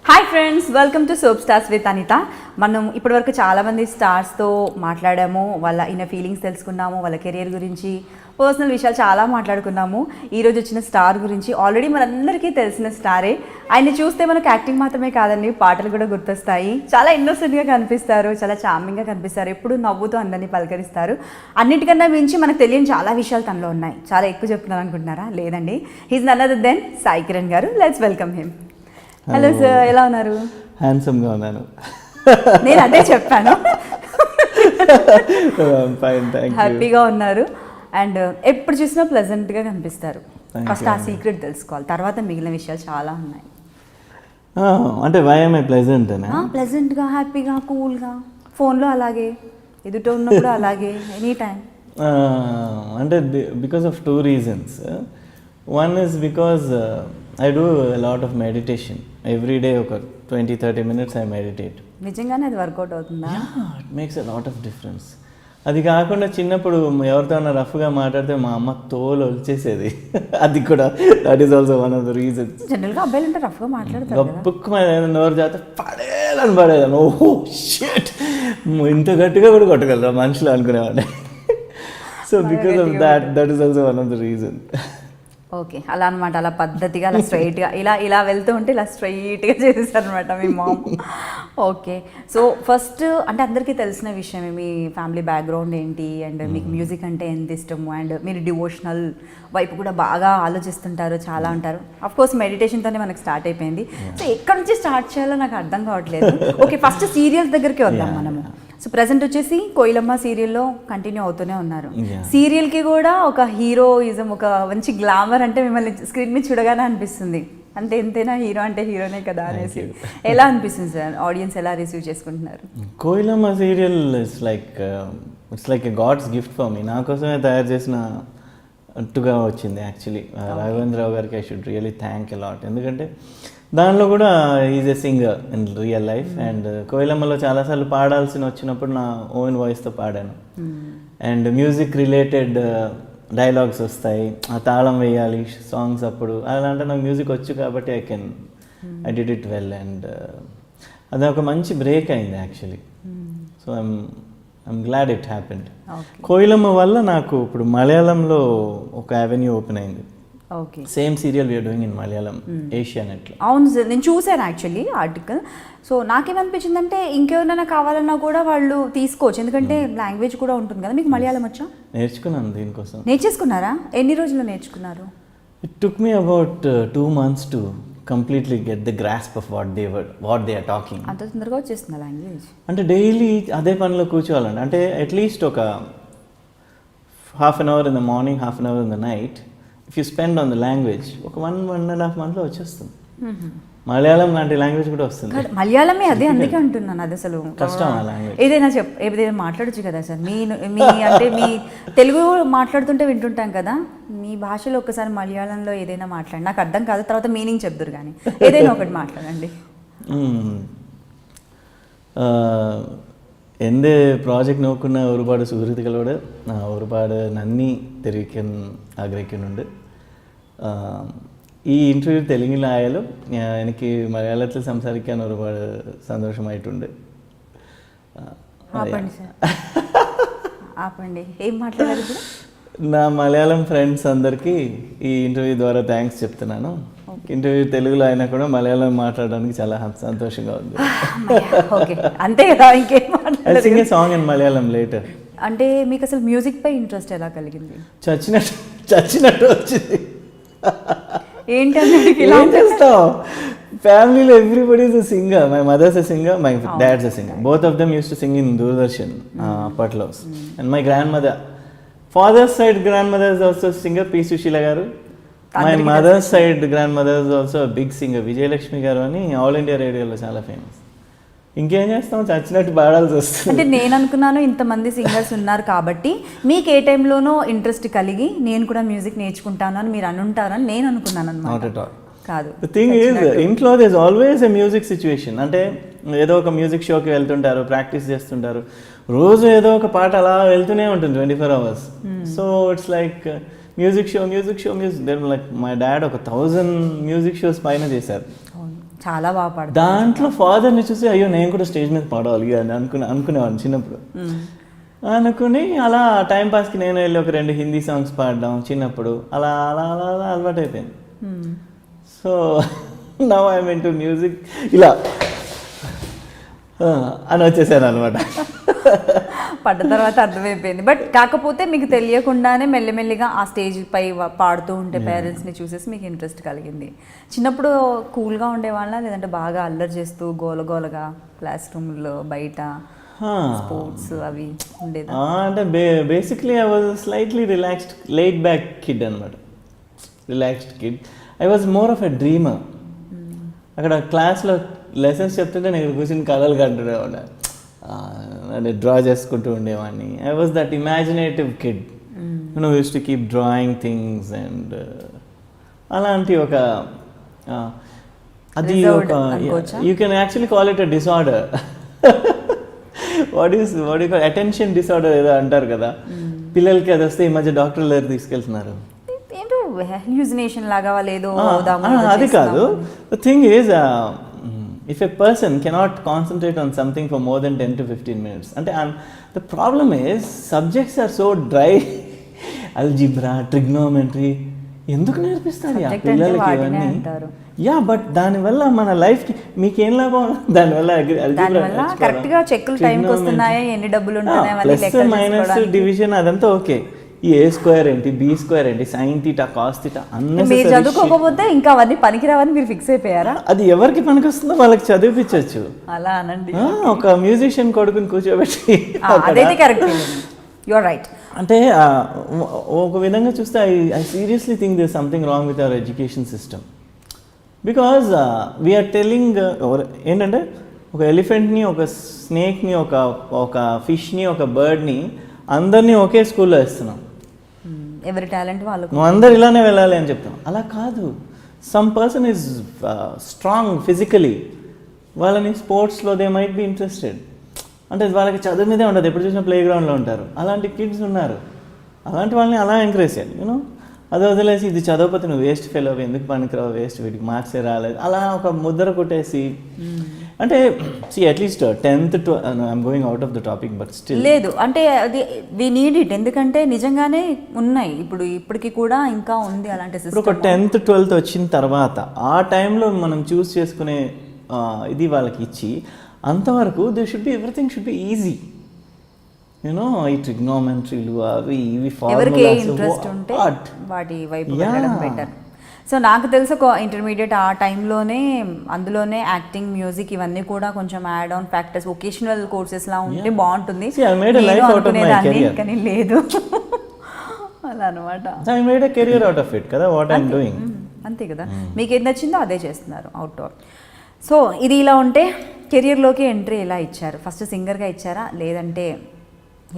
Hi friends, welcome to soap stars with Anitha. మనం ఇప్పటివరకు చాలామంది స్టార్స్తో మాట్లాడాము, వాళ్ళ ఇన్న ఫీలింగ్స్ తెలుసుకున్నాము, వాళ్ళ కెరియర్ గురించి, పర్సనల్ విషయాలు చాలా మాట్లాడుకున్నాము. ఈరోజు వచ్చిన స్టార్ గురించి ఆల్రెడీ మనందరికీ తెలిసిన స్టారే. ఆయన చూస్తే మనకు యాక్టింగ్ మాత్రమే కాదండి, పాటలు కూడా గుర్తొస్తాయి. చాలా ఇన్నోసెంట్గా కనిపిస్తారు, చాలా చార్మింగ్గా కనిపిస్తారు, ఎప్పుడు నవ్వుతూ అందరినీ పలకరిస్తారు. అన్నిటికన్నా మించి మనకు తెలియని చాలా విషయాలు తనలో ఉన్నాయి. చాలా ఎక్కువ చెప్తున్నాను అనుకుంటున్నారా? లేదండి, he's none other than Sai Kiran గారు. Let's welcome him. Hello sir, ఎలా ఉన్నారు? హ్యాండ్సమ్గా ఉన్నాను. నేను అదే చెప్పాను. Fine, thank you. హ్యాపీగా ఉన్నారు అండ్ ఎప్పుడు చూసినా ప్లెజెంట్గా కనిపిస్తారు. ఫస్ట్ ఆ సీక్రెట్ తెలుసుకోవాలి, తర్వాత మిగిలిన విషయాలు చాలా ఉన్నాయి. అంటే వై am I pleasant అనే? ప్లెజెంట్గా, హ్యాపీగా, కూల్గా, ఫోన్లో అలాగే, ఎదుట ఉన్నప్పుడు అలాగే, ఎనీ టైం. అంటే because of 2 reasons. One is because I do a lot of meditation. Every day ఒక 20-30 minutes I meditate. నిజంగానే అది వర్కౌట్ అవుతుందా? It makes a lot of difference. అది కాకుండా చిన్నప్పుడు ఎవరితో రఫ్గా మాట్లాడితే మా అమ్మ తోలు వచ్చేసేది. అది కూడా that is also one of the reasons. జనరల్గా అబ్బాయిలు అంటే రఫ్గా మాట్లాడతారు కదా. బుక్ నోరు చేస్తే పడేయాలని పడేదాన్ని. ఓహో షిట్, ఇంత గట్టిగా కూడా కొట్టగలరా మనుషులు అనుకునేవాడిని. So because of that is also one of the reason. Okay, అలా అనమాట. అలా పద్ధతిగా, అలా స్ట్రైట్గా, ఇలా వెళ్తూ ఉంటే ఇలా స్ట్రైట్గా చేసేసారు అనమాట మీ మామ్. ఓకే, సో ఫస్ట్ అంటే అందరికీ తెలిసిన విషయమే మీ ఫ్యామిలీ బ్యాక్గ్రౌండ్ ఏంటి, అండ్ మీకు మ్యూజిక్ అంటే ఎంత ఇష్టము, అండ్ మీరు డివోషనల్ వైపు కూడా బాగా ఆలోచిస్తుంటారు, చాలా ఉంటారు. అఫ్ కోర్స్ మెడిటేషన్తోనే మనకు స్టార్ట్ అయిపోయింది. సో ఎక్కడి నుంచి స్టార్ట్ చేయాలో నాకు అర్థం కావట్లేదు. ఓకే, ఫస్ట్ సీరియల్స్ దగ్గరికి వద్దాం మనము. సో ప్రజెంట్ వచ్చేసి కోయిలమ్మ సీరియల్లో కంటిన్యూ అవుతూనే ఉన్నారు. సీరియల్కి కూడా ఒక హీరోయిజం, ఒక మంచి గ్లామర్ అంటే మిమ్మల్ని స్క్రీన్ మీద చూడగానే అనిపిస్తుంది. అంటే ఎంతైనా హీరో అంటే హీరోనే కదా అనేసి. ఎలా అనిపిస్తుంది సార్? ఆడియన్స్ ఎలా రిసీవ్ చేసుకుంటున్నారు? Koilamma serial it's like a God's gift for me. నా కోసమే తయారు చేసిన అట్టుగా వచ్చింది యాక్చువల్లీ. రాఘవేంద్రరావు గారికి I should really thank a lot. ఎందుకంటే దానిలో కూడా is a singer in real life. And కోయిలమ్మలో చాలాసార్లు పాడాల్సిన వచ్చినప్పుడు నా ఓన్ వాయిస్తో పాడాను. అండ్ మ్యూజిక్ రిలేటెడ్ డైలాగ్స్ వస్తాయి, ఆ తాళం వేయాలి సాంగ్స్ అప్పుడు. అలా అంటే నాకు మ్యూజిక్ వచ్చు కాబట్టి I did it well. And అది ఒక మంచి బ్రేక్ అయింది actually. So I'm glad it happened. Koilamma వల్ల నాకు ఇప్పుడు మలయాళంలో ఒక అవెన్యూ ఓపెన్ అయింది. Okay, same serial we're doing in Malayalam ఏషియానెట్లో. అవును సార్, నేను చూశాను యాక్చువల్లీ ఆర్టికల్. సో నాకేమనిపించిందంటే ఇంకెవరైనా కావాలన్నా కూడా వాళ్ళు తీసుకోవచ్చు, ఎందుకంటే లాంగ్వేజ్ కూడా ఉంటుంది కదా. మీకు మలయాళం వచ్చా? నేర్చుకున్నాను దీనికోసం. నేర్చేసుకున్నారా? ఎన్ని రోజుల్లో నేర్చుకున్నారు? It took me about 2 months to completely get the grasp of what they are talking. అంత తొందరగా వచ్చేస్తుందా లాంగ్వేజ్? అంటే డైలీ అదే పనిలో కూర్చోవాలండి. అంటే అట్లీస్ట్ ఒక half an hour in the morning, half an hour in the night. If you spend on the language ఒక 1.5 months వచ్చేస్తుంది. మలయాళం లాంటి లాంగ్వేజ్ కూడా వస్తుంది. మలయాళమే అదే, అందుకే అంటున్నాను. అది అసలు కష్టం ఆ లాంగ్వేజ్. ఏదైనా మాట్లాడచ్చు కదా సార్. మీ అంటే మీ తెలుగు మాట్లాడుతుంటే వింటుంటాం కదా, మీ భాషలో ఒకసారి మలయాళంలో ఏదైనా మాట్లాడి, నాకు అర్థం కాదు, తర్వాత మీనింగ్ చెప్దురు కానీ ఏదైనా ఒకటి మాట్లాడండి. എൻ്റെ പ്രോജക്റ്റ് നോക്കുന്ന ഒരുപാട് സുഹൃത്തുക്കളോട് ഒരുപാട് നന്ദി തെളിയിക്കാൻ ആഗ്രഹിക്കുന്നുണ്ട്. ഈ ഇൻ്റർവ്യൂ തെലുങ്കിലായാലും എനിക്ക് മലയാളത്തിൽ സംസാരിക്കാൻ ഒരുപാട് സന്തോഷമായിട്ടുണ്ട്. నా మలయాళం ఫ్రెండ్స్ అందరికీ ఈ ఇంటర్వ్యూ ద్వారా థ్యాంక్స్ చెప్తున్నాను. ఇంటర్వ్యూ తెలుగులో అయినా కూడా మలయాళం మాట్లాడడానికి చాలా సంతోషంగా ఉంది. అంతే కదా, ఇంకేం మాట్లాడాలి. Song in Malayalam later. అంటే మీకు అసలు మ్యూజిక్ పై ఇంట్రెస్ట్ ఎలా కలిగింది? చచ్చినట్టు వచ్చింది. ఏంటంటే ఫ్యామిలీలో everybody is a singer. My mother's a singer, my dad's a singer. Both of them use to sing in Doordarshan అప్పట్లో. And my grand mother, father's side grand mother is also singer, P Susheela garu. My mother's side grand mother is also big singer, Vijayalakshmi garu అని all India రేడియోలో చాలా famous. ఇంకేం చేస్తాం, చచ్చినట్టు పాడాల్సి వస్తుంది. అంటే నేను అనుకున్నాను ఇంతమంది సింగర్స్ ఉన్నారు కాబట్టి మీకు ఏ టైంలోనో ఇంట్రెస్ట్ కలిగి నేను కూడా మ్యూజిక్ నేర్చుకుంటాను అని మీరు అనుంటారని నేను అనుకున్నాను అన్నమాట. కాదు, ద థింగ్ ఈజ్ ఇంట్లో there always a music situation. అంటే ఏదో ఒక మ్యూజిక్ షోకి వెళ్తుంటారు, ప్రాక్టీస్ చేస్తుంటారు, రోజు ఏదో ఒక పాట అలా వెళ్తూనే ఉంటుంది 24 hours. So it's like music show. Then like my dad ఒక 1000 మ్యూజిక్ షోస్ పైన చేశారు. చాలా బాగా పాడతారు. దాంట్లో ఫాదర్ని చూసి అయ్యో నేను కూడా స్టేజ్ మీద పాడాలి అని అనుకునేవాడిని చిన్నప్పుడు. అనుకుని అలా టైంపాస్కి నేను వెళ్ళి ఒక 2 హిందీ సాంగ్స్ పాడడం చిన్నప్పుడు అలా అలా అలా అలా అలవాటు అయిపోయింది. So now I mean to music ఇలా అని వచ్చేసాను అనమాట. పడ్డ తర్వాత అర్థమైపోయింది. బట్ కాకపోతే మీకు తెలియకుండానే మెల్లిమెల్లిగా ఆ స్టేజ్ పై పాడుతూ ఉంటే పేరెంట్స్ని చూసేసి మీకు ఇంట్రెస్ట్ కలిగింది. చిన్నప్పుడు కూల్గా ఉండేవాళ్ళ, లేదంటే బాగా అల్లరి చేస్తూ గోలగోలగా క్లాస్ రూమ్లో బయట స్పోర్ట్స్ అవి ఉండేది? అంటే basically I was slightly relaxed laid back kid అనమాట. Relaxed kid. I was more of a dreamer. అక్కడ క్లాస్లో లెసన్స్ చెప్తుంటే నేను కూర్చొని కళలు కంటుండేవాడిని, అంటే డ్రా చేసుకుంటూ ఉండేవాడిని. I was that imaginative kid use to keep drawing things and అలాంటి ఒక అది ఒక you can actually call it a disorder. What you call attention disorder ఏదో అంటారు కదా. పిల్లలకి అది వస్తే ఈ మధ్య డాక్టర్ దగ్గర తీసుకెళ్తున్నారు. హాల్యూసినేషన్ లాగా లేదో అది కాదు. The thing is if a person cannot concentrate on something for more than 10 to 15 minutes, and the problem is subjects are so dry. Algebra, trigonometry ఎందుకు నేర్పిస్తారు ఆ పిల్లలకి ఇవన్నీ? యా, బట్ దానివల్ల మన లైఫ్కి మీకేం లాభం? దానివల్ల కరెక్ట్గా చెక్కులు టైంకి వస్తున్నాయా, ఎన్ని డబ్బులు ఉంటున్నాయి, ప్లస్ మైనస్ డివిజన్ అదంతా ఓకే. ఈ ఏ స్క్వేర్ ఏంటి, బి స్క్వేర్ ఏంటి, సైన్ థీటా, కాస్ థీటా అన్నీ చదువుకోకపోతే ఇంకా అవన్నీ పనికిరావని మీరు ఫిక్స్ అయిపోయారా? అది ఎవరికి పనికొస్తుందో వాళ్ళకి చదివిపించచ్చు. అలా అనండి. ఒక మ్యూజిషియన్ కొడుకుని కూర్చోబెట్టి అదైతే కరెక్ట్, యు ఆర్ రైట్. అంటే ఒక విధంగా చూస్తే I seriously think there something wrong with our education system. Because we're telling ఏంటంటే ఒక ఎలిఫెంట్ని, ఒక స్నేక్ని, ఒక ఫిష్ని, ఒక బర్డ్ని అందరినీ ఒకే స్కూల్లో వేస్తున్నాం. ఎవరి టాలెంట్ వాళ్ళు, నువ్వు అందరు ఇలానే వెళ్ళాలి అని చెప్తాం. అలా కాదు. Some person is strong physically, వాళ్ళని స్పోర్ట్స్లో దే మైట్ బి ఇంట్రెస్టెడ్. అంటే వాళ్ళకి చదువు మీదే ఉండదు, ఎప్పుడు చూసినా ప్లే గ్రౌండ్లో ఉంటారు. అలాంటి కిడ్స్ ఉన్నారు. అలాంటి వాళ్ళని అలా ఎంకరేజ్ చేయాలి. యూనో, అది వదిలేసి ఇది చదవకపోతే నువ్వు వేస్ట్ ఫెయిల్ అవ్వ, ఎందుకు పనికిరావు, వేస్ట్, వీటికి మార్క్సే రాలేదు, అలా ఒక ముద్ర కొట్టేసి. అంటే at least 10th to I'm going out of the topic but still లేదు అంటే అది వి నీడ్ ఇట్. ఎందుకంటే నిజంగానే ఉన్నాయి ఇప్పటికి కూడా ఇంకా ఉంది అలాంటి సిస్టమ్. ఇప్పుడు ఒక 10th 12th వచ్చిన తర్వాత ఆ టైంలో మనం చూస్ చేసుకునే ఇది వాళ్ళకి ఇచ్చి, అంతవరకు they should be everything should be easy. You know, ఈ ట్రిగ్నోమెట్రీలు అవి ఇవి ఎవరికి ఇంట్రెస్ట్ ఉంటే వాటి వైపు వెళ్ళడం బెటర్. సో నాకు తెలిసి ఒక ఇంటర్మీడియట్ ఆ టైంలోనే అందులోనే యాక్టింగ్, మ్యూజిక్ ఇవన్నీ కూడా కొంచెం add on factors, vocational courses లా ఉంటే బాగుంటుంది అనుకునేదాన్ని, కానీ లేదు. అలా అనమాట. I made a career out of it కదా, what I'm doing. అంతే కదా, మీకు ఏది నచ్చిందో అదే చేస్తున్నారు అవుట్డోర్. సో ఇది ఇలా ఉంటే కెరియర్లోకి ఎంట్రీ ఎలా ఇచ్చారు? ఫస్ట్ సింగర్గా ఇచ్చారా, లేదంటే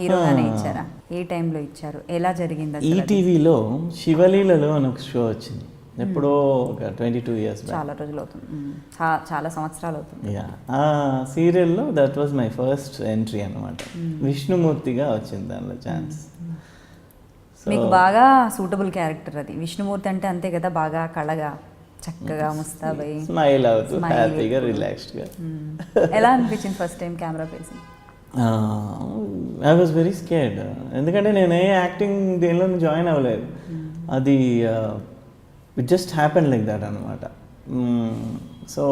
హీరోగానే ఇచ్చారా? ఏ టైంలో ఇచ్చారు, ఎలా జరిగింది? ఈటీవీలో శివలీలలో అని ఒక షో వచ్చింది ఎప్పుడో, ఒక 22 years బ్యాక్. చాలా రోజులు అవుతుంది, చాలా సంవత్సరాలు అవుతుంది. యా, ఆ సీరియల్లో that was my first entry అనమాట. విష్ణుమూర్తిగా వచ్చింది దానిలో ఛాన్స్. మీకు బాగా సూటబుల్ క్యారెక్టర్ అది. విష్ణుమూర్తి అంటే అంతే కదా, బాగా కళగా చక్కగా ముస్తాబై స్మైల్ అవుతూ హ్యాపీగా రిలాక్స్డ్గా. ఎలా అనిపించింది first time camera facing? I was very scared. ఎందుకంటే నేను ఏ యాక్టింగ్ దేనిలో జాయిన్ అవ్వలేదు. అది it just happen like that అనమాట. So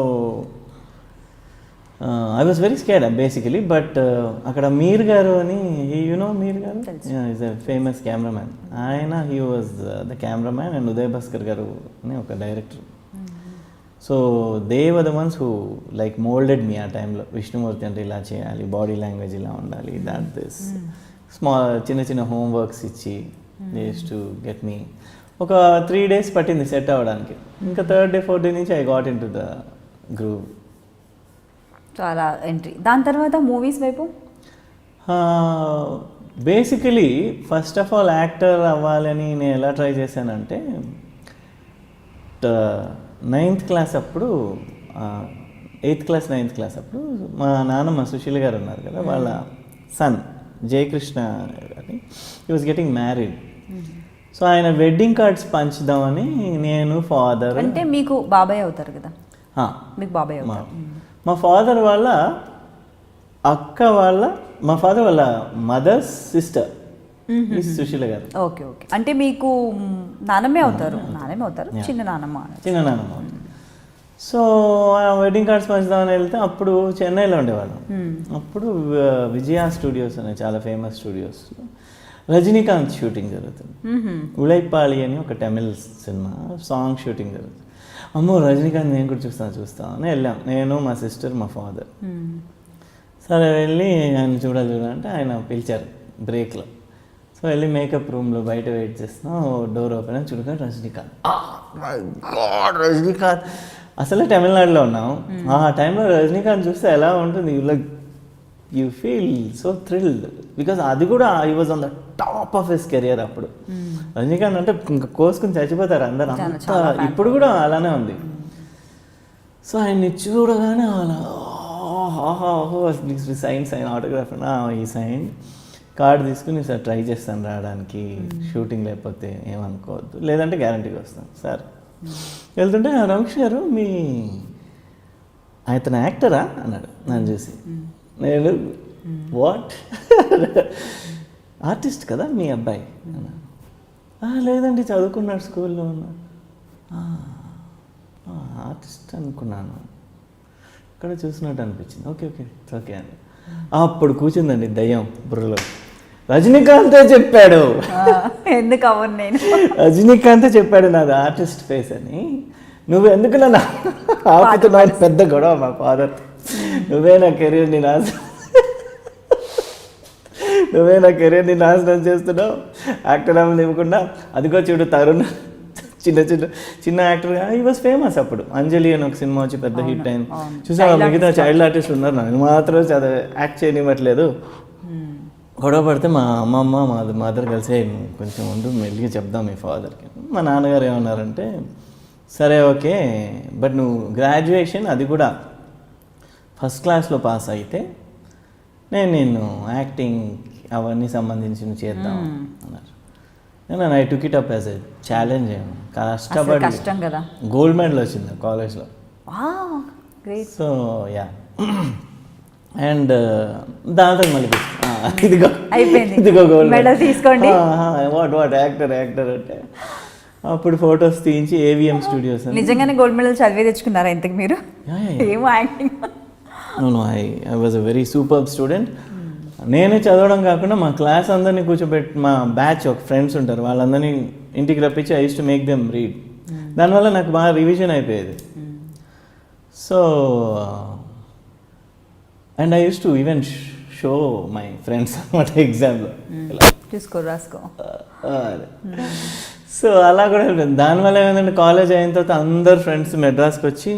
I was very scared basically. But అక్కడ మీర్ గారు అని, you know Meer garu is a famous cameraman. ఆయన he was the cameraman and Uday Bhaskar garu అని ఒక director. So they were the ones who like moulded me ఆ టైంలో. విష్ణుమూర్తి అంటే ఇలా చేయాలి, బాడీ లాంగ్వేజ్ ఇలా ఉండాలి, దాట్ దిస్ స్మాల్ చిన్న చిన్న హోంవర్క్స్ ఇచ్చి they use to get me. ఒక 3 days పట్టింది సెట్ అవ్వడానికి. ఇంకా 3rd day 4th day నుంచి I got in to the groove. చాలా ఎంట్రీ. దాని తర్వాత మూవీస్ వైపు basically first of all actor అవ్వాలని నేను ఎలా ట్రై చేశానంటే, 9th class అప్పుడు, 8th class 9th class అప్పుడు మా నాన్నమ్మ సుశీల్ గారు ఉన్నారు కదా, వాళ్ళ సన్ జయకృష్ణ గారిని, he was getting married. So ఆయన వెడ్డింగ్ కార్డ్స్ పంచుదామని నేను, ఫాదర్. అంటే మీకు బాబాయ్ అవుతారు కదా? మీకు బాబాయ్ మా అవుతారు. మా ఫాదర్ వాళ్ళ అక్క వాళ్ళ మా ఫాదర్ వాళ్ళ మదర్స్ సిస్టర్ ఈ సుశీల గారు. ఓకే ఓకే, అంటే మీకు నానమ్మే అవుతారు, చిన్న నానమ్మ. చిన్న నాన్నమ్మ. సో వెడ్డింగ్ కార్డ్స్ పంచుదామని వెళ్తే అప్పుడు చెన్నైలో ఉండేవాళ్ళం. అప్పుడు విజయ స్టూడియోస్ అనే చాలా ఫేమస్ స్టూడియోస్ రజనీకాంత్ షూటింగ్ జరుగుతుంది. ఉళైపాళి అని ఒక తమిళ్ సినిమా సాంగ్ షూటింగ్ జరుగుతుంది. అమ్మో రజనీకాంత్ నేను కూడా చూస్తాను అని వెళ్ళాం, నేను మా సిస్టర్ మా ఫాదర్. సరే వెళ్ళి ఆయన చూడాలంటే ఆయన పిలిచారు బ్రేక్లో. సో వెళ్ళి మేకప్ రూమ్లో బయట వెయిట్ చేస్తున్నాం, డోర్ ఓపెన్ అని చూడగా రజనీకాంత్ అసలే తమిళనాడులో ఉన్నాం. ఆ టైంలో రజనీకాంత్ చూస్తే ఎలా ఉంటుంది, you feel so thrilled because అది కూడా I was on the top of his career అప్పుడు. రజనీకాంత్ అంటే ఇంకా కోసుకుని చచ్చిపోతారు అందరు, అంతా ఇప్పుడు కూడా అలానే ఉంది. సో ఆయన్ని చూడగానే అలా సైన్ ఆటోగ్రాఫ్ ఈ సైన్ కార్డు తీసుకుని సార్ ట్రై చేస్తాను రావడానికి షూటింగ్, లేకపోతే ఏమనుకోవద్దు, లేదంటే గ్యారంటీగా వస్తాను సార్. వెళ్తుంటే రమేష్ గారు మీ అతను యాక్టరా అన్నాడు నన్ను చూసి. నేను వాట్ ఆర్టిస్ట్ కదా మీ అబ్బాయి అన్నాడు. లేదండి చదువుకున్నాడు స్కూల్లో ఉన్నాడు. ఆర్టిస్ట్ అనుకున్నాను, ఇక్కడ చూసినట్టు అనిపించింది. ఓకే ఓకే ఓకే అని అప్పుడు కూర్చుందండి దయ్యం బుర్రలో. రజనీకాంతే చెప్పాడు, ఎందుకు అవ్వను నేను, రజనీకాంతే చెప్పాడు నాది ఆర్టిస్ట్ ఫేస్ అని. నువ్వు ఎందుకు నన్ను ఆపుతున్నావు, పెద్ద గొడవ మా ఫాదర్. నువ్వే నా కెరీర్ని నాశనం చేస్తున్నావు, యాక్టర్ అవ్వని ఇవ్వకుండా. అదిగో చూడు తరుణ్ చిన్న యాక్టర్, ఈ వాజ్ ఫేమస్ అప్పుడు. అంజలి అని ఒక సినిమా వచ్చి పెద్ద హిట్ అయింది. చూసావా, మిగతా చైల్డ్ ఆర్టిస్ట్ ఉన్నారు, నన్ను మాత్రం యాక్ట్ చేయనివ్వట్లేదు. గొడవ పడితే మా అమ్మమ్మ మా మదర్ కలిసి కొంచెం ఉండు మెల్లిగా చెప్దాం మీ ఫాదర్కి. మా నాన్నగారు ఏమన్నారంటే సరే ఓకే, బట్ నువ్వు గ్రాడ్యుయేషన్ అది కూడా ఫస్ట్ క్లాస్లో పాస్ అయితే నేను యాక్టింగ్ అవన్నీ సంబంధించి చేద్దాం అన్నారు. నేను I took it up as a challenge. కష్టపడి కష్టం కదా, గోల్డ్ మెడల్ వచ్చింది కాలేజ్లో. సో యా, అండ్ దాంతో మళ్ళీ ఇదిగో గోల్డ్ మెడల్ తీసుకోండి. వాట్ యాక్టర్ అంటే అప్పుడు ఫొటోస్ తీయించి ఏవిఎం స్టూడియోస్. నిజంగానే గోల్డ్ మెడల్ చదివే తెచ్చుకున్నారా ఇంతకు మీరు? ఏమో acting. I was a very super student. నేనే చదవడం కాకుండా మా క్లాస్ అందరినీ కూర్చోబెట్టి, మా బ్యాచ్ ఒక ఫ్రెండ్స్ ఉంటారు వాళ్ళందరినీ ఇంటికి రప్పించి I use to make them read. దానివల్ల నాకు బాగా రివిజన్ అయిపోయేది. So and I use to even show my friends అనమాట ఎగ్జామ్లో, చూసుకో రాసుకో. సో అలా కూడా అయిపోయింది. దానివల్ల ఏమైందంటే కాలేజ్ అయిన తర్వాత అందరు ఫ్రెండ్స్ మెడ్రాస్కి వచ్చి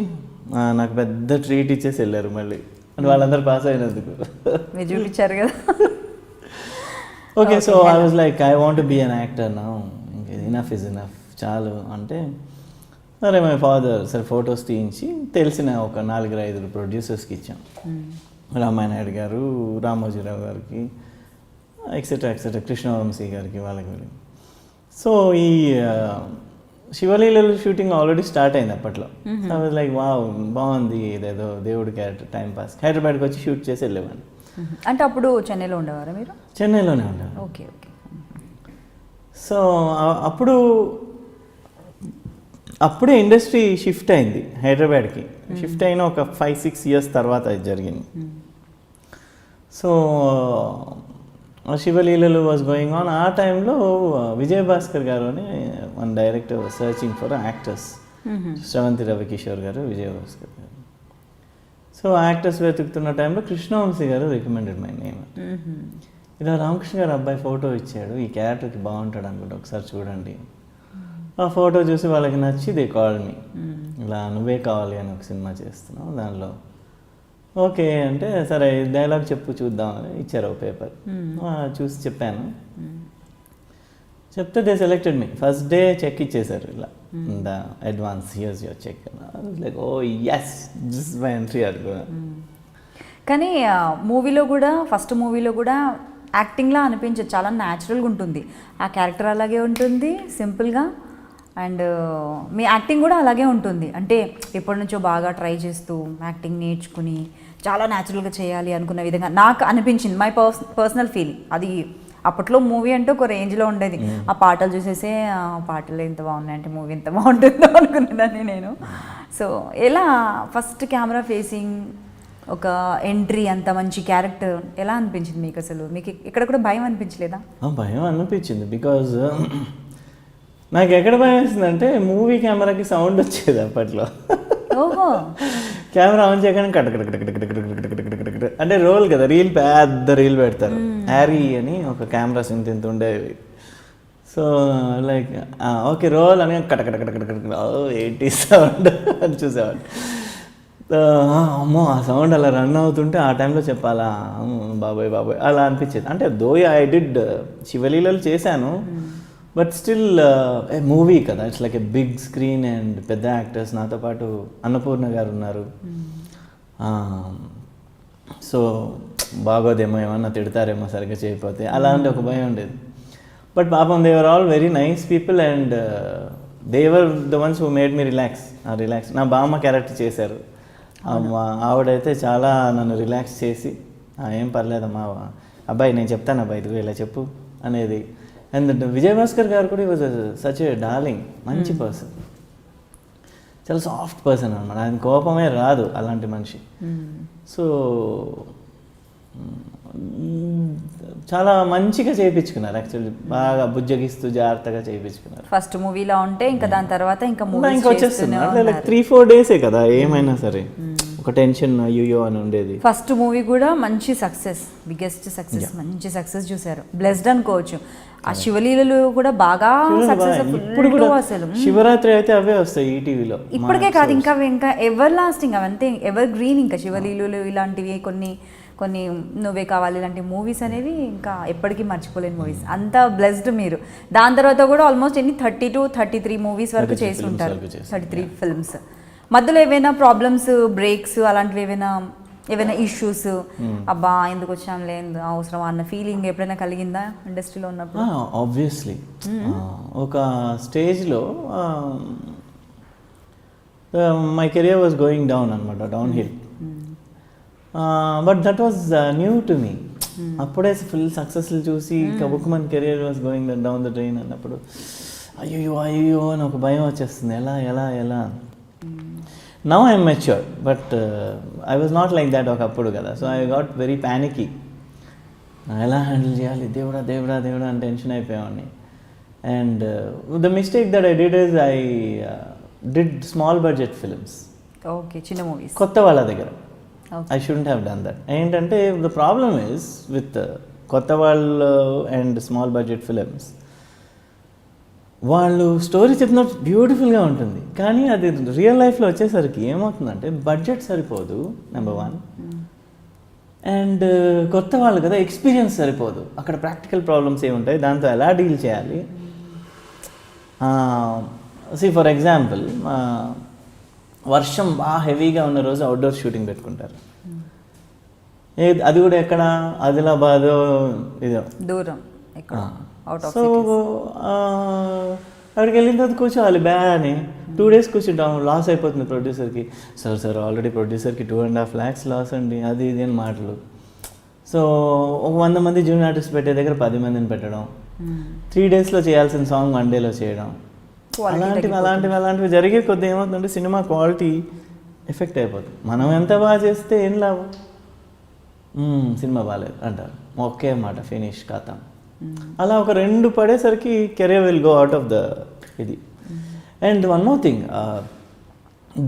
నాకు పెద్ద ట్రీట్ ఇచ్చేసి వెళ్ళారు మళ్ళీ, అంటే వాళ్ళందరూ పాస్ అయినందుకు. మీరు చూపించారు కదా. Okay, so I was like I want be an actor now, ఇంకా ఇనఫ్ ఇస్ ఇనఫ్ చాలు అంటే. సరే మై ఫాదర్ సరే ఫొటోస్ తీయించి తెలిసిన ఒక 4-5 ప్రొడ్యూసర్స్కి ఇచ్చాం. రామాయణ నాయుడు గారు, రామోజీరావు గారికి, ఎక్సెట్రా కృష్ణవంశీ గారికి, వాళ్ళకి వెళ్ళి. సో ఈ శివలీలలు షూటింగ్ ఆల్రెడీ స్టార్ట్ అయింది అప్పట్లో. ఐ వాజ్ లైక్ వావ్ బాగుంది, ఇదేదో దేవుడి క్యారెక్టర్ టైం పాస్. హైదరాబాద్కి వచ్చి షూట్ చేసి వెళ్ళేవాడిని. అంటే అప్పుడు చెన్నైలో ఉండేవారా మీరు? చెన్నైలోనే ఉండేవారు. Okay okay. సో అప్పుడే ఇండస్ట్రీ షిఫ్ట్ అయింది హైదరాబాద్కి. షిఫ్ట్ అయిన ఒక 5-6 ఇయర్స్ తర్వాత అది జరిగింది. So Sivaleelalu was going on. ఆ టైంలో విజయభాస్కర్ గారు అని one director searching for actors. Sravanthi Ravikishore garu, Vijayabhaskar గారు. సో యాక్టర్స్ వెతుకుతున్న టైంలో కృష్ణవంశీ గారు రికమెండెడ్ మై నేమ్. ఇలా రామకృష్ణ గారు అబ్బాయి ఫోటో ఇచ్చాడు, ఈ క్యారెక్టర్కి బాగుంటాడు అనుకుంటా, ఒకసారి చూడండి. ఆ ఫోటో చూసి వాళ్ళకి నచ్చి దే కాల్ మీ, ఇలా నువ్వే కావాలి అని ఒక సినిమా చేస్తున్నావు దానిలో. ఓకే అంటే సరే డైలాగ్ చెప్పు చూద్దాం అని ఇచ్చారు ఒక పేపర్. చూసి చెప్పాను. చెప్తే they selected me. First day cheque ఇచ్చేసారు, ఇలా the advance here's your cheque. Like oh yes this my entry అనుకున్నా. కానీ మూవీలో కూడా ఫస్ట్ మూవీలో కూడా యాక్టింగ్లా అనిపించదు, చాలా న్యాచురల్గా ఉంటుంది. ఆ క్యారెక్టర్ అలాగే ఉంటుంది, సింపుల్గా అండ్ మీ యాక్టింగ్ కూడా అలాగే ఉంటుంది, అంటే ఎప్పటి నుంచో బాగా ట్రై చేస్తూ యాక్టింగ్ నేర్చుకుని చాలా న్యాచురల్గా చేయాలి అనుకున్న విధంగా నాకు అనిపించింది. మై పర్సనల్ ఫీలింగ్ అది. అప్పట్లో మూవీ అంటే ఒక రేంజ్లో ఉండేది, ఆ పాటలు చూసేసే ఆ పాటలు ఎంత బాగున్నాయంటే మూవీ ఎంత బాగుంటుందో అనుకునేదాన్ని నేను. సో ఎలా ఫస్ట్ కెమెరా ఫేసింగ్ ఒక ఎంట్రీ, అంత మంచి క్యారెక్టర్ ఎలా అనిపించింది మీకు? అసలు మీకు ఇక్కడ కూడా భయం అనిపించలేదా? భయం అనిపించింది, బికాజ్ నాకు ఎక్కడ భయం వేసిందంటే మూవీ కెమెరాకి సౌండ్ వచ్చేది అప్పట్లో. ఓహో. కెమెరా ఆన్ చేయగానే కట్ అంటే రోల్ కదా, రీల్ పెద్ద రీల్ పెడతారు, హ్యారీ అని ఒక కెమెరాస్ ఇంత ఉండేవి. సో లైక్ ఓకే రోల్ అని కట్ ఏంటి సౌండ్ అని చూసేవాడు. అమ్మో ఆ సౌండ్ అలా రన్ అవుతుంటే ఆ టైంలో చెప్పాలా బాబాయ్ బాబాయ్ అలా అనిపించేది. అంటే దో ఐ డిడ్ శివలీలలు చేశాను, బట్ స్టిల్ మూవీ కదా, it's like a big screen and పెద్ద యాక్టర్స్. నాతో పాటు అన్నపూర్ణ గారు ఉన్నారు. సో బాగోదేమో, ఏమన్నా తిడతారేమో సరిగ్గా చేయకపోతే, అలాంటి ఒక భయం ఉండేది. బట్ పాపం they were all very nice people and they were the ones who made me relax. నా బామ్మ క్యారెక్టర్ చేశారు, ఆవిడైతే చాలా నన్ను రిలాక్స్ చేసి ఏం పర్లేదమ్మా అబ్బాయి నేను చెప్తాను అబ్బాయి ఇదిగో ఇలా చెప్పు అనేది. అండ్ విజయభాస్కర్ గారు కూడా వాజ్ సచ్ ఏ డార్లింగ్, మంచి పర్సన్, చాలా సాఫ్ట్ పర్సన్ అనమాట. ఆయన కోపమే రాదు అలాంటి మనిషి. సో చాలా మంచిగా చేయించుకున్నారు యాక్చువల్లీ, బాగా బుజ్జగిస్తూ జాగ్రత్తగా చేయించుకున్నారు. ఫస్ట్ మూవీలో ఉంటే ఇంకా దాని తర్వాత ఇంకా వచ్చేస్తున్నారు, లైక్ 3-4 డేసే కదా ఏమైనా సరే, ఒక టెన్షన్ అయ్యో అని ఉండేది. ఫస్ట్ మూవీ కూడా మంచి సక్సెస్, బిగ్గెస్ట్ సక్సెస్, మంచి సక్సెస్ చూసారు, బ్లెస్డ్ అనుకోవచ్చు. ఆ శివలీలలు కూడా బాగా ఇప్పుడు కూడా అసలు శివరాత్రి అయితే అవే వస్తాయి ఈటీవీలో. ఇప్పటికే కాదు, ఇంకా ఎవర్ లాస్టింగ్, అవంతే ఎవర్ గ్రీన్. ఇంకా శివలీలలు ఇలాంటివి కొన్ని నువ్వే కావాలి ఇలాంటి మూవీస్ అనేవి ఇంకా ఎప్పటికీ మర్చిపోలేని మూవీస్. అంత బ్లెస్డ్ మీరు. దాని తర్వాత కూడా ఆల్మోస్ట్ 32-33 మూవీస్ వరకు చేసి ఉంటారు, 33 ఫిల్మ్స్. మధ్యలో ఏవైనా ప్రాబ్లమ్స్, బ్రేక్స్ అలాంటివి ఏవైనా ఇష్యూస్, అబ్బా ఎందుకు వచ్చాం లేదు అవసరం అన్న ఫీలింగ్ ఎప్పుడైనా కలిగిందా ఇండస్ట్రీలో ఉన్నప్పుడు? ఆబ్వియస్లీ ఒక స్టేజ్లో my career was going down అనమాట, down hill. But that was new to me. అప్పుడే ఫుల్ సక్సెస్లు చూసి కబుక్మన్ career was going down the drain అన్నప్పుడు అయ్యో అని ఒక భయం వచ్చేస్తుంది, ఎలా. Now I'm mature, but I was not like that ఒకప్పుడు కదా. So I got very panicky, ఎలా హ్యాండిల్ చేయాలి, దేవుడా అని టెన్షన్ అయిపోయావాడిని. And the mistake that I did is I did small budget films. Okay, చిన్న మూవీస్ కొత్త వాళ్ళ దగ్గర. I shouldn't have done that. ఏంటంటే the problem is with కొత్త వాళ్ళు అండ్ స్మాల్ బడ్జెట్ ఫిలిమ్స్, వాళ్ళు స్టోరీ చెప్పినప్పుడు బ్యూటిఫుల్గా ఉంటుంది, కానీ అది రియల్ లైఫ్లో వచ్చేసరికి ఏమవుతుందంటే బడ్జెట్ సరిపోదు నెంబర్ 1, అండ్ కొత్త వాళ్ళు కదా ఎక్స్పీరియన్స్ సరిపోదు. అక్కడ ప్రాక్టికల్ ప్రాబ్లమ్స్ ఏముంటాయి, దాంతో ఎలా డీల్ చేయాలి. ఫర్ ఎగ్జాంపుల్ వర్షం బాగా హెవీగా ఉన్న రోజు అవుట్డోర్ షూటింగ్ పెట్టుకుంటారు. అది కూడా ఎక్కడ, ఆదిలాబాద్ ఇదో దూరం. సో అక్కడికి వెళ్ళిన తర్వాత కూర్చోవాలి అని 2 days కూర్చుంటాం, లాస్ అయిపోతుంది ప్రొడ్యూసర్కి. సార్ ఆల్రెడీ ప్రొడ్యూసర్కి 2.5 lakhs లాస్ అండి, అది ఇది అని మాటలు. సో ఒక 100 మంది జూనియర్ ఆర్టిస్ట్ పెట్టే దగ్గర 10 మందిని పెట్టడం, 3 daysలో చేయాల్సిన సాంగ్ 1 dayలో చేయడం, అలాంటివి జరిగే కొద్ది ఏమవుతుందంటే సినిమా క్వాలిటీ ఎఫెక్ట్ అయిపోతుంది. మనం ఎంత బాగా చేస్తే ఏం లాభం, సినిమా బాగాలేదు అంటారు, ఒకే మాట ఫినిష్ ఖతం. అలా ఒక 2 పడేసరికి career will go out of the ఇది. And one more thing,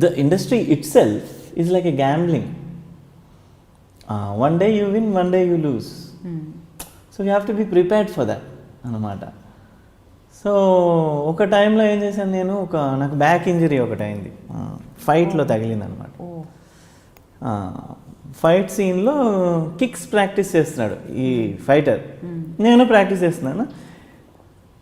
the industry itself is like a gambling. One day you win, one day you lose. So you have to be prepared for that అన్నమాట. So ఒక టైంలో ఏం చేశాను నేను, నాకు back injury ఒకటి అయింది, ఫైట్లో తగిలింది అనమాట. ఫైట్ సీన్లో కిక్స్ ప్రాక్టీస్ చేస్తున్నాడు ఈ ఫైటర్, నేను ప్రాక్టీస్ చేస్తున్నాను.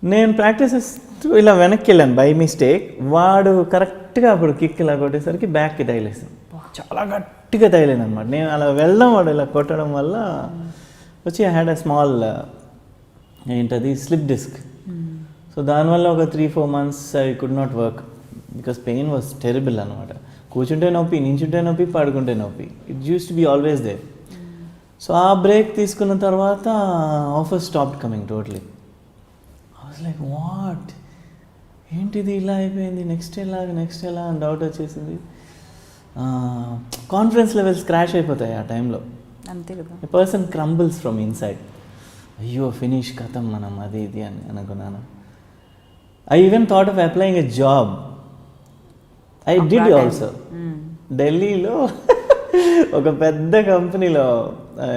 నేను ప్రాక్టీస్ చేస్తూ ఇలా వెనక్కి వెళ్ళాను బై మిస్టేక్. వాడు కరెక్ట్గా అప్పుడు కిక్ ఇలా కొట్టేసరికి బ్యాక్కి తగిలేసాను, చాలా గట్టిగా తగిలింది అనమాట. నేను అలా వెళ్ళడం, వాడు ఇలా కొట్టడం వల్ల వచ్చి ఐ హ్యాడ్ అ స్మాల్ ఏంటది స్లిప్ డిస్క్. సో సో దానివల్ల ఒక 3-4 months I could not work because pain was terrible అనమాట. కూర్చుంటే నొప్పి, నించుంటే నొప్పి, పడుకుంటే నొప్పి. It use to be always there. So ఆ బ్రేక్ తీసుకున్న తర్వాత offer stopped coming totally. I was like what, ఏంటిది ఇలా అయిపోయింది, నెక్స్ట్ ఎలా అని డౌట్ వచ్చేసింది. కాన్ఫిడెన్స్ లెవెల్స్ క్రాష్ అయిపోతాయి ఆ టైంలో. అంతే కదా. A person crumbles from inside. అయ్యో ఫినిష్ కథం మనం అది ఇది అని అనుకున్నాను. I even thought of applying a job. I did also. ఢిల్లీలో ఒక పెద్ద కంపెనీలో I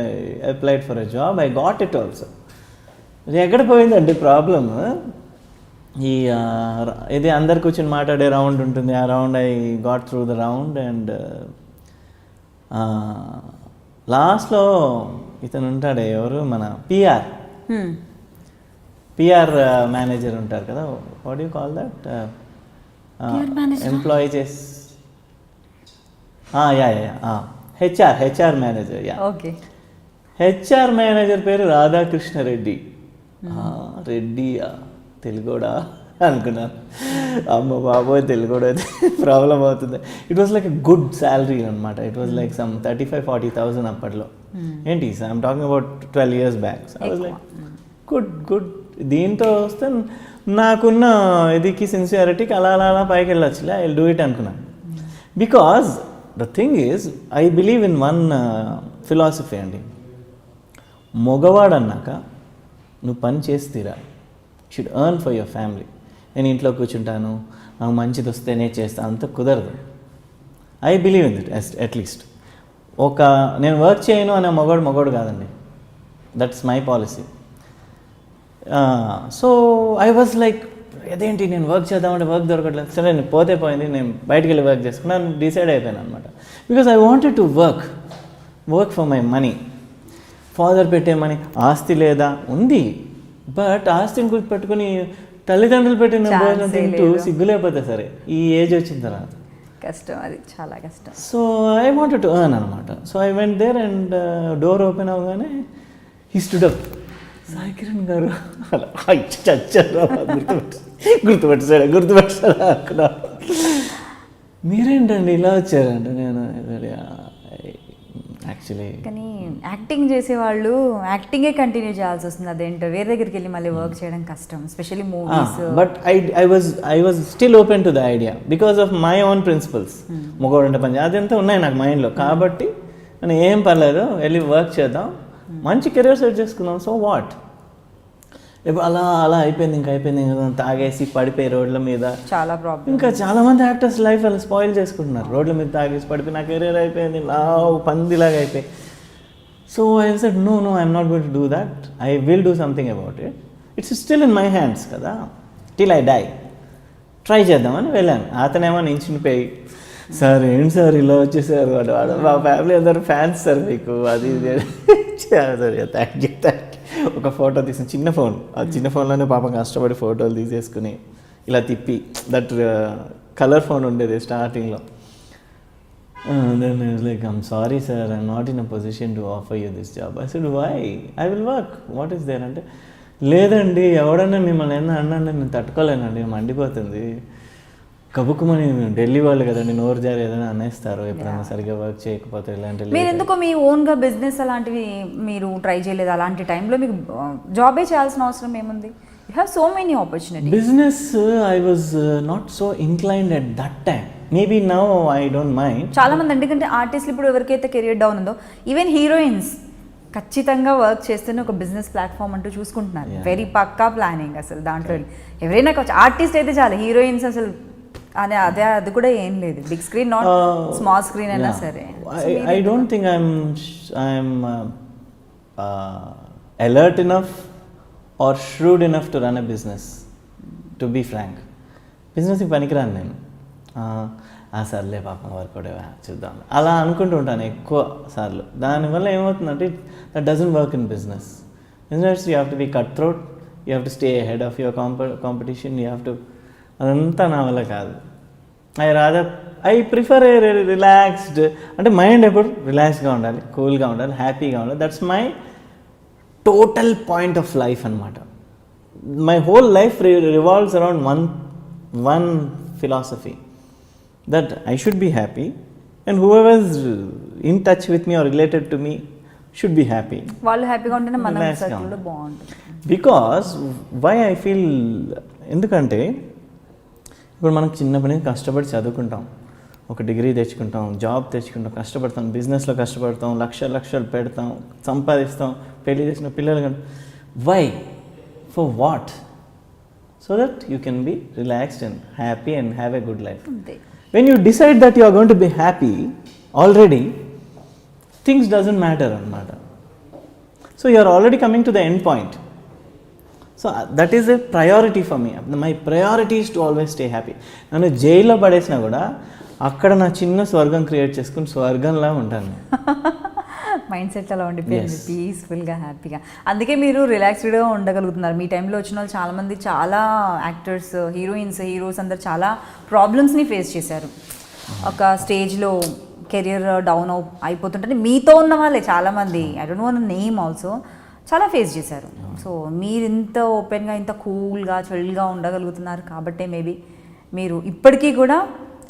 applied for a job. I got it also. ఇది ఎక్కడ పోయిందండి ప్రాబ్లమ్, ఈ ఇది అందరు కూర్చొని మాట్లాడే రౌండ్ ఉంటుంది. ఆ round I got through the round and లాస్ట్లో ఇతను ఉంటాడే, ఎవరు మన పిఆర్ మేనేజర్ ఉంటారు కదా, what you call that, employee చేసి HR manager. Okay. HR manager పేరు రాధాకృష్ణ రెడ్డి. రెడ్డి తెలుగోడా అనుకున్నాను. అమ్మ బాబోయ్, తెలుగుడు అయితే ప్రాబ్లం అవుతుంది. It was like a good salary అనమాట. ఇట్ వాస్ లైక్ సమ్ 35,000-40,000 అప్పట్లో. ఏంటి I'm talking about 12 years back. I was like good. దీంతో వస్తే నాకున్న ఇదికి సిన్సియారిటీకి అలా అలా పైకి వెళ్ళొచ్చులే, ఐ విల్ డూ ఇట్ అనుకున్నాను. Because the thing is I believe in one philosophy అండి. మగవాడు అన్నాక నువ్వు పని చేసి తీరాలి. Should earn for your family. నేను ఇంట్లో కూర్చుంటాను, నాకు మంచిది వస్తేనే చేస్తాను, అంత కుదరదు. I believe in it at least. నేను వర్క్ చేయను అనే మగవాడు కాదండి. That's my policy. So I was like, అదేంటి నేను వర్క్ చేద్దామంటే వర్క్ దొరకట్లేదు. సరే నేను పోతే పోయింది, నేను బయటికి వెళ్ళి వర్క్ చేసుకున్నాను, డిసైడ్ అయిపోయాను అనమాట. Because I wanted to work for my money. Father పెట్టే మనీ. ఆస్తి లేదా, ఉంది, బట్ ఆస్తిని గుర్తుపెట్టుకుని తల్లిదండ్రులు పెట్టిన భోజనం తింటూ సిగ్గులేకపోతే సరే ఈ ఏజ్ వచ్చిన తర్వాత కష్టం, అది చాలా కష్టం. So I wanted to earn అనమాట. So I went there and door open అవగానే he stood up. Sai Kiran garu అలా చచ్చారు, గుర్తుపెట్టారా అనుకున్నా. మీరేంటండి ఇలా వచ్చారంటే నేను యాక్చువల్లీ. కానీ యాక్టింగ్ చేసేవాళ్ళు యాక్టింగే కంటిన్యూ చేయాల్సి వస్తుంది. అదేంటో వేరే దగ్గరికి వెళ్ళి మళ్ళీ వర్క్ చేయడం కష్టం, especially movies. But I was still open to the idea because of my own principles. మొగోడంటే పని అదంతా ఉన్నాయి నాకు మైండ్లో. కాబట్టి నేను ఏం పర్లేదు, వెళ్ళి వర్క్ చేద్దాం, మంచి కెరీర్ సెట్ చేసుకుందాం. సో వాట్, ఇప్పుడు అలా అయిపోయింది, ఇంకా తాగేసి పడిపోయి రోడ్ల మీద. చాలా ప్రాబ్లం. ఇంకా చాలామంది యాక్టర్స్ లైఫ్ అలా స్పాయిల్ చేసుకుంటున్నారు. రోడ్ల మీద తాగేసి పడిపోయి నా కెరీర్ అయిపోయింది, పందిలాగా అయిపోయి. So I said no I'm not going to do that. I will do something about it. It's still in my hands కదా, టిల్ ఐ డై. ట్రై చేద్దామని వెళ్ళాను. అతనేమో నించునిపోయి, సార్ ఏంటి సార్ ఇలా వచ్చేసారు, వాడు మా ఫ్యామిలీ అందరూ ఫ్యాన్స్ సార్ మీకు, అది సరే థ్యాంక్ యూ. ఒక ఫోటో తీసిన చిన్న ఫోన్, ఆ చిన్న ఫోన్లోనే పాపం కష్టపడి ఫోటోలు తీసేసుకుని ఇలా తిప్పి, దట్ కలర్ ఫోన్ ఉండేది స్టార్టింగ్లో. Then I was like, I'm sorry sir, I'm not in a position to offer you this job. I said why, I will work, what is there అంటే, లేదండి ఎవడన్నా మిమ్మల్ని అన్నాను నేను తట్టుకోలేనండి, మండిపోతుంది. కబుక్కుమని ఢిల్లీ వాళ్ళు కదండి, నోరు జారి ఏదైనా అనేస్తారు ఎప్పుడైనా సరిగ్గా వర్క్ చేయకపోతే. ఇలాంటి మీరు ఎందుకో మీ ఓన్గా బిజినెస్ అలాంటివి మీరు ట్రై చేయలేదు? అలాంటి టైంలో మీకు జాబే చేయాల్సిన అవసరం ఏముంది? You have so many opportunity. Business I was not so inclined at that time. Maybe now I don't mind. చాలా మంది, ఎందుకంటే ఆర్టిస్టులు ఇప్పుడు ఎవరికైతే కెరియర్ డౌన్ ఉందో, ఈవెన్ హీరోయిన్స్ ఖచ్చితంగా వర్క్ చేస్తేనే ఒక బిజినెస్ ప్లాట్ఫామ్ అంటూ చూసుకుంటున్నారు. వెరీ పక్కా ప్లానింగ్ అసలు దాంట్లో. ఎవరైనా ఆర్టిస్ట్ అయితే చాలు, హీరోయిన్స్ అసలు అది కూడా ఏం లేదు. Big screen, not small screen అయినా సరే. I don't think I'm alert enough or shrewd enough to run a business, to be frank. బిజినెస్కి పనికిరాను నేను. సర్లే పాపం వర్కౌట్ చూద్దాం అలా అనుకుంటూ ఉంటాను ఎక్కువ సార్లు. దానివల్ల ఏమవుతుందంటే that doesn't work in business. You have to be cut throat, you have to stay head of your competition, you have to. అదంతా నా వల్ల కాదు. ఐ ప్రిఫర్ ఏ రిలాక్స్డ్, అంటే మైండ్ ఎప్పుడు రిలాక్స్గా ఉండాలి, కూల్గా ఉండాలి, హ్యాపీగా ఉండాలి. That's my total point of life అనమాట. my whole life revolves around one philosophy, that I should be happy and whoever is in touch with me or related to me should be happy. వాళ్ళు హ్యాపీగా ఉంటేనే మన Relax గా సర్కిల్లో ఉండాలి. బాగుంటుంది. Because why I feel, ఎందుకంటే ఇప్పుడు మనకు చిన్నప్పటి నుంచి కష్టపడి చదువుకుంటాం, ఒక డిగ్రీ తెచ్చుకుంటాం, జాబ్ తెచ్చుకుంటాం, కష్టపడతాం, బిజినెస్లో కష్టపడతాం, లక్షలు పెడతాం, సంపాదిస్తాం, పెళ్లి చేసిన పిల్లలు కంటే why, for what? So that you can be relaxed and happy and have a good life. అంతే. When you decide that you are going to be happy already, things doesn't matter anamata. So you are already coming to the end point. So that is a priority for me. My priority is to always stay happy. నన్ను జైల్లో పడేసినా కూడా అక్కడ నా చిన్న స్వర్గం create చేసుకుని స్వర్గంలా ఉంటాను. Mind set అలా ఉండిపోయింది, Yes. పీస్ఫుల్గా హ్యాపీగా. అందుకే మీరు రిలాక్స్డ్గా ఉండగలుగుతున్నారు. మీ టైంలో వచ్చిన వాళ్ళు చాలామంది, చాలా యాక్టర్స్, హీరోస్ అందరు చాలా ప్రాబ్లమ్స్ని ఫేస్ చేశారు. ఒక స్టేజ్లో కెరియర్ డౌన్ అయిపోతుంటే మీతో ఉన్న వాళ్ళే చాలామంది, I don't no name also, చాలా ఫేస్ చేశారు. సో మీరు ఇంత ఓపెన్గా, ఇంత కూల్గా, చిల్గా ఉండగలుగుతున్నారు కాబట్టే మేబీ మీరు ఇప్పటికీ కూడా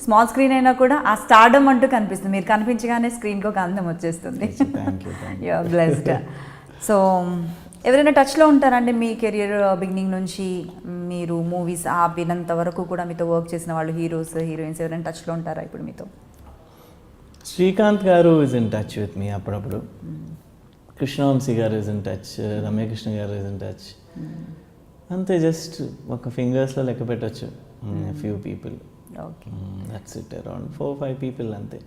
స్మాల్ స్క్రీన్ అయినా కూడా ఆ స్టార్డమ్ అంటూ కనిపిస్తుంది. మీరు కనిపించగానే స్క్రీన్కి ఒక అందం వచ్చేస్తుంది. Thank you. You're blessed. So ఎవరైనా టచ్లో ఉంటారండి మీ కెరియర్ బిగినింగ్ నుంచి? మీరు మూవీస్ ఆపినంత వరకు కూడా మీతో వర్క్ చేసిన వాళ్ళు, హీరోయిన్స్ ఎవరైనా టచ్లో ఉంటారా ఇప్పుడు మీతో? శ్రీకాంత్ గారు is in touch with me అప్పుడప్పుడు. కృష్ణవంశీ గారు ఇస్ ఇన్ టచ్, రమ్యకృష్ణ గారు ఇస్ ఇన్ టచ్. అంతే, జస్ట్ ఒక ఫింగర్స్లో లెక్క పెట్టచ్చు. Few people, okay, that's it, around 4-5 people అంతే.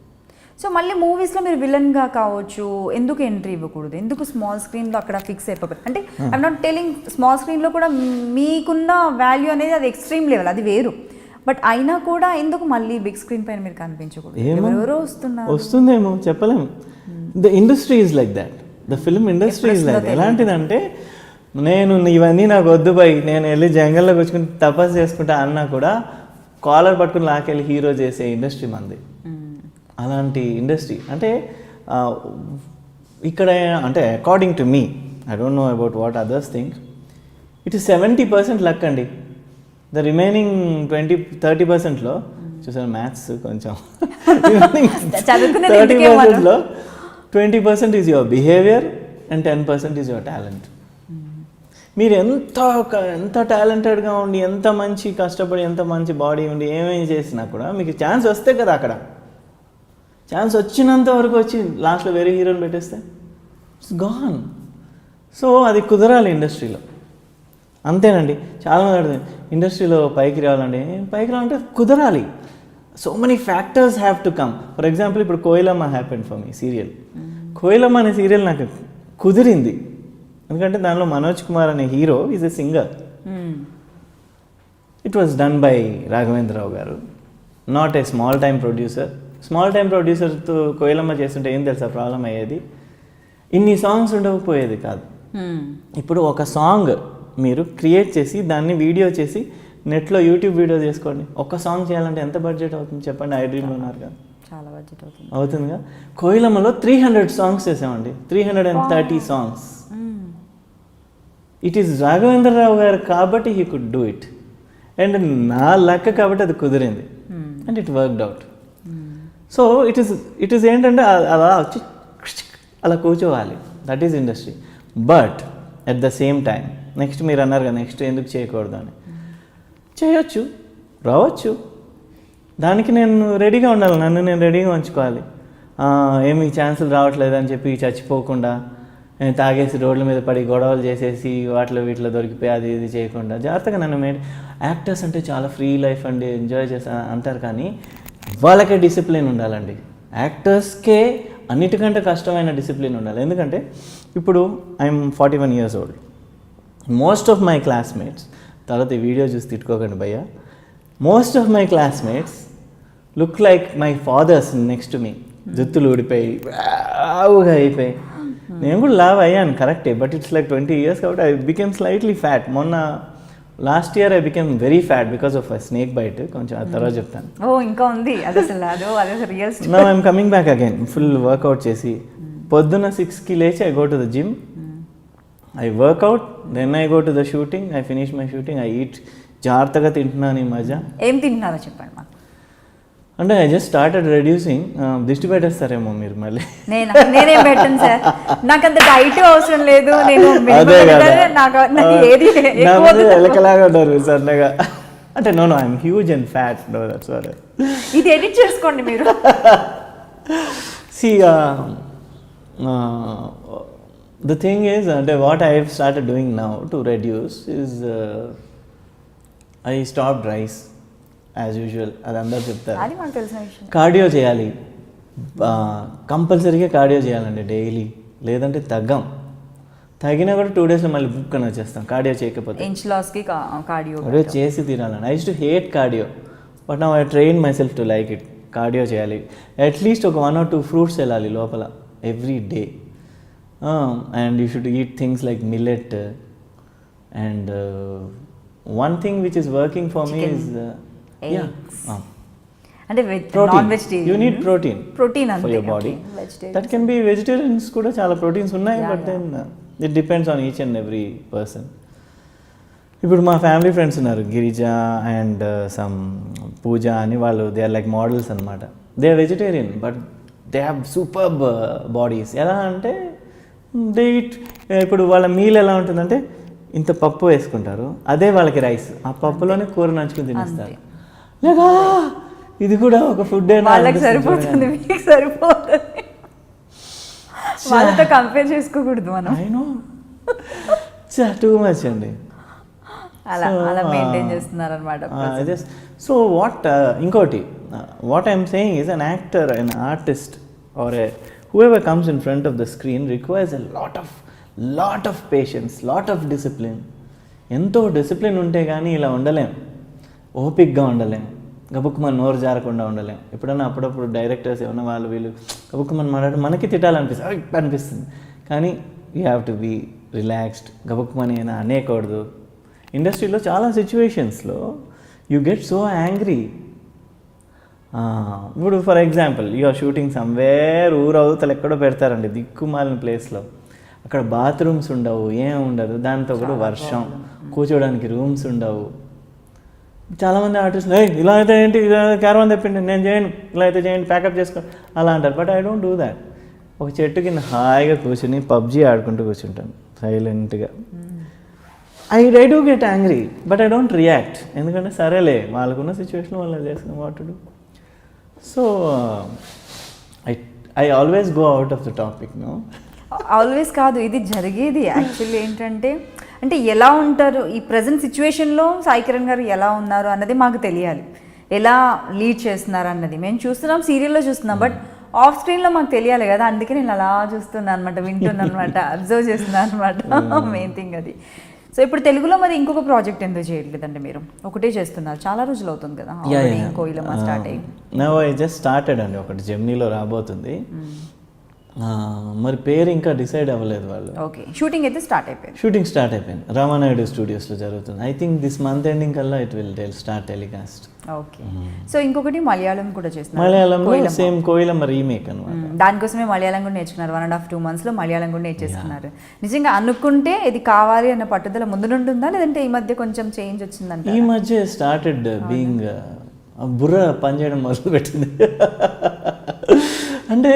సో మళ్ళీ మూవీస్లో మీరు విలన్గా కావచ్చు, ఎందుకు ఎంట్రీ ఇవ్వకూడదు? ఎందుకు స్మాల్ స్క్రీన్లో అక్కడ ఫిక్స్ అయిపోతుంది? అంటే ఐఎమ్ నాట్ టెలింగ్, స్మాల్ స్క్రీన్లో కూడా మీకున్న వాల్యూ అనేది అది ఎక్స్ట్రీమ్ లెవెల్, అది వేరు. బట్ అయినా కూడా ఎందుకు మళ్ళీ బిగ్ స్క్రీన్ పైన మీరు కనిపించకూడదు? ఎవరెవరో వస్తుందేమో చెప్పలేము. The industry is like that, the film industry is like. ఎలాంటిదంటే, నేను ఇవన్నీ నాకు వద్దు పోయి, నేను వెళ్ళి జంగల్లోకి వచ్చుకుని తపస్సు చేసుకుంటా అన్నా కూడా కాలర్ పట్టుకుని లాకెళ్ళి హీరో చేసే ఇండస్ట్రీ మంది. అలాంటి ఇండస్ట్రీ అంటే ఇక్కడ అంటే according to me, I don't know about what others think, it is 70% luck అండి. ద రిమైనింగ్ 20-30%లో చూసాను, మ్యాథ్స్ కొంచెం 30%లో 20% is your behaviour and 10% is your talent. మీరు ఎంత టాలెంటెడ్గా ఉండి, ఎంత మంచి కష్టపడి, ఎంత మంచి బాడీ ఉండి ఏమేమి చేసినా కూడా మీకు ఛాన్స్ వస్తే కదా, అక్కడ ఛాన్స్ వచ్చినంత వరకు వచ్చి లాస్ట్లో వేరే హీరోని పెట్టేస్తే ఇట్స్ గాన్. సో అది కుదరాలి ఇండస్ట్రీలో, అంతేనండి. చాలామంది అడుగుతుంది ఇండస్ట్రీలో పైకి రావాలంటే కుదరాలి. So many factors have to come. For example, ఇప్పుడు Koyilamma happened for me serial. కోయిలమ్మ అనే సీరియల్ నాకు కుదిరింది ఎందుకంటే దానిలో మనోజ్ కుమార్ అనే hero is a singer. It was done by Raghavendra Rao garu, not a small time producer. Small time ప్రొడ్యూసర్తో కోయిలమ్మ చేస్తుంటే ఏం తెలుసా ప్రాబ్లం అయ్యేది? ఇన్ని సాంగ్స్ ఉండకపోయేది కాదు. ఇప్పుడు ఒక సాంగ్ మీరు క్రియేట్ చేసి దాన్ని వీడియో చేసి నెట్లో యూట్యూబ్ వీడియో చేసుకోండి. ఒక్క సాంగ్ చేయాలంటే ఎంత బడ్జెట్ అవుతుంది చెప్పండి? ఐ డ్రీమ్లో ఉన్నారు కదా, చాలా బడ్జెట్ అవుతుంది. అవుతుందిగా. కోయిలమ్మలో 300 సాంగ్స్ చేసామండి, 330 సాంగ్స్. ఇట్ ఈస్ రాఘవేంద్రరావు గారు కాబట్టి he could do it, and నా లక్ కాబట్టి అది కుదిరింది, and it worked out. So it is ఏంటంటే అలా వచ్చి అలా కూర్చోవాలి, that is industry. But at the same time next మీరు అన్నారు కదా నెక్స్ట్ ఎందుకు చేయకూడదు అని, చేయొచ్చు, రావచ్చు. దానికి నేను రెడీగా ఉండాలి, నన్ను నేను రెడీగా ఉంచుకోవాలి. ఏమి ఛాన్సులు రావట్లేదు అని చెప్పి చచ్చిపోకుండా, తాగేసి రోడ్ల మీద పడి గొడవలు చేసేసి వీటిలో దొరికిపోయి అది ఇది చేయకుండా జాగ్రత్తగా నన్ను యాక్టర్స్ అంటే చాలా ఫ్రీ లైఫ్ అండి, ఎంజాయ్ చేస్తా అంటారు, కానీ వాళ్ళకే డిసిప్లిన్ ఉండాలండి. యాక్టర్స్కే అన్నిటికంటే కష్టమైన డిసిప్లిన్ ఉండాలి. ఎందుకంటే ఇప్పుడు I'm 41 years old. Most of my classmates, తర్వాత ఈ వీడియో చూసి తిట్టుకోకండి భయ్య, most of my classmates look like my father's next me. జుత్తులు ఊడిపోయి లావుగా అయిపోయి, నేను కూడా లావ్ అయ్యాను కరెక్టే, బట్ ఇట్స్ లైక్ 20 years కాబట్టి ఐ బికెమ్ స్లైట్లీ ఫ్యాట్. మొన్న last year I became very fat because of snake bite. కొంచెం ఆ తర్వాత చెప్తాను. ఇంకా ఉంది అది అసలు real. Now I'm coming back again, full workout చేసి పొద్దున్న 6కి లేచి I go to the gym. I work out, then I go to the shooting, I finish my shooting, I eat. జాగ్రత్తగా తింటున్నాను ఈ మధ్య. ఏం తింటున్నారో చెప్పండి మాకు. అంటే ఐ జస్ట్ స్టార్టెడ్ రెడ్యూసింగ్. దిష్టి పెట్టేస్తారేమో మీరు మళ్ళీ. నేనేం పెట్టను సార్, నాకు అంత డైట్ అవసరం లేదు. నేను అదే కదా, ఏది ఎలకలాగా ఉన్నారు సన్నగా. అంటే no I'm huge and fat. No that's all. ఇది ఎడిట్ చేసుకోండి మీరు. See, the thing is, what I have started doing now to reduce is I stopped rice as usual. అది అందరూ చెప్తారు. అది మనకు తెలిసిన విషయం. కార్డియో చేయాలి, కంపల్సరీగా కార్డియో చేయాలండి డైలీ, లేదంటే తగ్గినా కూడా 2 daysలో మళ్ళీ బుక్ అని వచ్చేస్తాం కార్డియో చేయకపోతే. ఇంచ్ లాస్కి కార్డియో చేసి తినాలని. I use to hate cardio, but now I train my self to like it. Cardio చేయాలి, అట్లీస్ట్ ఒక 1 or 2 fruits వెళ్ళాలి లోపల every day. And you should eat things like millet. And one thing which is working for me is అంటే non vegetarian. You need protein for your body. That can be vegetarians కూడా చాలా proteins ఉన్నాయి, but then it depends on each and every person. ఇప్పుడు మా family friends ఉన్నారు, Girija and some Pooja అని, వాళ్ళు they are like models అనమాట. They are vegetarian but they have superb bodies. ఎలా అంటే దే ఈట్, ఇప్పుడు వాళ్ళ మీల్ ఎలా ఉంటుందంటే ఇంత పప్పు వేసుకుంటారు, అదే వాళ్ళకి రైస్, ఆ పప్పులోనే కూర నంచుకుని తినేస్తారు. లేదా ఇది కూడా ఒక ఫుడ్ వాళ్ళకి సరిపోతుంది, మీకు సరిపోతుంది. వాళ్ళతో కంపేర్ చేసుకోకూడదు మనం. ఐ నో, టూ మచ్ అండి. అలా మెయింటైన్ చేస్తున్నారు అనమాట. సో ఇంకోటి, what I'm saying is an actor, an artist or whoever comes in front of the screen requires a lot of patience, lot of discipline. ఎంతో discipline ఉంటే కానీ ఇలా ఉండలేం, ఓపిక్గా ఉండలేం, గబుక్కు మన నోరు జారకుండా ఉండలేం. ఎప్పుడన్నా అప్పుడప్పుడు డైరెక్టర్స్ ఏమన్నా వాళ్ళు వీళ్ళు గబుక్కు మనం మాట్లాడి మనకి అనిపిస్తుంది, కానీ you have to be relaxed. గబుక్కు మన అయినా అనేకూడదు. ఇండస్ట్రీలో చాలా సిచ్యువేషన్స్లో యూ గెట్ సో యాంగ్రీ. ఇప్పుడు for example you are shooting somewhere, ఊరు అవతలు ఎక్కడో పెడతారండి దిక్కుమాలిన ప్లేస్లో, అక్కడ బాత్రూమ్స్ ఉండవు, ఏం ఉండదు, దాంతో కూడా వర్షం, కూర్చోడానికి రూమ్స్ ఉండవు. చాలామంది ఆర్టిస్టులు ఇలా అయితే ఏంటి, ఇలా క్యారవాన్ తెప్పిండి, నేను చేయను, ఇలా అయితే చేయండి, ప్యాకప్ చేసుకో అలా అంటారు. But I don't do that. ఒక చెట్టు కింద హాయిగా కూర్చుని పబ్జీ ఆడుకుంటూ కూర్చుంటాను సైలెంట్గా. I do get angry but I don't react, ఎందుకంటే సరేలే వాళ్ళకున్న సిచ్యువేషన్ వాళ్ళు చేస్తున్నాం, what to do. So I always go out of the topic. No, always కాదు, ఇది జరిగేది. యాక్చువల్లీ ఏంటంటే అంటే ఎలా ఉంటారు ఈ ప్రజెంట్ సిచ్యువేషన్లో సాయి కిరణ్ గారు ఎలా ఉన్నారు అన్నది మాకు తెలియాలి, ఎలా లీడ్ చేస్తున్నారు అన్నది. మేము చూస్తున్నాం, సీరియల్లో చూస్తున్నాం, బట్ ఆఫ్ స్క్రీన్లో మాకు తెలియాలి కదా. అందుకే నేను అలా చూస్తున్నాను అనమాట, వింటున్నాను అనమాట, అబ్జర్వ్ చేస్తున్నాను అనమాట. మెయిన్ థింగ్ అది. సో ఇప్పుడు తెలుగులో మరి ఇంకొక ప్రాజెక్ట్ ఎందుకు చేయట్లేదండి మీరు? ఒకటే చేస్తున్నారు, చాలా రోజులు అవుతుంది కదా కోయిలమ్మ స్టార్ట్ అయ్యి. నౌ ఐ జస్ట్ స్టార్టెడ్ అండి, ఒకటి జెమినీలో రాబోతుంది, మరి పేరు ఇంకా డిసైడ్ అవ్వలేదు వాళ్ళు. ఓకే, షూటింగ్ అయితే స్టార్ట్ అయిపోయింది, రామానాయుడు స్టూడియోస్లో జరుగుతుంది. I think this month ending కల్లా it will start telecast. Okay, so ఇంకొకటి మలయాళం కూడా చేస్తున్నారు. మలయాళంలో సేమ్ కోయిలమ్మ రీమేక్ అనమాట. దానికోసమే మలయాళం కూడా నేర్చుకున్నారు, 1.5-2 monthsలో మలయాళం కూడా నేర్చేసుకున్నారు. నిజంగా అనుకుంటే ఇది కావాలి అన్న పట్టుదల ముందు నుండి ఉందా, లేదంటే ఈ మధ్య కొంచెం చేంజ్ వచ్చిందంటే? ఈ మధ్య స్టార్టెడ్ బీయింగ్, బుర్ర పనిచేయడం మొదలు పెట్టింది. అంటే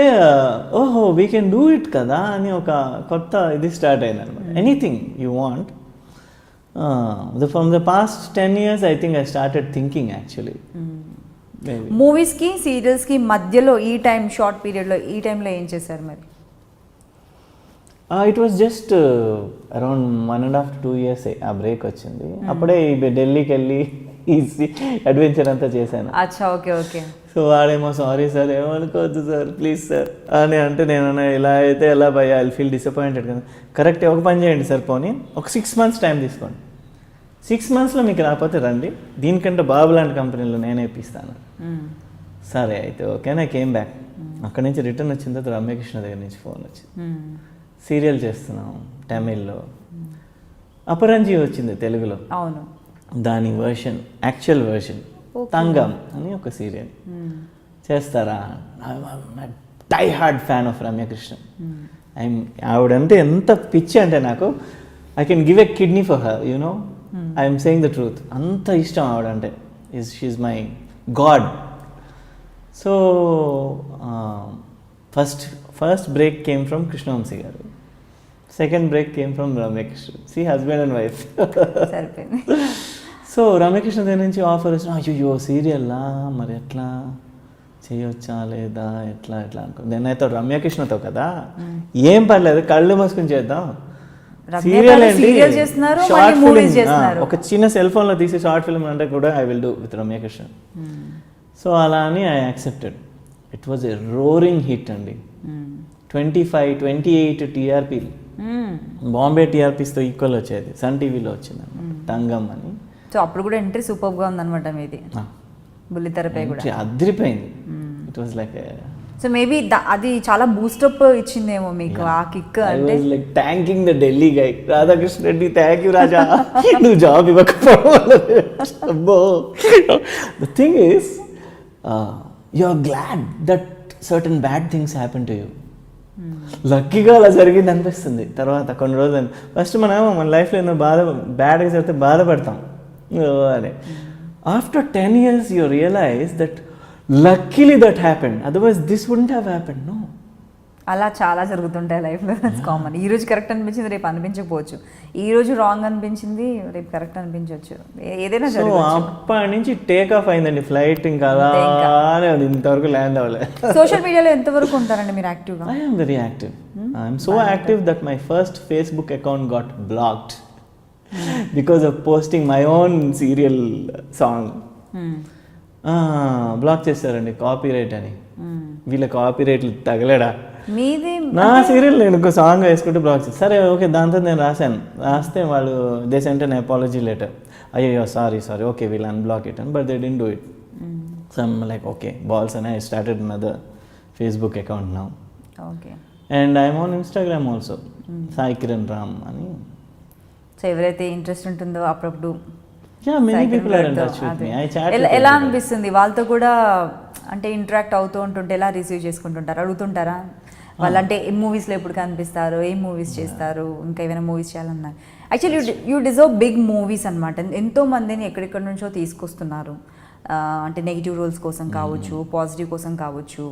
ఓహో వీ కెన్ డూ ఇట్ కదా అని ఒక కొత్త ఇది స్టార్ట్ అయింది అనమాట. Anything you want. From the past 10 years I think I started thinking actually. మూవీస్కి సీరియల్స్కి మధ్యలో ఈ టైం, షార్ట్ పీరియడ్లో ఈ టైంలో ఏం చేశారు మరి? It was just around 1.5-2 years ఆ బ్రేక్ వచ్చింది. అప్పుడే ఢిల్లీకి వెళ్ళి ఈజీ అడ్వెంచర్ అంతా చేశాను. అచ్చా, ఓకే ఓకే. సో వాడేమో సారీ సార్, ఏమనుకోవద్దు సార్, ప్లీజ్ సార్ అని అంటే నేను ఇలా అయితే ఎలా భయ్యా, ఐ ఫీల్ డిసప్పాయింటెడ్ కదా. కరెక్ట్, ఒక పని చేయండి సార్, పోనీ ఒక 6 months టైం తీసుకోండి, 6 monthsలో మీకు రాకపోతే రండి, దీనికంటే బాబు లాంటి కంపెనీలో నేనే ఇప్పిస్తాను. సరే అయితే ఓకే, నాకు కేమ్ బ్యాక్. అక్కడి నుంచి రిటర్న్ వచ్చిన తర్వాత రమ్యకృష్ణ దగ్గర నుంచి ఫోన్ వచ్చింది, సీరియల్ చేస్తున్నాం తమిళ్లో, అపరంజి వచ్చింది తెలుగులో. అవును, దాని వర్షన్, యాక్చువల్ వర్షన్ తంగం అని ఒక సీరియల్ చేస్తారా? Die hard fan of Ramyakrishna. ఆవిడంటే ఎంత పిచ్చి అంటే నాకు I can give a kidney for her, you know, I'm saying the truth. అంత ఇష్టం ఆవిడంటే. She my god. So first break came from Krishnavamsi garu, second break came from Ramyakrishna. See husband and wife. సరిపోయింది. So Ramyakrishna దగ్గర నుంచి ఆఫర్ వచ్చిన, అయ్యో సీరియల్లా మరి ఎట్లా చేయొచ్చా లేదా ఎట్లా అనుకో. నేను అయితే రమ్యకృష్ణతో కదా, ఏం పర్లేదు కళ్ళు మూసుకుని చేద్దాం, సీరియల్ ఏంటి షార్ట్ ఫిల్మ్, ఒక చిన్న సెల్ ఫోన్లో తీసి షార్ట్ ఫిల్మ్ అంటే కూడా I will do with Ramya Krishna. So అలా అని I accepted. It was a roaring hit అండి. 25-28 టీఆర్పీలు, బాంబే టీఆర్పీస్తో ఈక్వల్ వచ్చేది. సన్ టీవీలో వచ్చింది తంగం అని. సో అప్పుడు కూడా ఎంట్రీ సూపర్గా ఉందన్నమాట మీది, బుల్లితెరపై కూడా అదిరిపోయింది. It was like, so maybe అది చాలా బూస్టప్ ఇచ్చిందేమో మీకు ఆ కిక్. అంటే like thanking the Delhi guy Radhakrishna Reddy, thank you రాజా, నువ్వు జాబ్ ఇవ్వకపో. The thing is you are glad that certain bad things happen to you. లక్కీగా అలా జరిగింది అనిపిస్తుంది. తర్వాత కొన్ని రోజులు ఫస్ట్ మన లైఫ్లో ఏదో బ్యాడ్గా జరిగితే బాధపడతాం అదే. After 10 years you realize that luckily that happened, otherwise this wouldn't have happened. No, అలా చాలా జరుగుతుంటాయి లైఫ్లో. That's common. ఈ రోజు కరెక్ట్ అనిపించింది, రేపు అనిపించకపోవచ్చు. ఈ రోజు రాంగ్ అనిపించింది, రేపు కరెక్ట్ అనిపించవచ్చు. ఏదైనా జరగవచ్చు. అప్పటి నుంచి టేక్ ఆఫ్ అయిందండి ఫ్లైట్. ఇంకా అలానే ఉంది, ఇంతవరకు ల్యాండ్ అవ్వలేదు. సోషల్ మీడియాలో ఎంతవరకు ఉంటారండి మీరు యాక్టివ్గా? I am very active. I'm so active that my first Facebook account got blocked because of posting my own serial song. Block చేస్తారండి, కాపీరైట్ అని. వీళ్ళ కాపీరైట్లు తగలేడా? మీది నా సీరియల్ నేను ఒక సాంగ్ వేసుకుంటూ బ్లాక్ చేస్తాను. సరే ఓకే, దాంతో నేను రాస్తే వాళ్ళు they sent an apology letter. అయ్యో sorry okay we'll unblock it అని, but they didn't do it. So I'm like okay balls అని I started another Facebook account now. Okay. And I'm on Instagram also, Sai Kiran Ram అని. So ఎవరైతే interest ఉంటుందో అప్పుడప్పుడు ఎలా అనిపిస్తుంది వాళ్ళతో కూడా అంటే ఇంటరాక్ట్ అవుతూ ఉంటుంటే ఎలా రిసీవ్ చేసుకుంటుంటారు? అడుగుతుంటారా వాళ్ళు? అంటే ఏ మూవీస్లో ఎప్పుడు కనిపిస్తారు, ఏం మూవీస్ చేస్తారు, ఇంకా ఏమైనా మూవీస్ చేయాలన్నారు? Actually you deserve big movies అనమాట. ఎంతో మందిని ఎక్కడెక్కడి నుంచో తీసుకొస్తున్నారు. అంటే నెగిటివ్ రోల్స్ కోసం కావచ్చు, పాజిటివ్ కోసం కావచ్చు.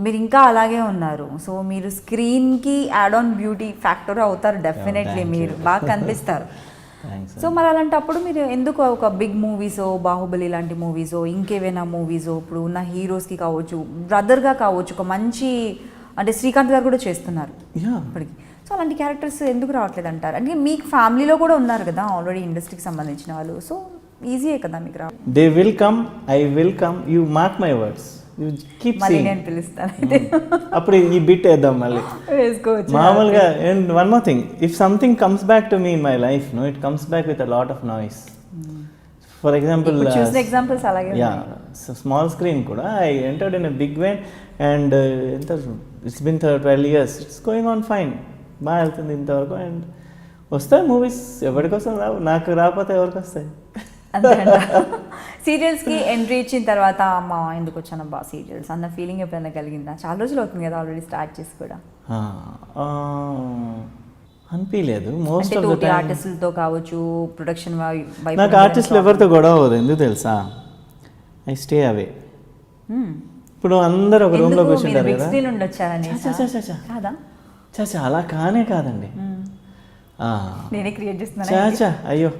మీరు ఇంకా అలాగే ఉన్నారు. సో మీరు స్క్రీన్కి యాడ్ ఆన్ బ్యూటీ ఫ్యాక్టర్ అవుతారు డెఫినెట్లీ. మీరు బాగా కనిపిస్తారు. సో మరి అలాంటప్పుడు మీరు ఎందుకు ఒక బిగ్ మూవీసో, బాహుబలి లాంటి మూవీసో, ఇంకేమైనా మూవీసో, ఇప్పుడు ఉన్న హీరోస్కి కావచ్చు, బ్రదర్గా కావచ్చు, ఒక మంచి అంటే శ్రీకాంత్ గారు కూడా చేస్తున్నారు ఇప్పటికి. సో అలాంటి క్యారెక్టర్స్ ఎందుకు రావట్లేదు అంటారు? అంటే మీకు ఫ్యామిలీలో కూడా ఉన్నారు కదా ఆల్రెడీ ఇండస్ట్రీకి సంబంధించిన వాళ్ళు. సో ఈజీయే కదా మీకు రా. They will come, I will come, you mark my words. మళ్ళీ నేను పిలుస్తాను. అప్పుడు ఈ బిట్ వేద్దాం మళ్ళీ వేసుకోవచ్చు మామూలుగా. And one more thing, if something comes back to me in my life, no it comes back with a lot of noise. For example examples అలాగే స్మాల్ స్క్రీన్ కూడా I entered in a big way and ఎంత it's been 12 years, it's going on fine, బాగా వెళ్తుంది ఇంతవరకు. And వస్తాయి movies, ఎవరికోసం రావు, నాకు రాకపోతే ఎవరికి వస్తాయి. అంతే. సీరియల్స్కి ఎంట్రీ ఇచ్చిన తర్వాత అమ్మ ఎందుకు వచ్చాను బా సీరియల్స్ అన్న ఫీలింగ్ ఎప్పుడైనా కలిగిందా? చాలా రోజులు అవుతుంది కదా ఆల్రెడీ స్టార్ట్ చేసి కూడా. అనిపించలేదు. మోస్ట్ ఆఫ్ ద టైం ఆర్టిస్టులతో కావచ్చు, ప్రొడక్షన్ నాకు ఆర్టిస్టులు ఎవరితో గొడవ అవ్వదు. ఎందుకు తెలుసా? ఐ స్టే అవే. ఇప్పుడు అందరు ఒక రూమ్లో కూర్చుంటారు కదా. చాచా అలా కానే కాదండి, నేనే క్రియేట్ చేస్తున్నాను. చాచా అయ్యో,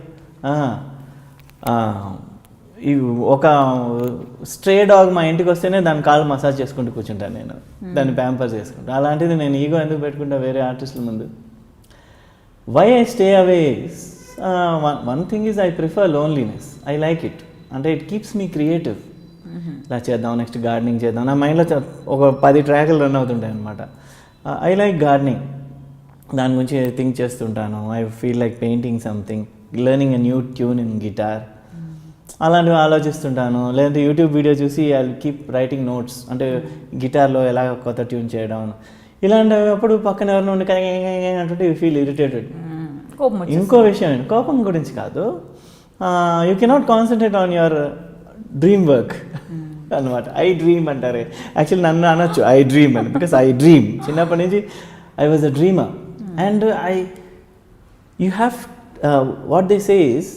ఒక స్ట్రే డాగ్ మా ఇంటికి వస్తేనే దాని కాళ్ళు మసాజ్ చేసుకుంటూ కూర్చుంటాను నేను, దాన్ని ప్యాంపర్ చేసుకుంటాను. అలాంటిది నేను ఈగో ఎందుకు పెట్టుకుంటా వేరే ఆర్టిస్టుల ముందు? Why I stay away? One thing is I prefer loneliness. I like it. అంటే ఇట్ కీప్స్ మీ క్రియేటివ్. ఇలా చేద్దాం, నెక్స్ట్ గార్డెనింగ్ చేద్దాం, నా మైండ్లో ఒక 10 ట్రాకులు రన్ అవుతుంటాయి అనమాట. ఐ లైక్ గార్డెనింగ్, దాని గురించి థింక్ చేస్తుంటాను. I feel like painting something, learning a new tune in guitar, అలాంటివి ఆలోచిస్తుంటాను. లేదంటే యూట్యూబ్ వీడియో చూసి ఐ కీప్ రైటింగ్ నోట్స్, అంటే గిటార్లో ఎలా కొత్త ట్యూన్ చేయడం. ఇలాంటివి అప్పుడు పక్కన ఎవరిని ఉండి అంటుంటే యూ ఫీల్ ఇరిటేటెడ్. ఇంకో విషయం, కోపం గురించి కాదు, you cannot concentrate on your dream work అనమాట. ఐ డ్రీమ్ అంటారే, యాక్చువల్లీ నన్ను అనొచ్చు ఐ డ్రీమ్ అని, బికాస్ ఐ డ్రీమ్. చిన్నప్పటి నుంచి I was a dreamer. And you have what they say is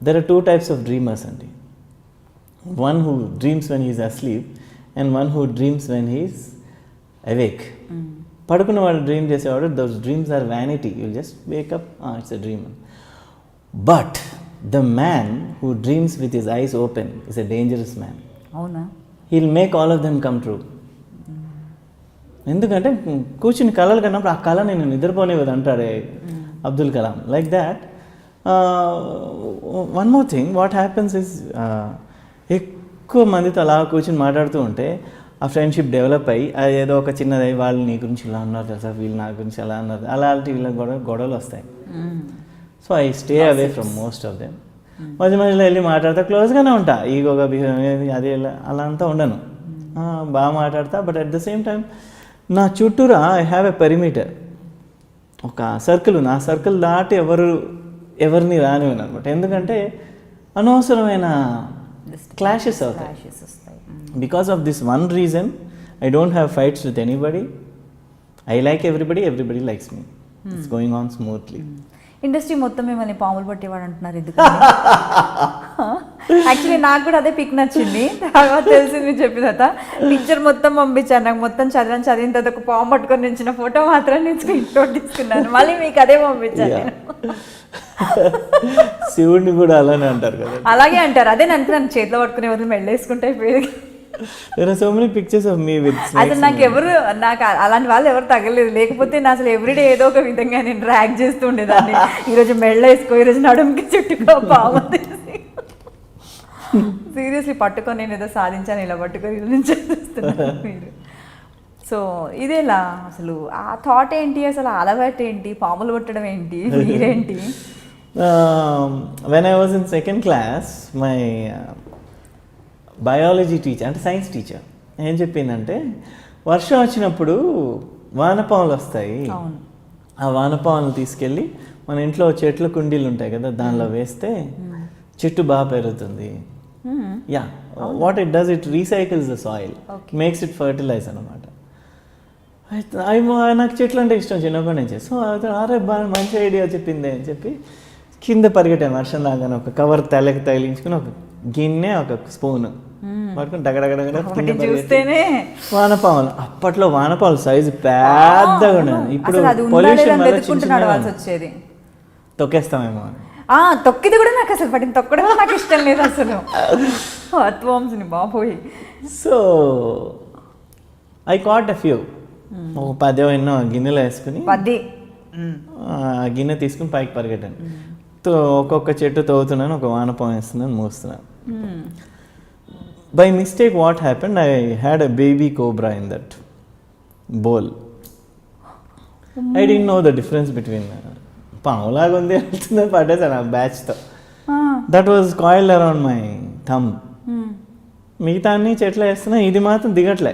there are two types of dreamers అండి. One who dreams when he is asleep and one who dreams when he is awake. పడుకున్నవాడు dream చేసేవాడు, those dreams are vanity, you'll just wake up, it's a dream. But the man who dreams with his eyes open is a dangerous man. అవునా? He'll make all of them come true. ఎందుకంటే కూర్చుని కళలు కన్నప్పుడు ఆ కళ నేను నిద్రపోనేది అంటాడే Abdul Kalam. Like that one more thing what happens is ఎక్కువ మందితో అలా కూర్చుని మాట్లాడుతూ ఉంటే ఆ ఫ్రెండ్షిప్ డెవలప్ అయ్యి అది ఏదో ఒక చిన్నది వాళ్ళు నీ గురించి ఇలా అన్నారు తెలుసా, వీళ్ళు నా గురించి అలా అన్నారు, అలాంటి వీళ్ళ గొడవలు వస్తాయి. So I stay away from most of them. మధ్య మధ్యలో వెళ్ళి మాట్లాడతా, క్లోజ్గానే ఉంటా, ఈగోగా బిహేవ్ అది అలా అంతా ఉండను, బాగా మాట్లాడతా. But at the same time నా చుట్టూరా ఐ హ్యావ్ ఎ పెరిమీటర్, ఒక సర్కిల్ ఉంది. ఆ సర్కిల్ దాటి ఎవరిని రానివ్వను అనమాట. ఎందుకంటే అనవసరమైన క్లాషెస్ అవుతాయి. Because of this one reason I don't have fights with anybody. I like everybody, everybody likes me. It's going on smoothly. Industry మొత్తం మిమ్మల్ని పాములు పట్టేవాడు అంటున్నారు ఎందుకు? యాక్చువల్లీ నాకు కూడా అదే పిక్ నచ్చింది. తర్వాత తెలిసింది చెప్పిన తర్వాత పిక్చర్ మొత్తం పంపించాను. నాకు మొత్తం చదివిన తర్వాత ఒక పాము పట్టుకొని నించిన ఫోటో మాత్రం నేను ఇంట్లో తీసుకున్నాను. మళ్ళీ మీకు అదే పంపించాను. శివుడిని కూడా అలానే అంటారు కదా. అలాగే అంటారు. అదే నన్ను చేతిలో పట్టుకునే వదిలి మెళ్ళేసుకుంటే అయిపోయేది. There are so many pictures of me with snakes. అసలు నాకు అలాంటి వాళ్ళు ఎవరు తగలేదు. లేకపోతే నా అసలు ఎవ్రీడే ఏదో ఒక విధంగా నేను డ్రాగ్ చేస్తూ ఉండేదాన్ని. ఈరోజు మెళ్ళ వేసుకో, ఈరోజు నడుముకి చుట్టుకో పాము తీసి. సీరియస్లీ పట్టుకొని నేను ఏదో సాధించాను, ఇలా పట్టుకొని ఇలా నుంచి చూస్తున్నాను మీరు. సో ఇదేలా అసలు ఆ థాట్ ఏంటి, అసలు అలవాటు ఏంటి, పాములు పట్టడం ఏంటి, మీరేంటి? When I was in second class, my biology teacher అంటే సైన్స్ టీచర్ ఏం చెప్పిందంటే, వర్షం వచ్చినప్పుడు వానపాములు వస్తాయి, ఆ వానపాములు తీసుకెళ్ళి మన ఇంట్లో చెట్ల కుండీలు ఉంటాయి కదా, దానిలో వేస్తే చెట్టు బాగా పెరుగుతుంది. Yeah, what it does, it recycles the soil, makes it fertilise అనమాట. నాకు చెట్లు అంటే ఇష్టం చిన్నప్పటి నుంచి. సో అరే బాగా మంచి ఐడియా చెప్పింది అని చెప్పి కింద పరిగెట్టాను వర్షం లాగానే. ఒక కవర్ తలకి తగిలించుకుని ఒక గిన్నె ఒక స్పూన్ పట్టుకుని డగడగడగడ వానపాములు. అప్పట్లో వానపాములు సైజు పెద్దగా ఉండేది. ఇప్పుడు పొల్యూషన్ వచ్చేది తొక్కేస్తామేమో అని. తొక్కిది కూడా నాకు అసలు పట్టింది, తొక్కడం నాకు ఇష్టం లేదు అసలు. అత్వంశని బాబోయ్. So I caught a few, ఒక 10 ఎన్నో గిన్నెలో వేసుకుని 10 గిన్నె తీసుకుని పైకి పరిగెట్టాను. ఒక్కొక్క చెట్టు తవ్వుతున్నాను, ఒక వానపాము వేస్తున్నాను, మూస్తున్నాను. By mistake what happened, I had a baby cobra in that bowl. I didn't know the difference between పాములాగా ఉంది వెళ్తుందని పట్టేసాను ఆ బ్యాచ్తో. That was coiled around my thumb. మిగతా అన్ని చెట్లు వేస్తున్నా, ఇది మాత్రం దిగట్లే.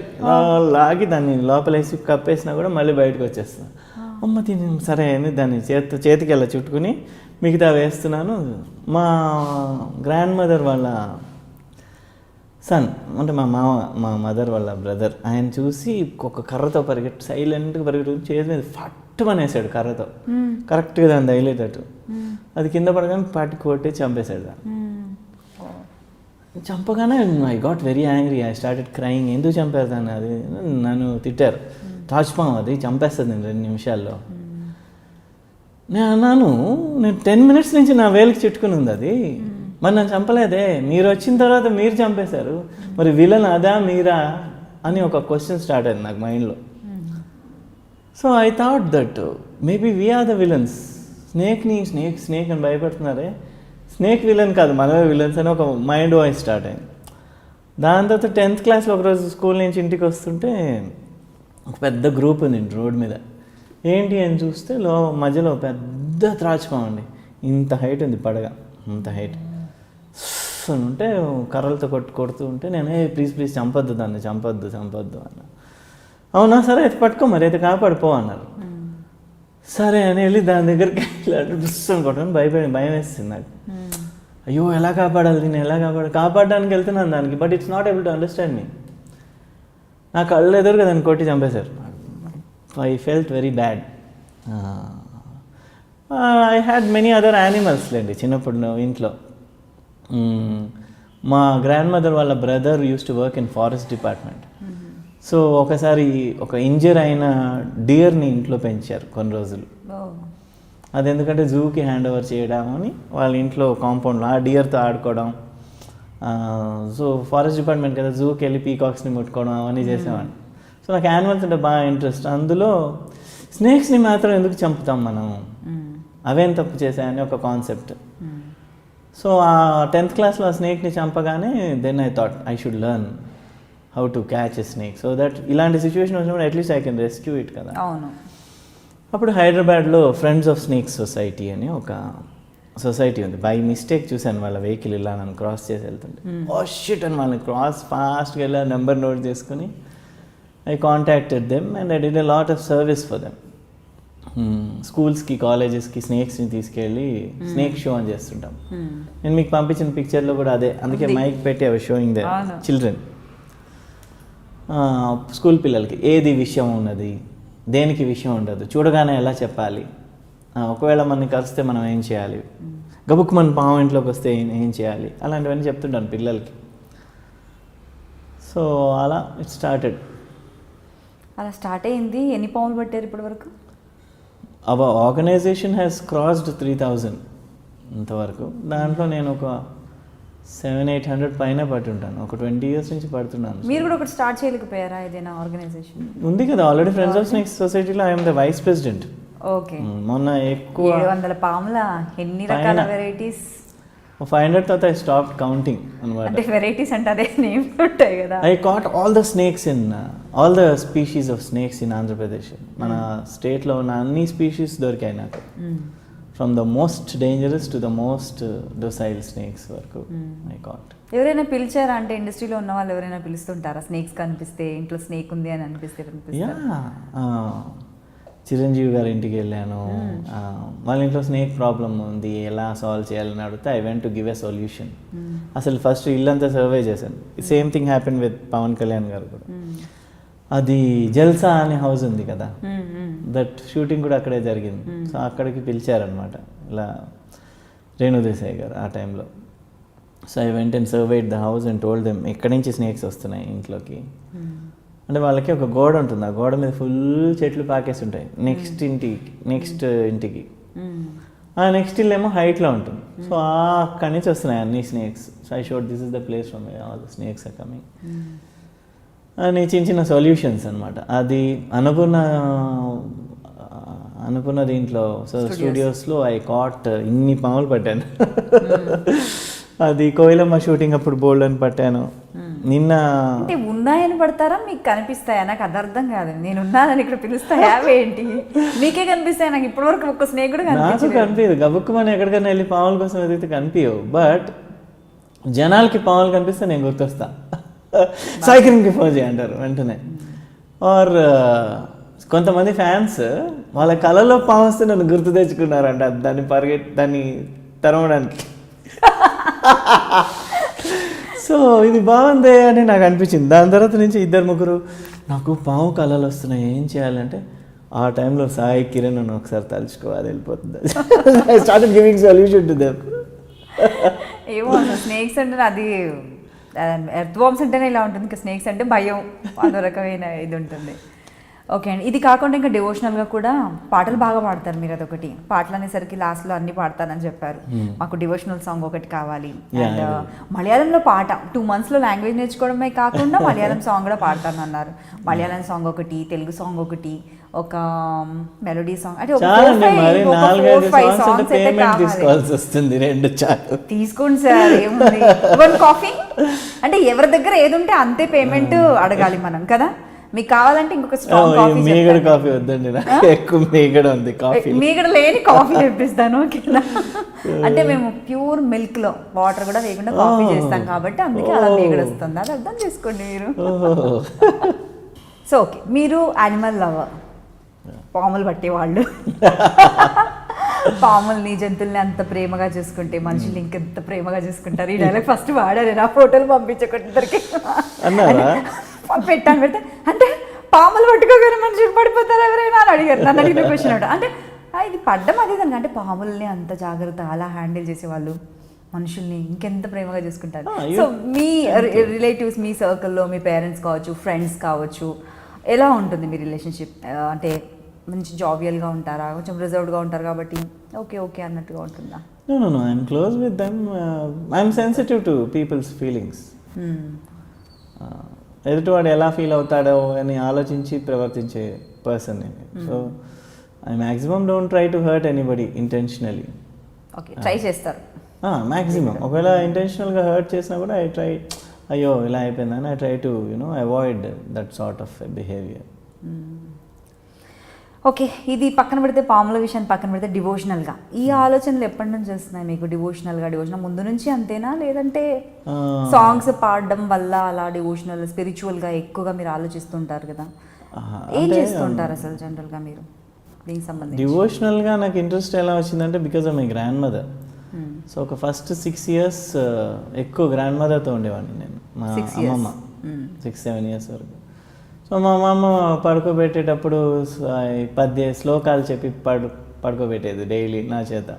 లాగి దాన్ని లోపలేసి కప్పేసినా కూడా మళ్ళీ బయటకు వచ్చేస్తున్నా. అమ్మ తిని సరే అని దాన్ని చేతికి వెళ్ళ చుట్టుకుని మిగతా వేస్తున్నాను. మా గ్రాండ్ మదర్ వాళ్ళ సన్ అంటే మా మదర్ వాళ్ళ బ్రదర్, ఆయన చూసి ఒక కర్రతో సైలెంట్గా పరిగెట్టు చేతి మీద ఫట్టుమని వేసాడు కర్రతో, కరెక్ట్గా దాన్ని తగిలేటట్టు. అది కింద పడగానే పట్టి కొట్టి చంపేశాడు దాన్ని. చంపగానే I got very angry, I started crying. ఎందుకు చంపారు దాన్ని? అది నన్ను తిట్టారు, తాజ్పాం అది చంపేస్తుంది నేను 2 నిమిషాల్లో. నేను అన్నాను, నేను 10 minutes నుంచి నా వేలికి చుట్టుకుని ఉంది అది, మరి నన్ను చంపలేదే, మీరు వచ్చిన తర్వాత మీరు చంపేశారు, మరి విలన్ అదా మీరా అని ఒక క్వశ్చన్ స్టార్ట్ అయింది నాకు మైండ్లో. So I thought that maybe we're the villains. Snake అని భయపడుతున్నారే, స్నేక్ విలన్ కాదు, మనమే విలన్స్ అని ఒక మైండ్ వాయిస్ స్టార్ట్ అయింది. దాని తర్వాత 10th క్లాస్లో ఒకరోజు స్కూల్ నుంచి ఇంటికి వస్తుంటే ఒక పెద్ద గ్రూప్ ఉంది రోడ్ మీద. ఏంటి అని చూస్తే మధ్యలో పెద్ద త్రాచుపాము అండి, ఇంత హైట్ ఉంది పడగ, ఇంత హైట్ ఉంటే కర్రలతో కొడుతూ ఉంటే నేను ప్లీజ్ చంపొద్దు దాన్ని, చంపొద్దు అన్న. అవునా సరే అయితే పట్టుకో, మరి అయితే కాపాడిపో అన్నారు. సరే అని వెళ్ళి దాని దగ్గరికి దుస్తుని కొట్టని భయం వేస్తుంది నాకు. అయ్యో ఎలా కాపాడాలి నేను, ఎలా కాపాడడానికి వెళ్తున్నాను దానికి, but it's not able to understand me. నా కళ్ళు ఎదురుగా దాన్ని కొట్టి చంపేశారు. I felt very bad. I had many other animals లేండి చిన్నప్పుడు ఇంట్లో. మా గ్రాండ్ మదర్ వాళ్ళ brother use to work in forest department. So ఒకసారి ఒక ఇంజర్ అయిన డియర్ని ఇంట్లో పెంచారు కొన్ని రోజులు. అది ఎందుకంటే జూకి హ్యాండ్ ఓవర్ చేయడం అని వాళ్ళ ఇంట్లో కాంపౌండ్లో ఆ డియర్తో ఆడుకోవడం. సో ఫారెస్ట్ డిపార్ట్మెంట్ కదా, జూకి వెళ్ళి పీకాక్స్ని ముట్టుకోవడం అవన్నీ చేసేవాడిని. సో నాకు యానిమల్స్ అంటే బాగా ఇంట్రెస్ట్. అందులో స్నేక్స్ని మాత్రం ఎందుకు చంపుతాం మనం, అవేం తప్పు చేశాయని ఒక కాన్సెప్ట్. సో ఆ 10th క్లాస్లో ఆ స్నేక్ని చంపగానే then I thought I should learn how to catch a snake so that ఇలాంటి సిచ్యువేషన్ వచ్చినప్పుడు at least I can rescue it కదా. అవును. అప్పుడు హైదరాబాద్లో ఫ్రెండ్స్ ఆఫ్ స్నేక్స్ సొసైటీ అని ఒక సొసైటీ ఉంది. బై మిస్టేక్ చూశాను వాళ్ళ వెహికల్ ఇలా నన్ను క్రాస్ చేసి వెళ్తుంటే, ఓ షిట్ అని వాళ్ళని క్రాస్ ఫాస్ట్గా వెళ్ళి నెంబర్ నోట్ చేసుకుని I contacted them and I did a lot of service for them. స్కూల్స్కి కాలేజెస్కి స్నేక్స్ని తీసుకెళ్ళి స్నేక్ షో అని చేస్తుంటాం. నేను మీకు పంపించిన పిక్చర్లో కూడా అదే, అందుకే మైక్ పెట్టి అవి షోయింగ్ ద చిల్డ్రన్. స్కూల్ పిల్లలకి ఏది విషయం ఉన్నది, దేనికి విషయం ఉండదు, చూడగానే ఎలా చెప్పాలి, ఒకవేళ మనని కలిస్తే మనం ఏం చేయాలి, గబుక్ మన పాము ఇంట్లోకి వస్తే ఏం చేయాలి, అలాంటివన్నీ చెప్తుంటాను పిల్లలకి. సో అలా ఇట్ స్టార్టెడ్. అలా స్టార్ట్ అయింది. ఎన్ని పాములు పట్టారు ఇప్పటి వరకు? అవర్ ఆర్గనైజేషన్ హ్యాస్ క్రాస్డ్ 3000 ఇంతవరకు. దాంట్లో నేను ఒక 700-800 పైన పట్టుంటాను. ఒక 20 years నుంచి పడుతున్నాను. మీరు కూడా ఒకటి స్టార్ట్ చేయలేకపోయారా ఏదైనా ఆర్గనైజేషన్? ఉంది కదా ఆల్రెడీ, ఫ్రెండ్స్ ఆఫ్ స్నేక్స్ సొసైటీలో I'm the vice president. Okay. మొన్న ఎక్కువ 700 పాముల ఎన్ని రకాల వెరైటీస్? 500 తర్వాత ఐ స్టాప్ కౌంటింగ్ అనమాట. అంటే వెరైటీస్ అంటే అదే నేమ్ ఉంటాయి కదా. I caught all the snakes in all the species of snakes in Andhra Pradesh. మన స్టేట్లో ఉన్న అన్ని స్పీషీస్ దొరికాయి నాకు, from the most dangerous to the most docile snakes వరకు ఐ కాట్. ఎవరైనా పిలిచారా అంటే ఇండస్ట్రీలో ఉన్న వాళ్ళు ఎవరైనా పిలుస్తుంటారా? స్నేక్స్ కనిపిస్తే, ఇంట్లో స్నేక్ ఉంది అని అనిపిస్తే? యా, చిరంజీవి గారి ఇంటికి వెళ్ళాను, వాళ్ళ ఇంట్లో స్నేక్ ప్రాబ్లమ్ ఉంది, ఎలా సాల్వ్ చేయాలని అడిగితే I went to give a solution. అసలు ఫస్ట్ ఇల్లంతా సర్వే చేశాను. Same thing happen with Pawan Kalyan garu కూడా. అది జల్సా అనే హౌస్ ఉంది కదా, దట్ షూటింగ్ కూడా అక్కడే జరిగింది. సో అక్కడికి పిలిచారనమాట ఇలా రేణు దేశాయ్ గారు ఆ టైంలో. So I went and surveyed the house and told them ఎక్కడి నుంచి స్నేక్స్ వస్తున్నాయి ఇంట్లోకి. అంటే వాళ్ళకి ఒక గోడ ఉంటుంది, ఆ గోడ మీద ఫుల్ చెట్లు పాకేసి ఉంటాయి. నెక్స్ట్ ఇంటికి ఆ నెక్స్ట్ ఇల్లు ఏమో హైట్లో ఉంటుంది. సో అక్కడి నుంచి వస్తున్నాయి అన్ని snakes. So I showed this is the place from all the snakes are coming అని చిన్న సొల్యూషన్స్ అనమాట. అది అనుకున్న దీంట్లో సో స్టూడియోస్లో ఐ కాట్ ఇన్ని పాములు పట్టాను. అది కోయిలమ్మ షూటింగ్ అప్పుడు బోల్డ్ అని పట్టాను. నిన్న అంటే ఉన్నాయని పడతారా, మీకు కనిపిస్తాయా? నాకు అది అర్థం కాదు. నేను ఉన్నానని ఇక్కడ పిలుస్తాయా ఏంటి? మీకే కనిపిస్తాయి, నాకు ఇప్పటివరకు ఒక్క స్నేక్ కూడా నాకు కనిపించదు. గబుక్కుమని ఎక్కడికైనా వెళ్ళి పాముల కోసం ఎదిగితే కనిపించవు, బట్ జనాలకి పాములు కనిపిస్తే నేను గుర్తొస్తా. సైకిల్కి ఫోన్ చేయంటారు వెంటనే. ఆర్ కొంతమంది ఫ్యాన్స్ వాళ్ళ కళలో పాము వస్తే నన్ను గుర్తు తెచ్చుకున్నారంట, దాన్ని తరమడానికి. సో ఇది బాగుంది అని నాకు అనిపించింది. దాని తర్వాత నుంచి 2-3 నాకు పాము కళలు వస్తున్నాయి, ఏం చేయాలంటే ఆ టైంలో సాయి కిరణ్ అని ఒకసారి తలుచుకోవాలి, వెళ్ళిపోతుంది. I started giving solution to them. ఏమో స్నేక్స్ అంటే అది ఎర్త్ వామ్స్ అంటేనే ఇలా ఉంటుంది, ఇంకా స్నేక్స్ అంటే భయం, అదో రకమైన ఇది ఉంటుంది. ఓకే అండి. ఇది కాకుండా ఇంకా డివోషనల్గా కూడా పాటలు బాగా పాడతారు మీరు. అదొకటి, పాటలు అనేసరికి లాస్ట్లో అన్ని పాడతానని చెప్పారు. మాకు డివోషనల్ సాంగ్ ఒకటి కావాలి. అండ్ మలయాళంలో పాట 2 monthsలో లాంగ్వేజ్ నేర్చుకోవడమే కాకుండా మలయాళం సాంగ్ కూడా పాడతాను అన్నారు. మలయాళం సాంగ్ ఒకటి, తెలుగు సాంగ్ ఒకటి, ఒక మెలోడీ సాంగ్, అంటే 4-5 సాంగ్స్ అయితే కావాలి. తీసుకోండి సార్, ఏముంది. 1 కాఫీ అంటే ఎవరి దగ్గర ఏది ఉంటే అంతే పేమెంట్ అడగాలి మనం కదా. మీకు కావాలంటే ఇంకొక స్ట్రాంగ్ కాఫీ. మీగడ కాఫీ వద్దండి, ఎక్కువ మీగడ ఉంది కాఫీ. మీగడ లేని కాఫీ తెప్పిస్తాను ఓకేనా. అంటే మేము ప్యూర్ మిల్క్ లో వాటర్ కూడా వేయకుండా కాఫీ చేస్తాం కాబట్టి అందుకే అలా మీగడ వస్తుంది. అది అర్థం చేసుకోండి మీరు. సో ఓకే, మీరు యానిమల్ లవర్, పాములు పట్టేవాళ్ళు. పాముల్ని జంతువుల్ని అంత ప్రేమగా చూసుకుంటే మనుషుల్ని ఇంకెంత ప్రేమగా చూసుకుంటారు. ఈ డైలాగ్ ఫస్ట్ వాడారు, నా ఫోటోలు పంపించకుందరికి పెట్టాను. పెడితే అంటే పాములు పట్టుకోగానే మనుషులు పడిపోతారు ఎవరైనా అని అడిగారు. నన్ను అడిగిన క్వశ్చన్ అంటే ఇది పడ్డం అదే దానికి, అంటే పాముల్ని అంత జాగ్రత్తగా అలా హ్యాండిల్ చేసేవాళ్ళు మనుషుల్ని ఇంకెంత ప్రేమగా చూసుకుంటారు. సో మీ రిలేటివ్స్, మీ సర్కిల్లో మీ పేరెంట్స్ కావచ్చు, ఫ్రెండ్స్ కావచ్చు, ఎలా ఉంటుంది మీ రిలేషన్షిప్? అంటే మంచి జావియల్గా ఉంటారా, కొంచెం రిజర్వ్డ్గా ఉంటారు కాబట్టి ఓకే ఓకే అన్నట్టుగా ఉంటుందా? No, I'm close with them. I'm sensitive to people's feelings. ఎదుటివాడు ఎలా ఫీల్ అవుతాడో అని ఆలోచించి ప్రవర్తించే పర్సన్ నేను. So I maximum don't try to hurt anybody intentionally. Okay, try చేస్తారు మ్యాక్సిమం. ఒకవేళ ఇంటెన్షనల్గా హర్ట్ చేసినా కూడా ఐ ట్రై, అయ్యో ఇలా అయిపోయిందని I try to avoid that sort of behaviour. Okay, ఇది పక్కన పెడితే, పాముల విషయాన్ని పక్కన పెడితే, డివోషనల్గా ఈ ఆలోచనలు ఎప్పటి నుంచి వస్తున్నాయి మీకు? డివోషనల్ ముందు నుంచి అంతేనా, లేదంటే సాంగ్స్ పాడడం వల్ల అలా డివోషనల్ స్పిరిచువల్గా ఎక్కువగా మీరు ఆలోచిస్తుంటారు కదా, ఏం చేస్తుంటారు అసలు జనరల్గా మీరు దీనికి సంబంధించి? డివోషనల్గా నాకు ఇంట్రెస్ట్ ఎలా వచ్చిందంటే because of my grand mother. So ఒక ఫస్ట్ 6 years ఎక్కువ గ్రాండ్ మదర్తో ఉండేవాడిని నేను, మా అమ్మమ్మ 6-7 years వరకు. సో మా అమ్మమ్మ పడుకోబెట్టేటప్పుడు శ్లోకాలు చెప్పి పడుకోబెట్టేది డైలీ నా చేత.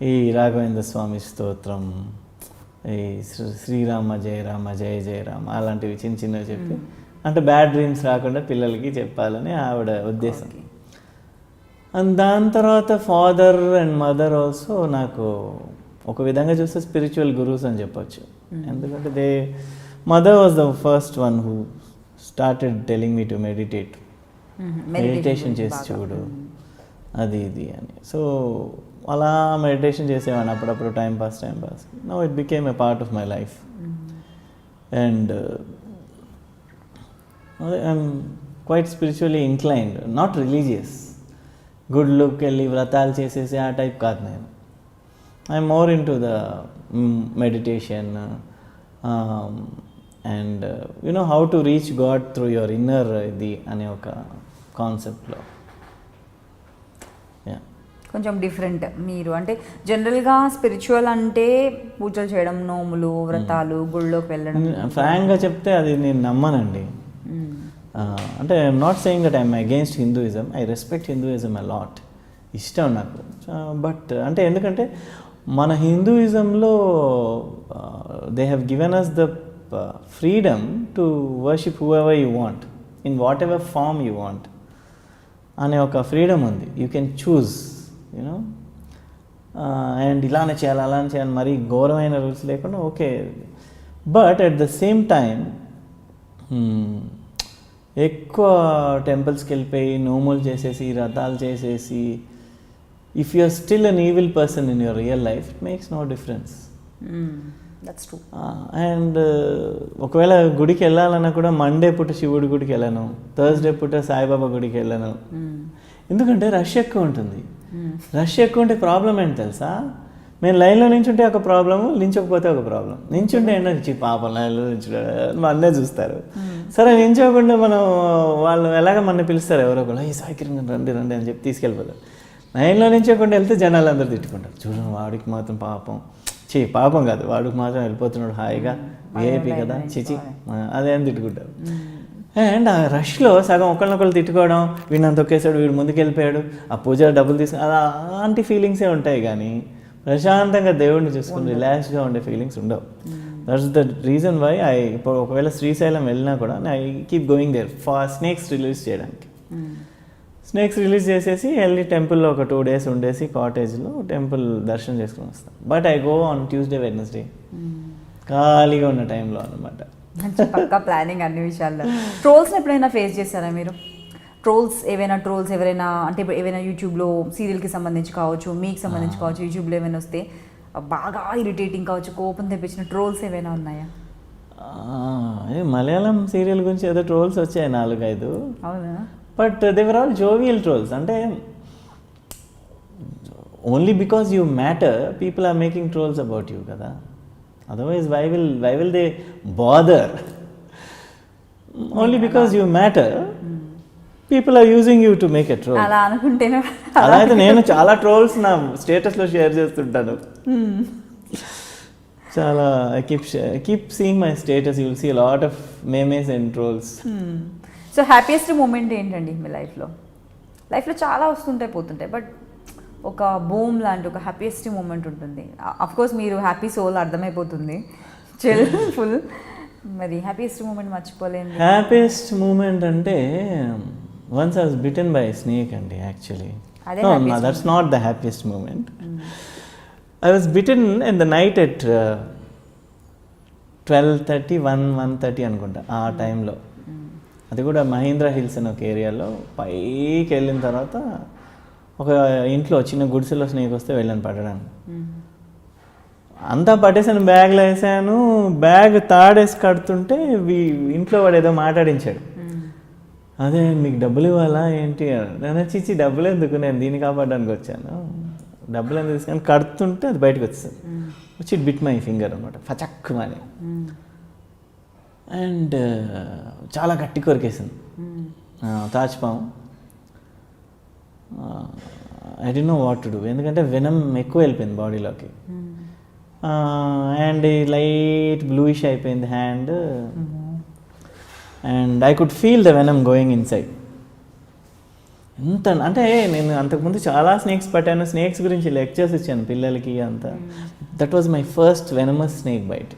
ఈ రాఘవేంద్ర స్వామి స్తోత్రం, ఈ శ్రీరామ జయ రామ జయ జయ రామ అలాంటివి చిన్న చిన్నవి చెప్పి, అంటే బ్యాడ్ డ్రీమ్స్ రాకుండా పిల్లలకి చెప్పాలని ఆవిడ ఉద్దేశం. అండ్ దాని తర్వాత ఫాదర్ అండ్ మదర్ ఆల్సో నాకు ఒక విధంగా చూస్తే స్పిరిచువల్ గురూస్ అని చెప్పొచ్చు. ఎందుకంటే mother was the first one who started telling me to meditate, meditation చేసి చూడు అది ఇది అని. సో అలా మెడిటేషన్ చేసేవాడిని అప్పుడప్పుడు, time pass. Now it became a part of my life. And I'm quite spiritually inclined, not religious. గుడ్లోకి వెళ్ళి వ్రతాలు చేసేసి ఆ టైప్ కాదు నేను. I'm more into the meditation and how to reach God through your inner ఇది అనే ఒక కాన్సెప్ట్లో. కొంచెం డిఫరెంట్ మీరు. అంటే జనరల్గా స్పిరిచువల్ అంటే పూజలు చేయడం, నోములు, వ్రతాలు, గుళ్ళోకి వెళ్ళడం. ఫ్రాంక్గా చెప్తే అది నేను నమ్మనండి. అంటే I'm not saying that I'm against Hinduism. I respect Hinduism a lot, ఇష్టం నాకు. బట్ అంటే ఎందుకంటే మన హిందూయిజంలో they have given us the freedom to worship whoever you want in whatever form you want అనే ఒక freedom ఉంది. You can choose and ఇలానే చేయాలి అలానే చేయాలి, మరీ ఘోరమైన రూల్స్ లేకుండా okay. But at the same time ఎక్కువ టెంపుల్స్కి వెళ్ళిపోయి నోములు చేసేసి వ్రతాలు చేసేసి, if you are still an evil person in your real life, it makes no difference. That's true. And ఒకవేళ గుడికి వెళ్ళాలన్నా కూడా మండే పూట శివుడి గుడికి వెళ్ళను, థర్స్డే పూట సాయిబాబా గుడికి వెళ్ళను. ఎందుకంటే రష్ ఎక్కువ ఉంటుంది. రష్ ఎక్కువ ఉంటే ప్రాబ్లం ఏంటి తెలుసా? మేము లైన్లో నించుంటే ఒక ప్రాబ్లము, నించకపోతే ఒక ప్రాబ్లం. నించుంటే ఏంటో పాపం లైన్లో నించుంటే అన్నే చూస్తారు. సరే నించోకుండా మనం వాళ్ళు ఎలాగ మన పిలుస్తారు ఎవరో ఒకళ్ళు, ఈ సాయికిరంగా రండి రండి అని చెప్పి తీసుకెళ్ళిపోతారు. లైన్లో నించోకుండా వెళ్తే జనాలు అందరూ తిట్టుకుంటారు, చూడండి వాడికి మాత్రం పాపం, పాపం కాదు వాడికి మాత్రం వెళ్ళిపోతున్నాడు హాయిగా, ఏపీ కదా చిచి అదేం తిట్టుకుంటారు. అండ్ ఆ రష్లో సగం ఒకళ్ళనొకళ్ళు తిట్టుకోవడం, వీడిని అంత తొక్కేసాడు, వీడు ముందుకు వెళ్ళిపోయాడు, ఆ పూజలో డబ్బులు తీసుకుని అలాంటి ఫీలింగ్సే ఉంటాయి. కానీ ప్రశాంతంగా దేవుడిని చూసుకుని రిలాక్స్గా ఉండే ఫీలింగ్స్ ఉండవు. దట్స్ ద రీజన్ వై ఇప్పుడు ఒకవేళ శ్రీశైలం వెళ్ళినా కూడా I keep going there for snakes release చేయడానికి. స్నేక్స్ రిలీజ్ చేసేసి వెళ్ళి టెంపుల్లో ఒక 2 days ఉండేసి కాటేజ్లో టెంపుల్ దర్శనం చేసుకుని వస్తాను. But I go on Tuesday Wednesday ఖాళీగా ఉన్న టైంలో అనమాట. మంచి పక్కా ప్లానింగ్ అన్ని విషయాల్లో. ట్రోల్స్ని ఎప్పుడైనా ఫేస్ చేశారా మీరు? ట్రోల్స్ ఎవరైనా అంటే ఏవైనా యూట్యూబ్లో సీరియల్కి సంబంధించి కావచ్చు, మీకు సంబంధించి కావచ్చు, యూట్యూబ్లో ఏమైనా వస్తే బాగా ఇరిటేటింగ్ కావచ్చు, కోపం తెప్పించిన ట్రోల్స్ ఏమైనా ఉన్నాయా? మలయాళం సీరియల్ గురించి ఏదో ట్రోల్స్ వచ్చాయి 4-5. అవునా? But they were all jovial trolls. అంటే only because you matter people are making trolls about you కదా. Otherwise why will they bother? Only because you matter people are using you to make a troll. అలా అనుకుంటేనే అలా అయితే నేను చాలా trolls నా స్టేటస్లో షేర్ చేస్తుంటాను. చాలా I keep seeing my status, you will see lot of memes and trolls. So happiest moment ఏంటండి మీ లైఫ్లో? లైఫ్లో చాలా వస్తుంటాయి పోతుంటాయి, బట్ ఒక బూమ్ లాంటి ఒక హ్యాపీయెస్ట్ మూమెంట్ ఉంటుంది. అఫ్ కోర్స్ మీరు హ్యాపీ సోల్ అర్థమైపోతుంది, చిల్ ఫుల్. మరి హ్యాపీయెస్ట్ మూమెంట్ మర్చిపోలేదు? హ్యాపీయెస్ట్ మూమెంట్ అంటే once I was bitten by snake అండి యాక్చువల్లీ. అదే that's not the happiest moment. I was bitten in the night at 12:30, 1:30 అనుకుంటా ఆ టైంలో. అది కూడా మహీంద్రా హిల్స్ అని ఒక ఏరియాలో. పైకి వెళ్ళిన తర్వాత ఒక ఇంట్లో చిన్న గుడిసెలో స్నేక్ వస్తే వెళ్ళాను పట్టడానికి. అంతా పట్టేసాను, బ్యాగ్లో వేసాను. బ్యాగ్ తాడేసి కడుతుంటే ఇంట్లో వాడు ఏదో మాట్లాడించాడు. అదే మీకు డబ్బులు ఇవ్వాలా ఏంటి? నేను చిచ్చి డబ్బులు ఎందుకు, నేను దీన్ని కాపాడడానికి వచ్చాను, డబ్బులు ఎందుకు తీసుకొని కడుతుంటే అది బయటకు వచ్చింది. వచ్చి ఇట్ బిట్ మై ఫింగర్ అనమాట, ఫచక్కుమని. అండ్ చాలా గట్టి కొరికేసింది తాజ్పాము. I don't know what to do, ఎందుకంటే వెనం ఎక్కువ వెళ్ళిపోయింది బాడీలోకి. అండ్ లైట్ బ్లూయిష్ అయిపోయింది hand. And I could feel the venom going inside. ఎంత అంటే నేను అంతకుముందు చాలా స్నేక్స్ పట్టాను, స్నేక్స్ గురించి లెక్చర్స్ ఇచ్చాను పిల్లలకి అంతా. That was my first venomous snake bite.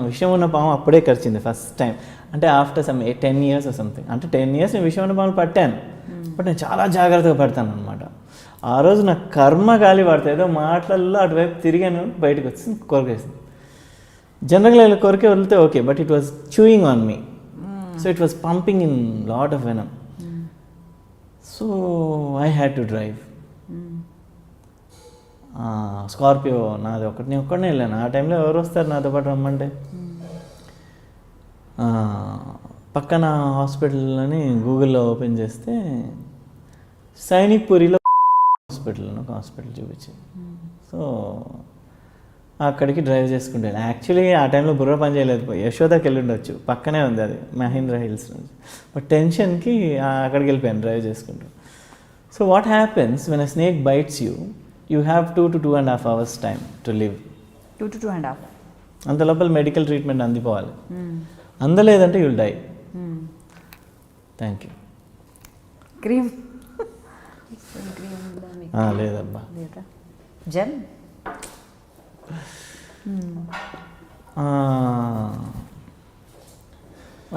విషం ఉన్న పాము అప్పుడే కరిచింది ఫస్ట్ టైం. అంటే ఆఫ్టర్ 10 years or something. అంటే 10 years నేను విషం ఉన్న పాములు పట్టాను, బట్ నేను చాలా జాగ్రత్తగా పడతాను అనమాట. ఆ రోజు నాకు కర్మ గాలి పడతాయి, ఏదో మాటల్లో అటువైపు తిరిగాను, బయటకు వచ్చింది, కొరికేసింది. జనరల్గా ఇలా కొరికే వదిలితే okay, but it was chewing on me. So it was pumping in lot of venom. So I had to drive. Scorpio నాది నేను ఒక్కడనే వెళ్ళాను. ఆ టైంలో ఎవరు వస్తారు నాతో పాటు రమ్మంటే? పక్కన హాస్పిటల్ అని గూగుల్లో ఓపెన్ చేస్తే సైనిక్ పూరిలో హాస్పిటల్ అని ఒక హాస్పిటల్ చూపించింది. సో అక్కడికి డ్రైవ్ చేసుకుంటే యాక్చువల్లీ ఆ టైంలో బుర్ర పని చేయలేదు, యశోదాకి వెళ్ళి ఉండొచ్చు, పక్కనే ఉంది అది మహీంద్రా హిల్స్ నుంచి. బట్ టెన్షన్కి అక్కడికి వెళ్ళిపోయాను డ్రైవ్ చేసుకుంటూ. So what happens when a snake bites you have 2 to 2.5 hours time to live. 2 to 2.5. అంత లోపల మెడికల్ ట్రీట్మెంట్ అందిపోవాలి. అందలేదంటే you'll die. Thank you. Cream లేదబ్బా. జెమ్.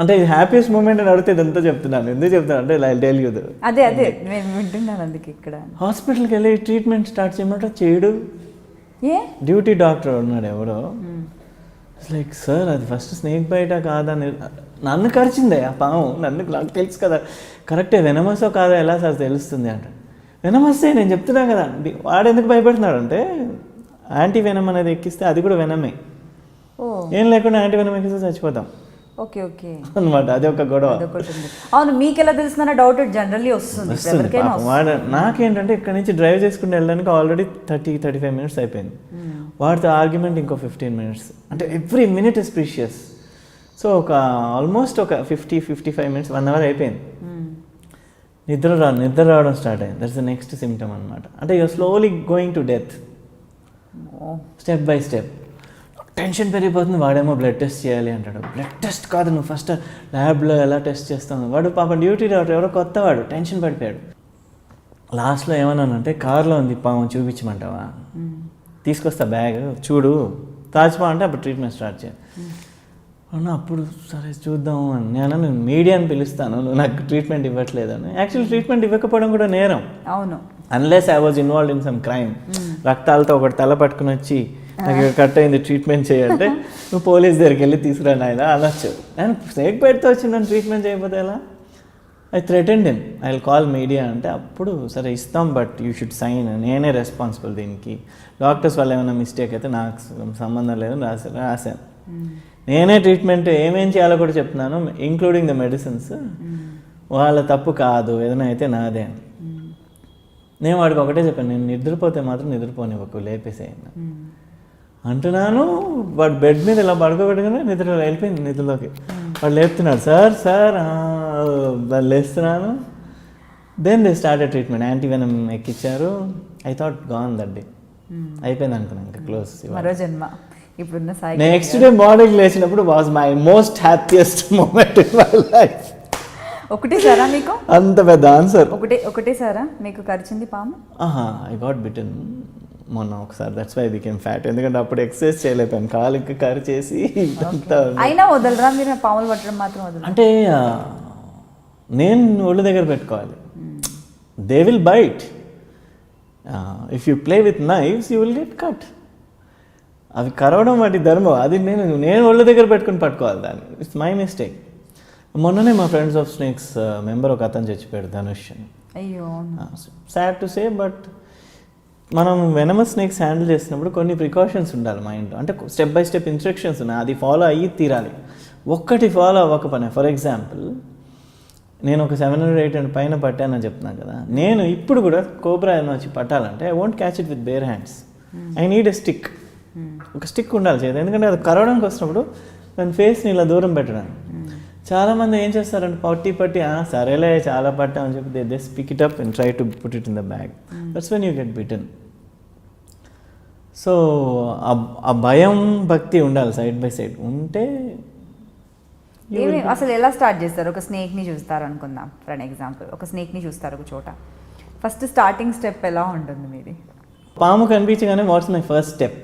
అంటే ఇది హ్యాపీయెస్ట్ మూమెంట్ అని అడిగితే ఇదంతా చెప్తున్నాను. ఎందుకు చెప్తాను అంటే ఐ టెల్ యూ. అదే నేను వింటున్నాను అందుకే. ఇక్కడ హాస్పిటల్కి వెళ్ళి ట్రీట్మెంట్ స్టార్ట్ చేయమంటే చేయడు. ఏ డ్యూటీ డాక్టర్ ఉన్నాడు ఎవడో. లైక్ సార్ అది ఫస్ట్ స్నేక్ బైటా కాదా, నన్ను కరిచిందే ఆ పాము, నాకు తెలుసు కదా, కరెక్టే వెనమసో కాదా ఎలా సార్ తెలుస్తుంది అంటే. వెనమస్తే నేను చెప్తున్నా కదా. వాడు ఎందుకు భయపడుతున్నాడు అంటే యాంటీ వెనమ్ అనేది ఎక్కిస్తే అది కూడా వెనమే. ఏం లేకుండా యాంటీ వెనమ్ ఎక్కిస్తే చచ్చిపోతాం. ఓకే ఓకే అనమాట. అది ఒక గొడవ. అవును, మీకు ఎలా తెలుస్తుందన్న డౌట్ జనరల్లీ వస్తుంది. నాకేంటంటే ఇక్కడ నుంచి డ్రైవ్ చేసుకుంటూ వెళ్ళడానికి ఆల్రెడీ 30-35 minutes అయిపోయింది. వాడితో ఆర్గ్యుమెంట్ ఇంకో 15 minutes. అంటే every minute is precious. So ఒక ఆల్మోస్ట్ ఒక 50-55 minutes, 1 hour అయిపోయింది. నిద్ర రావడం స్టార్ట్ అయింది. దట్స్ ద నెక్స్ట్ సిమ్టమ్ అనమాట. అంటే you're slowly going to death, step by step. Tension పెరిగిపోతుంది. వాడేమో బ్లడ్ టెస్ట్ చేయాలి అంటాడు. బ్లడ్ టెస్ట్ కాదు, నువ్వు ఫస్ట్ ల్యాబ్లో ఎలా టెస్ట్ చేస్తాను. వాడు పాప డ్యూటీ డాక్టర్ ఎవరో కొత్త వాడు, టెన్షన్ పడిపోయాడు. లాస్ట్లో ఏమన్నానంటే కార్లో ఉంది పాము చూపించమంటావా, తీసుకొస్తా బ్యాగ్ చూడు, తాజ్పా అంటే అప్పుడు ట్రీట్మెంట్ స్టార్ట్ చేయాలి అన్న. అప్పుడు సరే చూద్దాం అని నేను మీడియాని పిలుస్తాను, నువ్వు నాకు ట్రీట్మెంట్ ఇవ్వట్లేదని. యాక్చువల్లీ ట్రీట్మెంట్ ఇవ్వకపోవడం కూడా నేరం. అవును, unless I was involved in some crime. రక్తాలతో ఒకటి తల పట్టుకుని వచ్చి నాకు ఇక్కడ కట్ అయింది ట్రీట్మెంట్ చేయాలంటే నువ్వు పోలీస్ దగ్గరికి వెళ్ళి తీసుకురా నాయన అనొచ్చు. నేను స్నేక్ బైట్తో వచ్చి నన్ను ట్రీట్మెంట్ చేయకపోతే ఎలా? I threatened him, I will call media అంటే అప్పుడు సరే ఇస్తాం, బట్ యూ షుడ్ సైన్, నేనే రెస్పాన్సిబుల్ దీనికి, డాక్టర్స్ వల్ల ఏమైనా మిస్టేక్ అయితే నాకు సంబంధం లేదని రాశాను. నేనే ట్రీట్మెంట్ ఏమేం చేయాలో కూడా చెప్తున్నాను, ఇంక్లూడింగ్ ద మెడిసిన్స్. వాళ్ళ తప్పు కాదు, ఏదైనా అయితే నాదే. నేను వాడికి ఒకటే చెప్పాను, నేను నిద్రపోతే మాత్రం నిద్రపోనివ్వకు, లేపేసేయండి అంటున్నాను. వాడు బెడ్ మీద ఇలా పడుకోబెట్టుకుని నిద్ర వెళ్ళిపోయింది. నిద్రలోకి వాడు లేపుతున్నాడు, సార్ వాళ్ళు లేస్తున్నాను. Then they started treatment, anti venom ఎక్కిచ్చారు. I thought gone that day, అయిపోయింది అనుకున్నాను, ఇంకా క్లోజ్. మరో జన్మ ఇప్పుడున్న సాయి. నెక్స్ట్ డే మార్నింగ్ లేచినప్పుడు was my most happiest moment in my life. ఒకటేసారా మీకు అంత పెద్ద ఆన్సర్. ఒకటేసారా మీకు కరిచింది పాము? ఐ గాట్ బిటన్ మొన్న ఒకసారి, that's why I became fat. ఎందుకంటే అప్పుడు ఎక్సర్సైజ్ చేయలేకపోయాను, కాలుకి కరి చేసి అయినా వదలరా మీరు పాములు పట్టడం మాత్రం వదలరా? అంటే నేను ఒళ్ళు దగ్గర పెట్టుకోవాలి. They will bite. If you play with knives you will get cut. అవి కరవడం వాటి ధర్మం, అది నేను ఒళ్ళు దగ్గర పెట్టుకుని పట్టుకోవాలి దాన్ని. It's my mistake. మొన్ననే మా ఫ్రెండ్స్ ఆఫ్ స్నేక్స్ మెంబర్ ఒక అతను చచ్చిపోయాడు, ధనుష్ అని. అయ్యో, సాడ్ టు సే, బట్ మనం వెనమస్ స్నేక్స్ హ్యాండిల్ చేసినప్పుడు కొన్ని ప్రికాషన్స్ ఉండాలి మైండ్లో. అంటే స్టెప్ బై స్టెప్ ఇన్స్ట్రక్షన్స్ ఉన్నాయి, అది ఫాలో అయ్యి తీరాలి. ఒక్కటి ఫాలో అవ్వకపోయినా, ఫర్ ఎగ్జాంపుల్ నేను ఒక 700-800 పైన పట్టానని చెప్తున్నాను కదా, నేను ఇప్పుడు కూడా కోబ్రా ఏమైనా వచ్చి పట్టాలంటే I won't catch it with bare hands. I need a stick. ఒక స్టిక్ ఉండాలి చేతి, ఎందుకంటే అది కరవడానికి వస్తున్నప్పుడు దాని ఫేస్ని ఇలా దూరం పెట్టడానికి. చాలామంది ఏం చేస్తారంటే పట్టి సరేలే చాలా పట్టామని చెప్పి they pick it up and try to put it in the bag. That's when you get bitten. So ఆ భయం భక్తి ఉండాలి సైడ్ బై సైడ్ ఉంటే. అసలు ఎలా స్టార్ట్ చేస్తారు? ఒక స్నేక్ని చూస్తారు అనుకుందాం, ఫర్ అన్ ఎగ్జాంపుల్. ఒక స్నేక్ని చూస్తారు ఒక చోట, ఫస్ట్ స్టార్టింగ్ స్టెప్ ఎలా ఉంటుంది మీది? పాము కనిపించగానే what's my first step?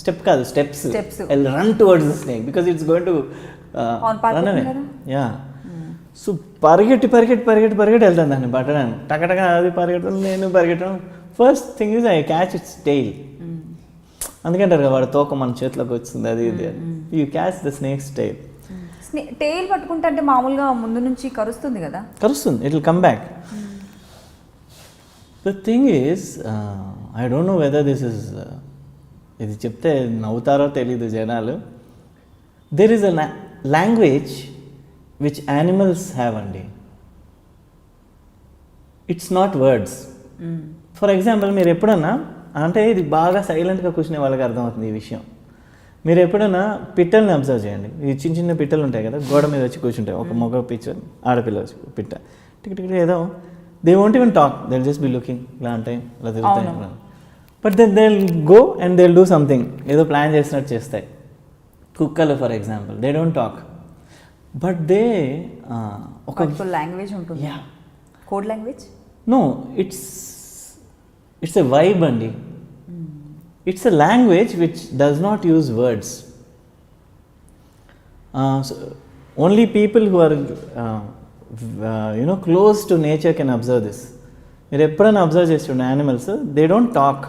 Step కాదు, steps. I will run towards the snake because it's going to run away. Yeah. So పరిగెట్టి వెళ్తాను దాన్ని పట్టడానికి. టకటక అది పరిగెట్టడం, నేను పరిగెట్టడం. First thing is I catch its tail. అందుకంటారు కదా, వాడు తోక మన చేతిలోకి వచ్చింది, అది ఇది. You catch the snake's tail. Tail పట్టుకుంటే అంటే మామూలుగా ముందు నుంచి కరుస్తుంది కదా? కరుస్తుంది, it will come back. The thing is, I don't know whether this is, ఇది చెప్తే నవ్వుతారో తెలీదు జనాలు. There is a language which animals have అండి. It's not words. For example మీరు ఎప్పుడన్నా, అంటే ఇది బాగా సైలెంట్గా కూర్చునే వాళ్ళకి అర్థమవుతుంది ఈ విషయం. మీరు ఎప్పుడైనా పిట్టల్ని అబ్జర్వ్ చేయండి. ఈ చిన్న పిట్టలు ఉంటాయి కదా, గోడ మీద వచ్చి కూర్చుంటాయి. ఒక మగ ఆడపిల్ల వచ్చి పిట్ట టిక్ ఏదో, they won't even talk, they will just be looking. ఇలా అంటే ఇలా తిరుగుతాయి. But then they will go and they will do something. ఏదో ప్లాన్ చేసినట్టు చేస్తాయి. కుక్కలు for example, they don't talk, but they ఒక లాంగ్వేజ్ ఉంటుంది. Code language? No, it's a vibe అండి. It's a language which does not use words. So only people who are close to nature can observe this. మీరు ఎప్పుడైనా observe చేస్తుండే animals, they don't talk,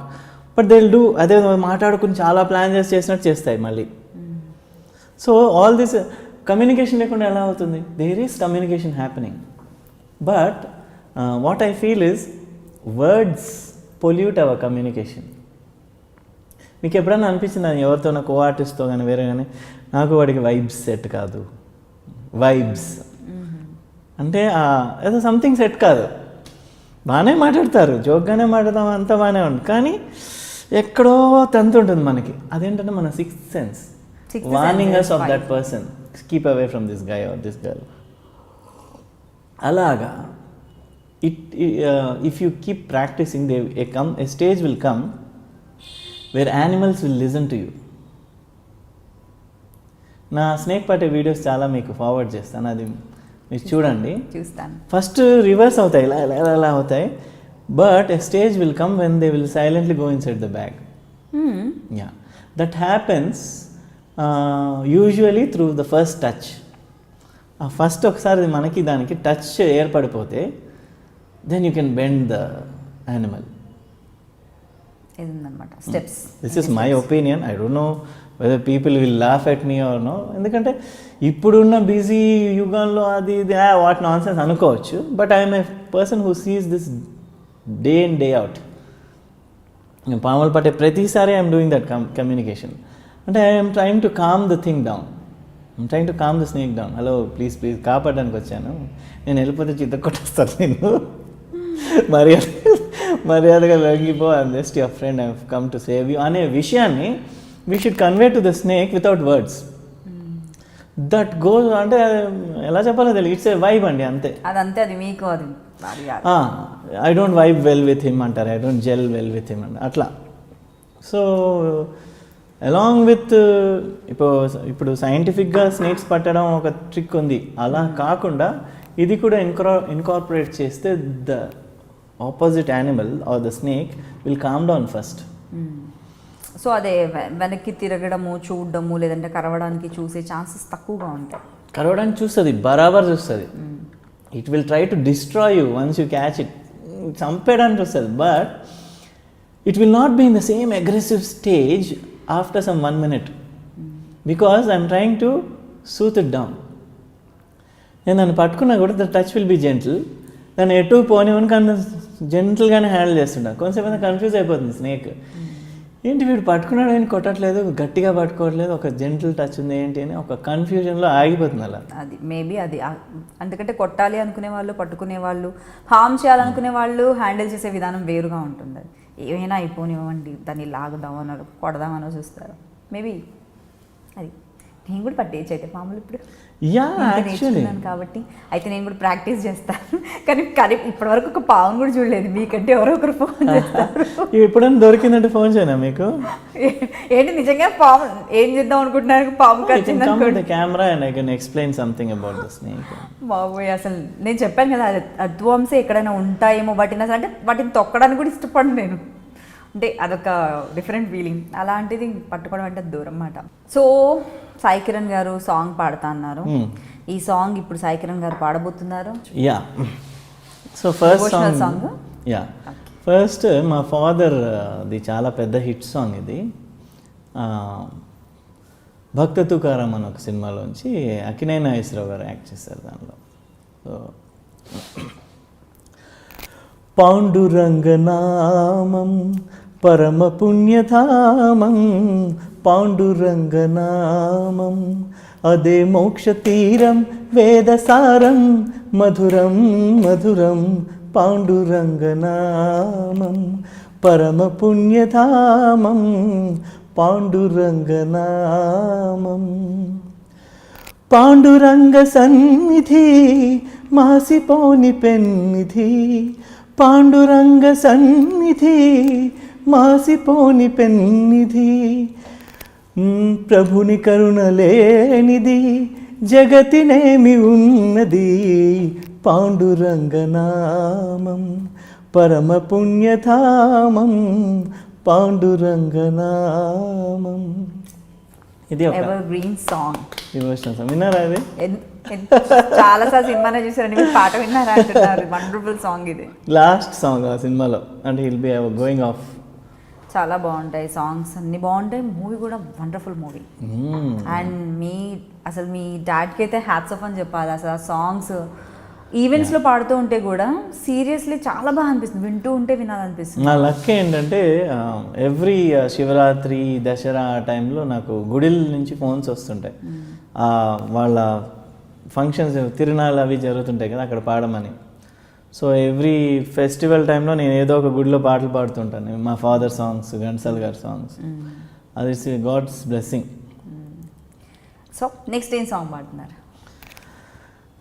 but they will do. అదే మాట్లాడుకుని చాలా plan చేసినట్టు చేస్తాయి మళ్ళీ. సో ఆల్ దిస్ కమ్యూనికేషన్ లేకుండా ఎలా అవుతుంది? There is communication happening, but what I feel is words pollute our communication. మీకు ఎప్పుడైనా అనిపించింది అది ఎవరితో, కో ఆర్టిస్ట్తో కానీ వేరే కానీ, నాకు వాడికి వైబ్స్ సెట్ కాదు? వైబ్స్ అంటే ఏదో సంథింగ్ సెట్ కాదు. బాగానే మాట్లాడతారు, జోక్గానే మాట్లాడతాం, అంతా బాగానే ఉంటుంది, కానీ ఎక్కడో తంతు ఉంటుంది మనకి. అదేంటంటే మన sixth sense warning us of that person, keep away from this guy or this girl. అలాగా if you keep practising, a stage will come where animals will listen to you. నా స్నేక్ పట్టే వీడియోస్ చాలా మీకు forward చేస్తాను, అది మీరు చూడండి. చూస్తాను. ఫస్ట్ రివర్స్ అవుతాయి, ఇలా అవుతాయి, but a stage will come when they will silently go inside the bag. Yeah, that happens usually through the first touch. ఆ ఫస్ట్ ఒకసారి మనకి దానికి టచ్ ఏర్పడిపోతే then you can bend the animal. ఇదన్నమాట steps. This is my opinion. I don't know whether people will laugh at me or no. ఎందుకంటే ఇప్పుడున్న busy యుగంలో అది ఇది వాట్ నాన్ సెన్స్ అనుకోవచ్చు, but I'm a person who sees this day in day out. నేను పాములు పట్టే ప్రతిసారి ఐఎమ్ డూయింగ్ దట్ కమ్యూనికేషన్. అంటే I'm trying to calm the thing down, I'm trying to calm the snake down. Hello please కాపాడడానికి వచ్చాను, నేను వెళ్ళిపోతే చిత్త కొట్టేస్తాను నేను, మర్యాదగా లొంగిపో, I'm just your friend, I have come to save you అనే విషయాన్ని we should convey to the snake without words. That goes, అంటే ఎలా చెప్పాలో తెలియదు, ఇట్స్ ఏ వైబ్ అండి, అంతే. అదంతే, అది మీకు అది. I don't vibe well with him అంటారు, I don't gel well with him అంటారు, అట్లా. సో అలాంగ్ విత్ ఇప్పుడు సైంటిఫిక్గా స్నేక్స్ పట్టడం ఒక ట్రిక్ ఉంది, అలా కాకుండా ఇది కూడా ఇన్కార్పొరేట్ చేస్తే the opposite animal or the snake will calm down first. So అదే వెనక్కి తిరగడము, చూడడము, లేదంటే కరవడానికి చూసే ఛాన్సెస్ తక్కువగా ఉంటాయి. కరవడానికి చూస్తుంది, బరాబర్ చూస్తుంది. It will try to destroy you once you catch it. చంపేయడానికి వస్తుంది, but it will not be in the same aggressive stage after some 1 minute because I'm trying to soothe it down. నేను దాన్ని పట్టుకున్నా కూడా the touch will be gentle. దాన్ని ఎటు పోనివని కానీ జెంటిల్గానే handle చేస్తుంటా. కొంచెం కన్ఫ్యూజ్ అయిపోతుంది స్నేక్. ఏంటి వీడు పట్టుకున్నాడు అని కొట్టట్లేదు, గట్టిగా పట్టుకోవట్లేదు, ఒక జెంటిల్ టచ్ ఉంది ఏంటి అని ఒక కన్ఫ్యూజన్లో ఆగిపోతుంది అలా. అది మేబీ అది ఎందుకంటే కొట్టాలి అనుకునే వాళ్ళు, పట్టుకునే వాళ్ళు, హామ్ చేయాలనుకునే వాళ్ళు హ్యాండిల్ చేసే విధానం వేరుగా ఉంటుంది. అది ఏమైనా అయిపోనివ్వండి, దాన్ని లాగుదామనో కొడదామనో చూస్తారు. మేబీ అది నేను కూడా పట్టేయచ్చు అయితే మామూలు ఇప్పుడు నేర్చుకున్నాను కాబట్టి. అయితే నేను కూడా ప్రాక్టీస్ చేస్తాను. కానీ ఇప్పటివరకు ఒక పాము కూడా చూడలేదు. మీకంటే ఎవరో ఒకరు ఫోన్ చేస్తారు. ఎప్పుడైనా దొరికిందంటే ఫోన్ చేయనా మీకు? ఏంటి నిజంగా పాము ఏం చేద్దాం అనుకుంటున్నారు? పాము కచ్చింది camera and I can explain something about the snake. బాబోయ్, అసలు నేను చెప్పాను కదా అద్వాంసే ఎక్కడైనా ఉంటాయేమో వాటిని, అసలు అంటే వాటిని తొక్కడానికి కూడా ఇష్టపడను నేను. అంటే అదొక డిఫరెంట్ ఫీలింగ్. అలాంటిది పట్టుకోవడం అంటే దూరం అన్నమాట. సో సాయి కిరణ్ గారు సాంగ్ పాడుతా అన్నారు. ఈ సాంగ్ ఇప్పుడు సాయి కిరణ్ గారు పాడబోతున్నారు. యా, సో ఫస్ట్ మా ఫాదర్ అది చాలా పెద్ద హిట్ సాంగ్ ఇది. భక్త తుకారాం అని ఒక సినిమాలోంచి అక్కినేని నాగేశ్వరరావు గారు యాక్ట్ చేశారు దానిలో. సో పాండురంగనామం పరమ పుణ్యధామం, పాండురంగనామం అదే మోక్ష తీరం, వేదసారం మధురం మధురం, పాండురంగనామం పరమ పుణ్యధామం, పాండురంగనామం. పాండురంగ సన్నిధి మాసిపోని పెన్నిధి, పాండురంగ సన్నిధి మాసిపోని పెన్నిధి, ప్రభుని కరుణలేనిది జగతినేమి ఉన్నది, పాండురంగనామం పరమ పుణ్యధామం, పాండురంగనామం. ఇది ever green song. Devotional song విన్నారా? అది చాలా సార్లు సినిమానే చూసారండి, మీరు పాట విన్నారా అంటున్నారు. వండర్ఫుల్ సాంగ్ ఇది. లాస్ట్ సాంగ్ ఆ సినిమాలో, అంటే విల్ బి గోయింగ్ ఆఫ్. చాలా బాగుంటాయి సాంగ్స్, అన్ని బాగుంటాయి. మూవీ కూడా వండర్ఫుల్ మూవీ. అండ్ అసలు మీ డాడ్కి అయితే హ్యాట్స్ ఆఫ్ అని చెప్పాలి. అసలు ఆ సాంగ్స్ ఈవెంట్స్లో పాడుతూ ఉంటే కూడా సీరియస్లీ చాలా బాగా అనిపిస్తుంది, వింటూ ఉంటే వినాలనిపిస్తుంది. నా లక్ ఏంటంటే ఎవ్రీ శివరాత్రి, దసరా టైంలో నాకు గుడిల నుంచి ఫోన్స్ వస్తుంటాయి. వాళ్ళ ఫంక్షన్స్, తిరునాళ్ళు అవి జరుగుతుంటాయి కదా, అక్కడ పాడమని. సో ఎవ్రీ ఫెస్టివల్ టైంలో నేను ఏదో ఒక గుడిలో పాటలు పాడుతుంటాను. మా ఫాదర్ సాంగ్స్, ఘంటసాల గారి సాంగ్స్. అది గాడ్స్ బ్లెస్సింగ్. సో నెక్స్ట్ ఏం సాంగ్ పాడుతున్నారు?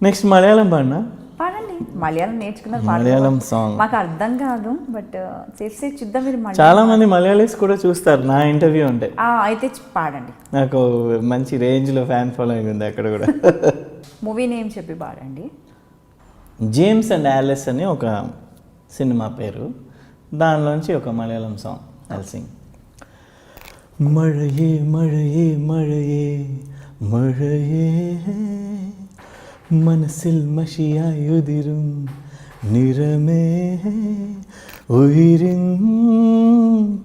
నెక్స్ట్ మలయాళం పాడినా? పాడండి. మలయాళం నేర్చుకున్నారు. మలయాళం సాంగ్ మాకు అర్థం కాదు, బట్ చేసి చూద్దాం. మీరు చాలా మంది మలయాళీస్ కూడా చూస్తారు నా ఇంటర్వ్యూ ఉంటే. అయితే పాడండి. నాకు మంచి రేంజ్లో ఫ్యాన్ ఫాలోయింగ్ ఉంది అక్కడ కూడా. మూవీ నేమ్ చెప్పి పాడండి. జేమ్స్ అండ్ ఆలిస్ అని ఒక సినిమా పేరు, దానిలోంచి ఒక మలయాళం సాంగ్ ఐల్ సింగ్. మഴയേ മഴയേ മഴയേ മഴയേ മനസ്സിൽ മഷിയായുതിരും നിറമേ ഉയിരിൻ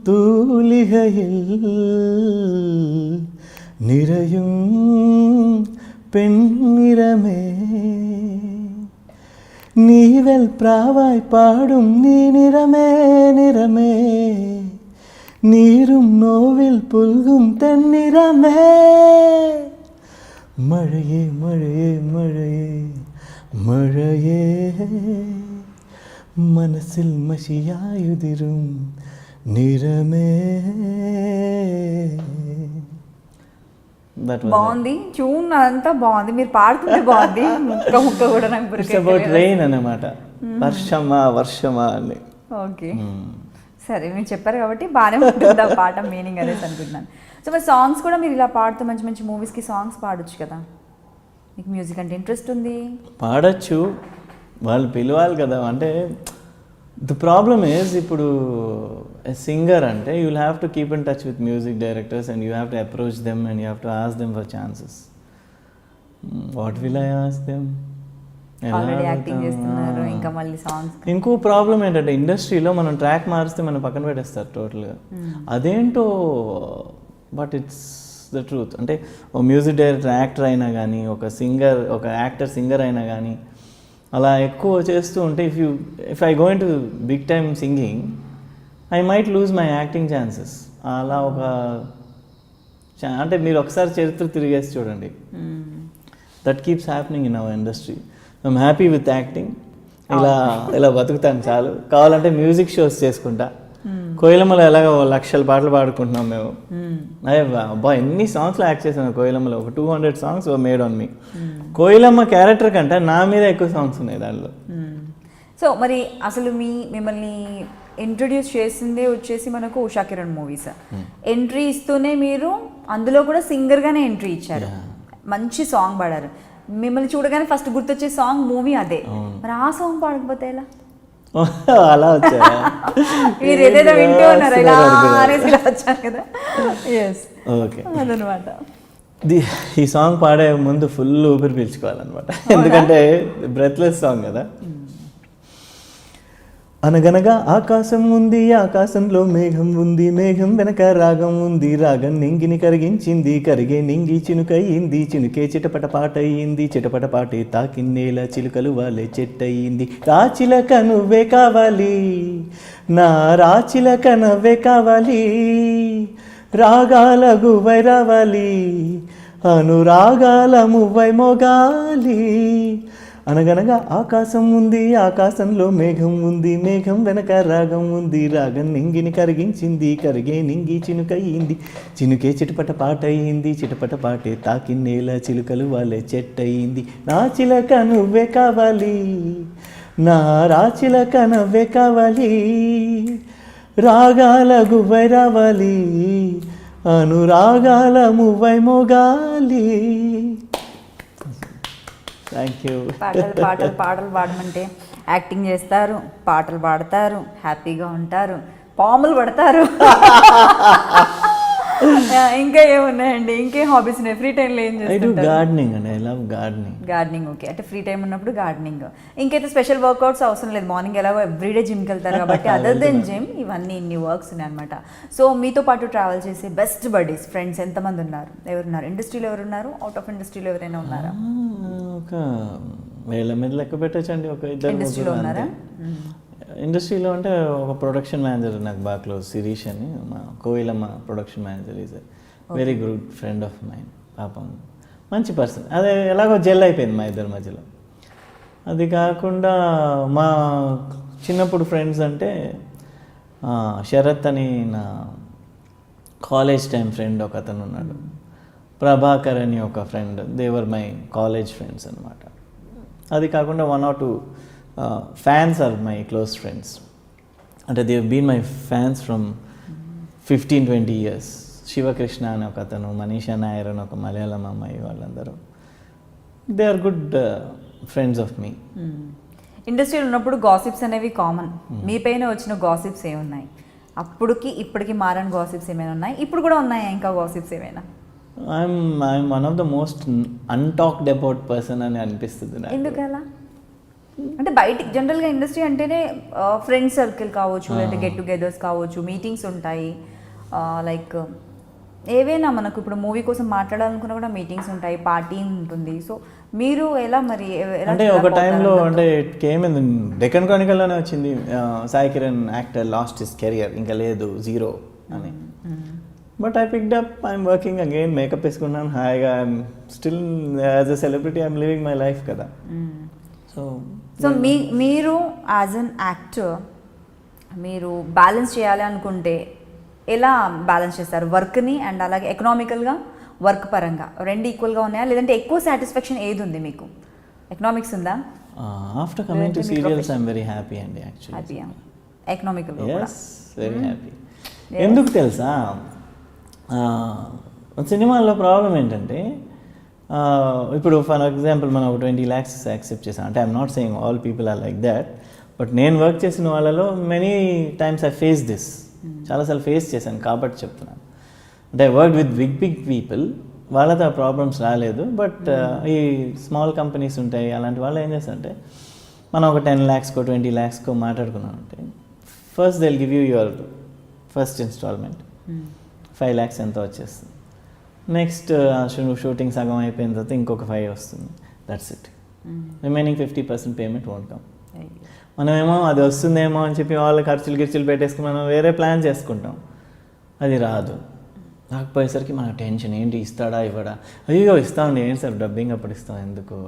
തൂലികയിൽ നിറയും പെൺനിറമേ നീവൽ പ്രാവായി പാടും നീ നിറമേ നിറമേ നീരും നോവിൽ പുൽകും തെന്നിറമേ മഴയേ മഴയേ മഴയേ മഴയേ മനസ്സിൽ മഷിയായുതിരും നിറമേ. బాగుంది ట్యూన్, అదంతా బాగుంది, మీరు పాడుతుంటే బాగుంది. ముక్క ముక్క కూడా నాకు అబౌట్ రెయిన్ అన్నమాట, వర్షమా వర్షమా అని. ఓకే సరే, మీరు చెప్పారు కాబట్టి బాగానే ఉంటుంది ఆ పాట మీనింగ్ అనేసి అనుకుంటున్నాను. సో మరి సాంగ్స్ కూడా మీరు ఇలా పాడుతూ మంచి మంచి మూవీస్కి సాంగ్స్ పాడొచ్చు కదా. మీకు మ్యూజిక్ అంటే ఇంట్రెస్ట్ ఉంది? పాడచ్చు, వాళ్ళు పిలవాలి కదా. అంటే ద ప్రాబ్లమ్ ఈజ్ ఇప్పుడు సింగర్ అంటే you will have to keep in touch with music directors and you have to approach them and you have to ask them for chances. What will I ask them? Already acting చేస్తున్నారు, ఇంకా మళ్ళీ songs. ఇంకో problem ఏంటంటే ఇండస్ట్రీలో మనం track మారిస్తే మనం పక్కన పెట్టేస్తారు టోటల్గా. అదేంటో బట్ ఇట్స్ ద ట్రూత్. అంటే ఓ మ్యూజిక్ డైరెక్టర్ యాక్టర్ అయినా కానీ, ఒక సింగర్ ఒక యాక్టర్ సింగర్ అయినా కానీ అలా ఎక్కువ చేస్తూ ఉంటే if I go into big time singing I might lose my acting chances. అలా ఒక అంటే మీరు ఒకసారి చరిత్ర తిరిగేసి చూడండి. That keeps happening in our industry. I'm happy with acting. ఇలా బతుకుతాను చాలు. కావాలంటే మ్యూజిక్ షోస్ చేసుకుంటా. కోయిలమ్మలో ఎలాగో 1,00,000 పాటలు పాడుకుంటున్నాం మేము. అయ్యే అబ్బా, ఎన్ని సాంగ్స్లో యాక్ట్ చేశాను కోయిలమ్మలో. ఒక 200 songs made on me. Koilamma character కంటే నా మీద ఎక్కువ సాంగ్స్ ఉన్నాయి దాంట్లో. సో మరి అసలు మిమ్మల్ని ఇంట్రొడ్యూస్ చేసిందే వచ్చేసి మనకు ఉషా కిరణ్ మూవీస్. ఎంట్రీ ఇస్తూనే మీరు అందులో కూడా సింగర్గానే ఎంట్రీ ఇచ్చారు. మంచి సాంగ్ పాడారు. మిమ్మల్ని చూడగానే ఫస్ట్ గుర్తొచ్చే సాంగ్ మూవీ అదే. మరి ఆ సాంగ్ పాడకపోతే ఎలా? అలా వచ్చా మీరు ఏదేదో వింటూ ఉన్నారు, ఇలా అనేసి ఇలా వచ్చారు కదా. ఓకే, అదనమాట. ఈ సాంగ్ పాడే ముందు ఫుల్ ఊపిరి పీల్చుకోవాలన్నమాట, ఎందుకంటే బ్రెత్లెస్ సాంగ్ కదా. అనగనగా ఆకాశం ఉంది, ఆకాశంలో మేఘం ఉంది, మేఘం వెనక రాగం ఉంది, రాగం నింగిని కరిగించింది, కరిగే నింగి చినుకయ్యింది, చినుకే చిటపట పాటయ్యింది, చిటపట పాటే తాకిన్నేల చిలుకలు వాలే చెట్టయింది, రాచిలక నువ్వే కావాలి, నా రాచిలక నవ్వే కావాలి, రాగాల గువ్వై రావాలి, అనురాగాల మువ్వై మోగాలి. అనగనగా ఆకాశం ఉంది, ఆకాశంలో మేఘం ఉంది, మేఘం వెనక రాగం ఉంది, రాగం నింగిని కరిగించింది, కరిగే నింగి చినుకయ్యింది, చినుకే చిటపట పాటయింది, చిటపట పాటే తాకిన్నేల చిలుకలు వాళ్ళే చెట్టయింది, నా చిలక నువ్వే కావాలి, నా రాచిలక నవ్వే కావాలి, రాగాల గువ్వై రావాలి, అనురాగాల మువ్వై మోగాలి. Thank you. పాటలు పాడమంటే యాక్టింగ్ చేస్తారు, పాటలు పాడతారు, హ్యాపీగా ఉంటారు, పాములు పడతారు, ఇంకా ఏమున్నాయండి? ఇంకేం హాబీస్ ఉన్నాయి? ఫ్రీ టైంలో ఏం చేస్తారు? గార్డెనింగ్ అండి. I love gardening. Gardening, okay. అంటే ఫ్రీ టైం ఉన్నప్పుడు గార్డెనింగ్. ఇంకైతే స్పెషల్ వర్కౌట్స్ అవసరం లేదు, మార్నింగ్ ఎలాగో ఎవ్రీడే జిమ్కి వెళ్తారు కాబట్టి అదర్ దెన్ జిమ్ ఇవన్నీ ఇన్ని వర్క్స్ ఉన్నాయి అనమాట. సో మీతో పాటు ట్రావెల్ చేసే బెస్ట్ బడీస్ ఫ్రెండ్స్ ఎంతమంది ఉన్నారు? ఎవరున్నారు? ఇండస్ట్రీలో ఎవరున్నారు? అవుట్ ఆఫ్ ఇండస్ట్రీలో ఎవరైనా ఉన్నారా? ఒక వేల మీద లెక్క పెట్టచ్చండి. ఒక ఇద్దరు ఇండస్ట్రీలో ఉన్నారా? ఇండస్ట్రీలో అంటే ఒక ప్రొడక్షన్ మేనేజర్ నాకు బాగా క్లోజ్, శిరీష్ అని, మా కోయిలమ్మ production manager. Is very good friend of mind. పాపం మంచి పర్సన్. అదే ఎలాగో జెల్ అయిపోయింది మా ఇద్దరి మధ్యలో. అది కాకుండా మా చిన్నప్పుడు ఫ్రెండ్స్ అంటే శరత్ అని నా కాలేజ్ టైం ఫ్రెండ్ ఒక అతను ఉన్నాడు, ప్రభాకర్ అని ఒక friend. They were my college friends అనమాట. అది కాకుండా 1 or 2 fans are my close friends. అంటే they been my fans from 15-20 years. Sivakrishna అని ఒక అతను, మనీషా నాయర్ అని ఒక మలయాళం అమ్మాయి, వాళ్ళందరూ they are good friends of me. ఇండస్ట్రీలో ఉన్నప్పుడు గాసిప్స్ అనేవి కామన్. మీ పైన వచ్చిన గాసిప్స్ ఏమున్నాయి? అప్పటికి ఇప్పటికి మారని గాసిప్స్ ఏమైనా ఉన్నాయి? ఇప్పుడు కూడా ఉన్నాయా ఇంకా గాసిప్స్ ఏమైనా? I'm one of the most untalked about person అని అనిపిస్తుంది నాకు. ఎందుకలా? అంటే బయటికి జనరల్గా ఇండస్ట్రీ అంటేనే ఫ్రెండ్స్ సర్కిల్ కావచ్చు, లేదా గెట్ టుగెదర్స్ కావచ్చు, మీటింగ్స్ ఉంటాయి, లైక్ ఏవైనా మనకు ఇప్పుడు మూవీ కోసం మాట్లాడాలనుకున్నా కూడా మీటింగ్స్ ఉంటాయి, పార్టీ ఉంటుంది. సో మీరు ఎలా మరి? అంటే ఒక టైంలో అంటే ఇట్ కేమ్ ఇన్ డెక్కన్ క్రానికల్లోనే వచ్చింది, Sai Kiran actor lost his career, ఇంకా లేదు, జీరో అని. But I picked up, I'm working again, makeup వేసుకున్నాను హాయిగా, I'm still as a celebrity, I'm living my life కదా. సో మీరు యాజ్ అన్ యాక్టర్ మీరు బ్యాలెన్స్ చేయాలి అనుకుంటే ఎలా బ్యాలెన్స్ చేస్తారు? వర్క్ని అండ్ అలాగే ఎకనామికల్గా, వర్క్ పరంగా రెండు ఈక్వల్గా ఉన్నాయా, లేదంటే ఎక్కువ సాటిస్ఫాక్షన్ ఏది ఉంది మీకు? ఎకనామిక్స్ ఉందా? After coming to serials I'm very happy అండి. యాక్చువల్లీ హ్యాపీయా? ఎకనామికల్? yes, very happy. ఎందుకు తెలుసా, సినిమాల్లో ప్రాబ్లం ఏంటంటే ఇప్పుడు ఫర్ ఎగ్జాంపుల్ మనం ఒక 20 lakhs యాక్సెప్ట్ చేసాం అంటే I'm not saying all people are like that, but నేను వర్క్ చేసిన వాళ్ళలో many times I face this, చాలాసార్లు ఫేస్ చేశాను కాబట్టి చెప్తున్నాను. అంటే I work with big people, వాళ్ళతో ఆ ప్రాబ్లమ్స్ రాలేదు. బట్ ఈ స్మాల్ కంపెనీస్ ఉంటాయి, అలాంటి వాళ్ళు ఏం చేస్తారంటే మనం ఒక 10 lakhsకో 20 lakhsకో మాట్లాడుకున్నామంటే first they will give you your first instalment 5 lakhs ఎంతో వచ్చేస్తుంది. నెక్స్ట్ షూటింగ్ సగం అయిపోయిన తర్వాత ఇంకొక 5 వస్తుంది, that's it. Remaining 50% payment won't come. మనమేమో అది వస్తుందేమో అని చెప్పి వాళ్ళ ఖర్చులు పెట్టేసుకుని మనం వేరే ప్లాన్ చేసుకుంటాం, అది రాదు. రాకపోయేసరికి మన టెన్షన్, ఏంటి ఇస్తాడా ఇవ్వడా, అయ్యో ఇస్తామండి, ఏంటి సార్ డబ్బింగ్ అప్పుడు ఇస్తాం ఎందుకు.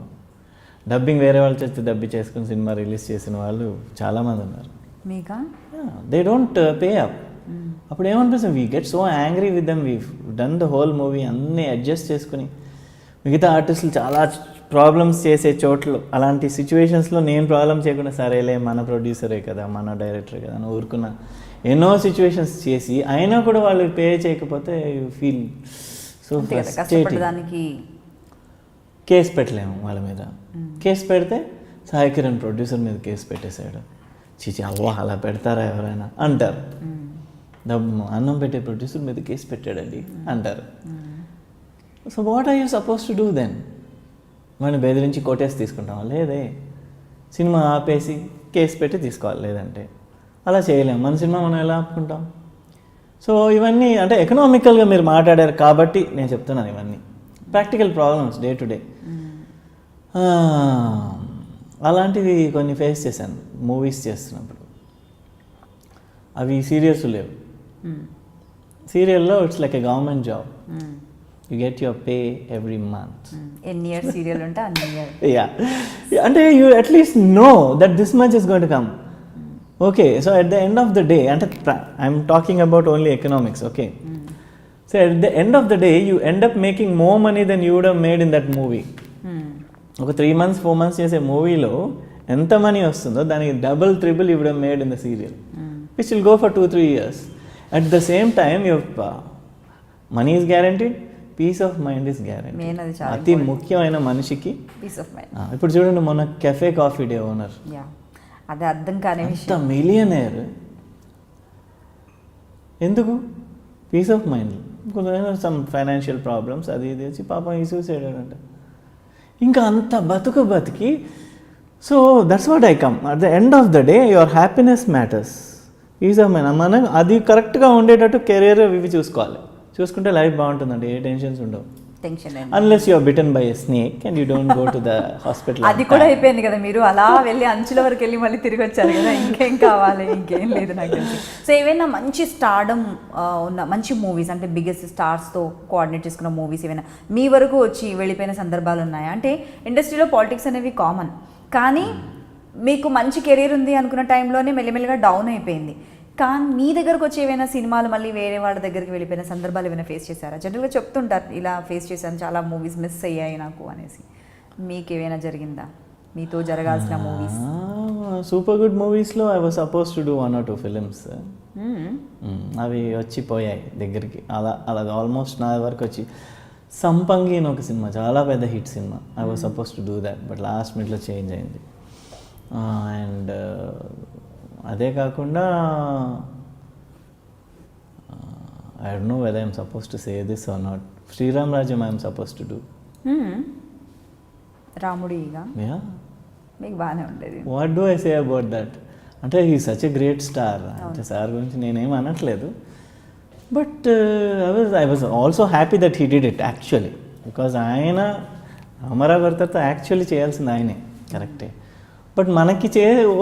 డబ్బింగ్ వేరే వాళ్ళు చేస్తే డబ్బి చేసుకుని సినిమా రిలీజ్ చేసిన వాళ్ళు చాలామంది ఉన్నారు. మీకా దే డోంట్ పే అప్. అప్పుడు ఏమనిపిస్తుంది, we get so angry with them, we done the whole movie అన్నీ అడ్జస్ట్ చేసుకుని. మిగతా ఆర్టిస్టులు చాలా ప్రాబ్లమ్స్ చేసే చోట్లు, అలాంటి సిచ్యువేషన్స్లో నేను ప్రాబ్లం చేయకుండా సరేలే మన ప్రొడ్యూసరే కదా మన డైరెక్టరే కదా అని ఊరుకున్న ఎన్నో సిచ్యువేషన్స్ చేసి అయినా కూడా వాళ్ళు పే చేయకపోతే you feel so frustrating. Case పెట్టలేము వాళ్ళ మీద. కేసు పెడితే సాయి కిరణ్ ప్రొడ్యూసర్ మీద కేసు పెట్టేశాడు, చిచి అవ్వ అలా పెడతారా ఎవరైనా అంటారు. అన్నం పెట్టే ప్రొడ్యూసర్ మీద కేసు పెట్టాడండి అంటారు. So what are you suppose to do then? మనం బెదిరించి కోటేసి తీసుకుంటాం లేదే, సినిమా ఆపేసి కేసు పెట్టి తీసుకోవాలి, లేదంటే అలా చేయలేము. మన సినిమా మనం ఎలా ఆపుకుంటాం? సో ఇవన్నీ అంటే ఎకనామికల్గా మీరు మాట్లాడారు కాబట్టి నేను చెప్తున్నాను, ఇవన్నీ practical problems day to day. అలాంటివి కొన్ని ఫేస్ చేశాను మూవీస్ చేస్తున్నప్పుడు. అవి సీరియస్ లేవు. సీరియల్లో it's like a government job, you get your pay every month. ఎన్ని ఇయర్స్ సీరియల్ ఉంటే అన్ని ఇయర్. యా, అంటే you at least know that this much is going to come. Okay, so at the end of the day, అంటే I'm talking about only economics. Okay, so at the end of the day you end up making more money then you would have made in that movie. ఒక 3 months 4 months చేసే మూవీలో ఎంత money వస్తుందో దానికి double triple you would have made in the serial, which will go for 2-3 years. At the same time your money is guaranteed, peace of mind is guaranteed. అతి ముఖ్యమైన మనిషికి piece of mind. ఇప్పుడు చూడండి, మొన్న cafe coffee day owner, అది అర్థం కాని విషయం, మిలియనేర్. ఎందుకు? Peace of mind. Some financial problems అది ఇది వచ్చి పాపం ఈ సూసైడ్ అంట. ఇంకా అంత బతికి. So that's what I come. At the end of the day your happiness matters, peace of mind. మనం అది కరెక్ట్గా ఉండేటట్టు కెరీర్ ఇవి చూసుకుంటే లైఫ్ బాగుంటుందండి, ఏ టెన్షన్స్ ఉండవు. Unless you are bitten by a snake and you don't go to the hospital. అది కూడా అయిపోయింది కదా, మీరు అలా వెళ్ళి అంచుల వరకు వెళ్ళి మళ్ళీ తిరిగి వచ్చారు కదా, ఇంకేం కావాలి, ఇంకేం లేదు నాకు తెలిసి. సో ఏవైనా మంచి స్టార్డమ్ ఉన్న మంచి మూవీస్, అంటే బిగ్గెస్ట్ స్టార్స్తో కోఆర్డినేట్ చేసుకున్న మూవీస్ ఏమైనా మీ వరకు వచ్చి వెళ్ళిపోయిన సందర్భాలు ఉన్నాయా? అంటే ఇండస్ట్రీలో పాలిటిక్స్ అనేవి కామన్, కానీ మీకు మంచి కెరీర్ ఉంది అనుకున్న టైంలోనే మెల్లిమెల్లిగా డౌన్ అయిపోయింది. కానీ మీ దగ్గరకు వచ్చి ఏవైనా సినిమాలు మళ్ళీ వేరే వాళ్ళ దగ్గరికి వెళ్ళిపోయిన సందర్భాలు ఏమైనా ఫేస్ చేశారా? జనరల్గా చెప్తుంటారు ఇలా ఫేస్ చేశాను, చాలా మూవీస్ మిస్ అయ్యాయి నాకు అనేసి. మీకు ఏమైనా జరిగిందా మీతో జరగాల్సిన మూవీస్? సూపర్ గుడ్ మూవీస్లో I was suppose to do 1 or 2 films. అవి వచ్చిపోయాయి దగ్గరికి, అలా ఆల్మోస్ట్ నా వరకు వచ్చి. సంపంగి అని ఒక సినిమా, చాలా పెద్ద హిట్ సినిమా, I was suppose to do that, but last మినిట్లో చేంజ్ అయింది. అండ్ అదే కాకుండా I don't know whether I'm suppose to say this or not. Sriram Rajyam I'm suppose to do. రాముడిగా మీకు బాగానే ఉండేది. What do I say about that? అంటే he such a great star. అంటే సార్ గురించి నేనేం అనట్లేదు, but I was also happy that he did it actually, because ఆయన అమరావతితో యాక్చువల్లీ చేయాల్సింది ఆయనే, కరెక్టే. బట్ మనకి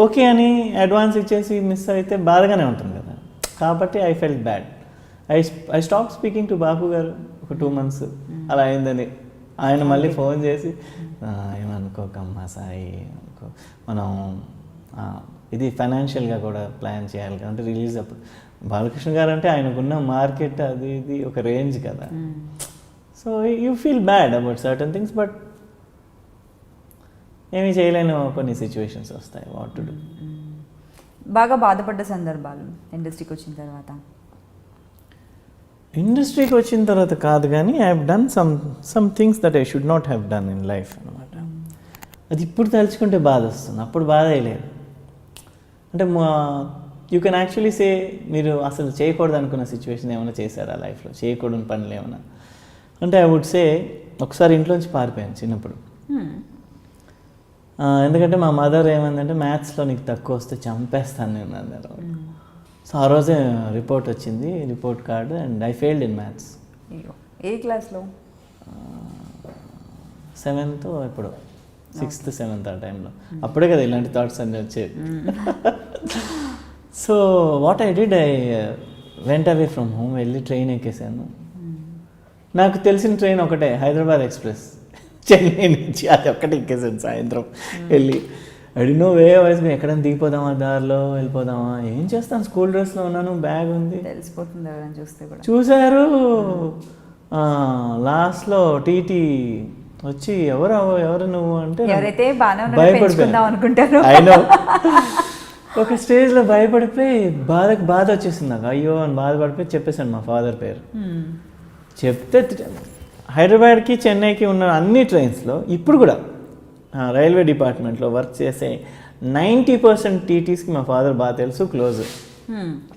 ఓకే అని అడ్వాన్స్ ఇచ్చేసి మిస్ అయితే బాధగానే ఉంటుంది కదా, కాబట్టి I felt bad. I stop speaking to Bapu garu ఒక 2 months అలా అయిందని. ఆయన మళ్ళీ ఫోన్ చేసి ఏమనుకోకమ్మా సాయి, మనం ఇది ఫైనాన్షియల్గా కూడా ప్లాన్ చేయాలి కదా, అంటే రిలీజ్ అప్పుడు. బాలకృష్ణ గారు అంటే ఆయనకున్న మార్కెట్ అది ఇది ఒక రేంజ్ కదా, so you feel bad about certain things, but ఏమీ చేయలేని కొన్ని సిచ్యువేషన్స్ వస్తాయి. What to do. బాగా బాధపడ్డ సందర్భాలు ఇండస్ట్రీకి వచ్చిన తర్వాత? ఇండస్ట్రీకి వచ్చిన తర్వాత కాదు కానీ I have done some things that I should not have done in life అనమాట. అది ఇప్పుడు తలుచుకుంటే బాధ వస్తుంది, అప్పుడు బాధ వేయలేదు. అంటే యూ కెన్ యాక్చువల్లీ సే మీరు అసలు చేయకూడదు అనుకున్న సిచ్యువేషన్ ఏమైనా చేశారా లైఫ్లో, చేయకూడని పనులు ఏమైనా అంటే ఐ వుడ్ సే ఒకసారి ఇంట్లోంచి పారిపోయాను చిన్నప్పుడు. ఎందుకంటే మా మదర్ ఏమందంటే మ్యాథ్స్లో నీకు తక్కువ వస్తే చంపేస్తాను నేను అన్నారు. సో ఆ రోజే రిపోర్ట్ వచ్చింది, report card, and I failed in maths. ఏ క్లాస్లో? 7th ఇప్పుడు 6th 7th ఆ టైంలో. అప్పుడే కదా ఇలాంటి థాట్స్ అన్నీ వచ్చేవి. So what I did, I went away from home, వెళ్ళి ట్రైన్ ఎక్కేసాను. నాకు తెలిసిన ట్రైన్ ఒకటే, హైదరాబాద్ ఎక్స్ప్రెస్, చెన్నై నుంచి. అది ఒక్కటే ఎక్కేసాను సాయంత్రం వెళ్ళి. అడినో వే వైజ్ ఎక్కడైనా దిగిపోదామా, దారిలో వెళ్ళిపోదామా, ఏం చేస్తాను, స్కూల్ డ్రెస్లో ఉన్నాను, బ్యాగ్ ఉంది, తెలిసిపోతుంది ఎవరైనా చూస్తే కూడా. చూశారు. లాస్ట్లో టీటీ వచ్చి ఎవరు నువ్వు అంటే ఎవరైతే భయపడిపోయాను అనుకుంటారు. అయినో ఒక స్టేజ్లో భయపడిపోయి బాధ వచ్చేసింది నాకు. అయ్యో అని బాధపడిపోయి చెప్పేశాను మా ఫాదర్ పేరు. చెప్తే హైదరాబాద్కి చెన్నైకి ఉన్న అన్ని ట్రైన్స్లో ఇప్పుడు కూడా రైల్వే డిపార్ట్మెంట్లో వర్క్ చేసే 90% టీటీస్కి మా ఫాదర్ బాగా తెలుసు, క్లోజ్.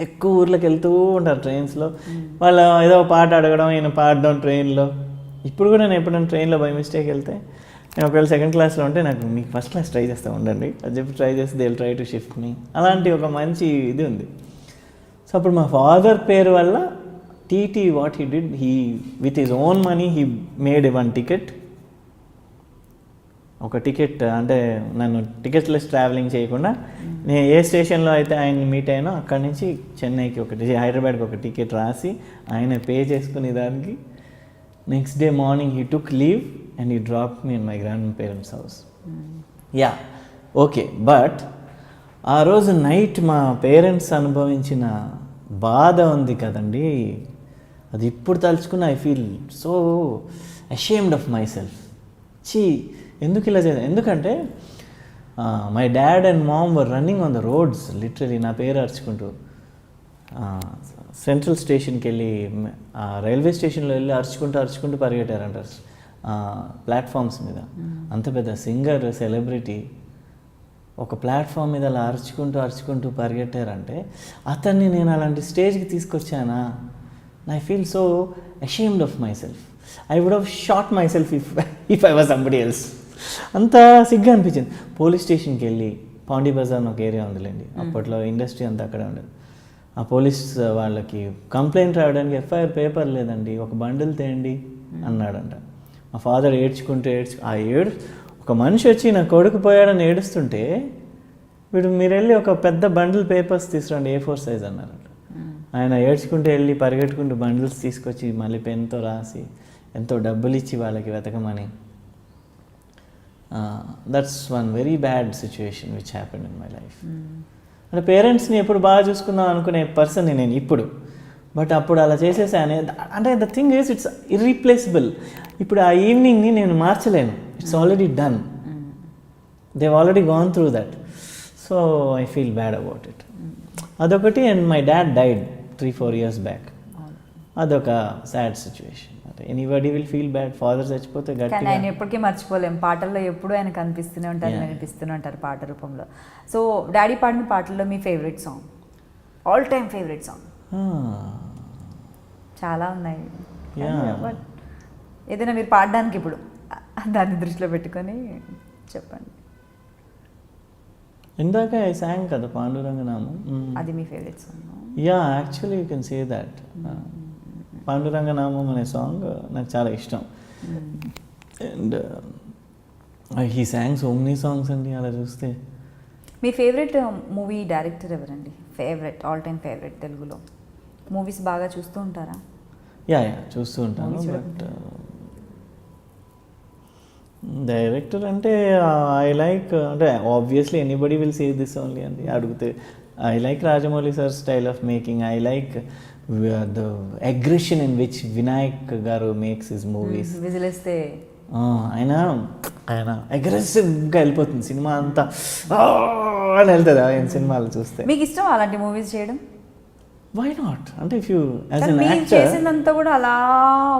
ఎక్కువ ఊర్లోకి వెళ్తూ ఉంటారు ట్రైన్స్లో. వాళ్ళు ఏదో పాట అడగడం, ఈయన పాడడం ట్రైన్లో. ఇప్పుడు కూడా నేను ఎప్పుడైనా ట్రైన్లో బై మిస్టేక్ వెళ్తే, నేను ఒకవేళ 2nd క్లాస్లో ఉంటే నాకు మీకు 1st క్లాస్ ట్రై చేస్తూ ఉండండి అని చెప్పి ట్రై చేసి they will try to shift me. అలాంటి ఒక మంచి ఇది ఉంది. సో అప్పుడు మా ఫాదర్ పేరు వల్ల TT what he did, he with his own money he made 1 ticket. ఒక టికెట్ అంటే నన్ను టికెట్లెస్ ట్రావెలింగ్ చేయకుండా నేను ఏ స్టేషన్లో అయితే ఆయన్ని మీట్ అయినా అక్కడి నుంచి చెన్నైకి హైదరాబాద్కి ఒక టికెట్ రాసి ఆయన పే చేసుకునే దానికి next day morning he took leave and he drop me in my grand parents house. Yeah okay, but ఆ రోజు నైట్ మా పేరెంట్స్ అనుభవించిన బాధ ఉంది కదండి, అది ఇప్పుడు తలుచుకున్న I feel so ashamed of myself. ఎందుకు ఇలా చేయాలి? ఎందుకంటే my dad and mom were running on the roads literally, నా పేరు అరుచుకుంటూ. సెంట్రల్ స్టేషన్కి వెళ్ళి రైల్వే స్టేషన్లో వెళ్ళి అరుచుకుంటూ పరిగెట్టారంట ప్లాట్ఫామ్స్ మీద. అంత పెద్ద సింగర్ సెలబ్రిటీ ఒక ప్లాట్ఫామ్ మీద అలా అరుచుకుంటూ పరిగెట్టారంటే అతన్ని నేను అలాంటి స్టేజ్కి తీసుకొచ్చానా? I feel so ashamed of myself. I would have shot myself if I was somebody else. అంత సిగ్గా అనిపించింది. పోలీస్ స్టేషన్కి వెళ్ళి, పాండీ బజార్ అని ఒక ఏరియా ఉందిలేండి, అప్పట్లో ఇండస్ట్రీ అంతా అక్కడే ఉండేది. ఆ పోలీస్ వాళ్ళకి కంప్లైంట్ రాయడానికి ఎఫ్ఐఆర్ పేపర్ లేదండి, ఒక బండిల్ తేయండి అన్నాడంట. మా ఫాదర్ ఏడ్చుకుంటూ ఒక మనిషి వచ్చి నా కొడుకు పోయాడని ఏడుస్తుంటే మీరు వెళ్ళి ఒక పెద్ద బండిల్ పేపర్స్ తీసుకురండి, A4 సైజ్ అన్నారంట. ఆయన ఏడ్చుకుంటూ వెళ్ళి పరిగెట్టుకుంటూ బండిల్స్ తీసుకొచ్చి మళ్ళీ పెన్తో రాసి ఎంతో డబ్బులు ఇచ్చి వాళ్ళకి వెతకమని. That's one very bad situation which happened in my life. అంటే పేరెంట్స్ని ఎప్పుడు బాగా చూసుకుందాం అనుకునే పర్సన్ని నేను ఇప్పుడు, బట్ అప్పుడు అలా చేసేసానే. అంటే the thing is it's irreplaceable. ఇప్పుడు ఆ ఈవినింగ్ని నేను మార్చలేను, it's already done, they already gone through that. So I feel bad about it. అదొకటి. And my dad died 3-4 years back. అదొక sad situation. Anybody will feel bad, father చచ్చిపోతే గట్టిగా. ఆయన ఎప్పటికీ మర్చిపోలేం, పాటల్లో ఎప్పుడూ ఆయన కనిపిస్తూనే ఉంటారు, వినిపిస్తూనే ఉంటారు పాట రూపంలో. సో డాడీ పాడిన పాటల్లో మీ favourite song, all time favourite song? చాలా ఉన్నాయి, బట్ ఏదైనా మీరు పాడడానికి ఇప్పుడు దాన్ని దృష్టిలో పెట్టుకొని చెప్పండి. ఇందాక ఐ సాంగ్ కదా పాండురంగనామం, అది మీ favourite song? Yeah, actually you can say that. Panduranganamam అనే సాంగ్ నాకు చాలా ఇష్టం. And he sang so many songs అండి. అలా చూస్తే మీ ఫేవరెట్ మూవీ డైరెక్టర్ ఎవరండి? ఫేవరెట్, ఆల్ టైమ్ ఫేవరెట్ తెలుగులో. మూవీస్ బాగా చూస్తూ ఉంటారా? యా చూస్తూ ఉంటాను. బట్ డైరెక్టర్ అంటే ఐ లైక్, అంటే obviously anybody will say this only అండి అడిగితే. I like Rajamouli sir style of making. I like the aggression in which Vinayak గారు మేక్స్ హిస్ మూవీస్. విజిలేస్తే ఆయన అగ్రెసివ్గా వెళ్ళిపోతుంది సినిమా అంతా అని వెళ్తుంది ఆయన సినిమాలు చూస్తే. మీకు ఇష్టం అలాంటి మూవీస్ చేయడం? వై నాట్ అంటే ఇఫ్ యూ యాజ్ కానీ అన్ మీరు యాక్టర్ చేసిందంతా కూడా అలా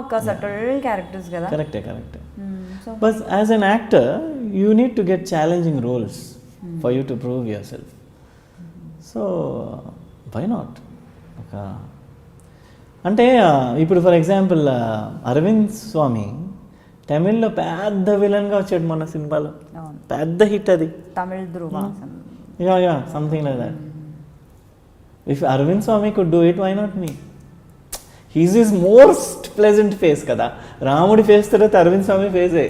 ఒక సటల్ క్యారెక్టర్స్ కదా. కరెక్టే so but as an actor you need to get challenging roles for you to prove yourself. So why not ఒక అంటే ఇప్పుడు ఫర్ ఎగ్జాంపుల్ అరవింద్ స్వామి తమిళ్లో పెద్ద విలన్గా వచ్చాడు మన సినిమాలో, అవును, పెద్ద హిట్ అది. Tamil Dhruva. Yeah something like that. If Arvind Swamy could do it, why not me? He's is most pleasant face కదా. రాముడి ఫేస్ తర్వాత అరవింద్ స్వామి ఫేసే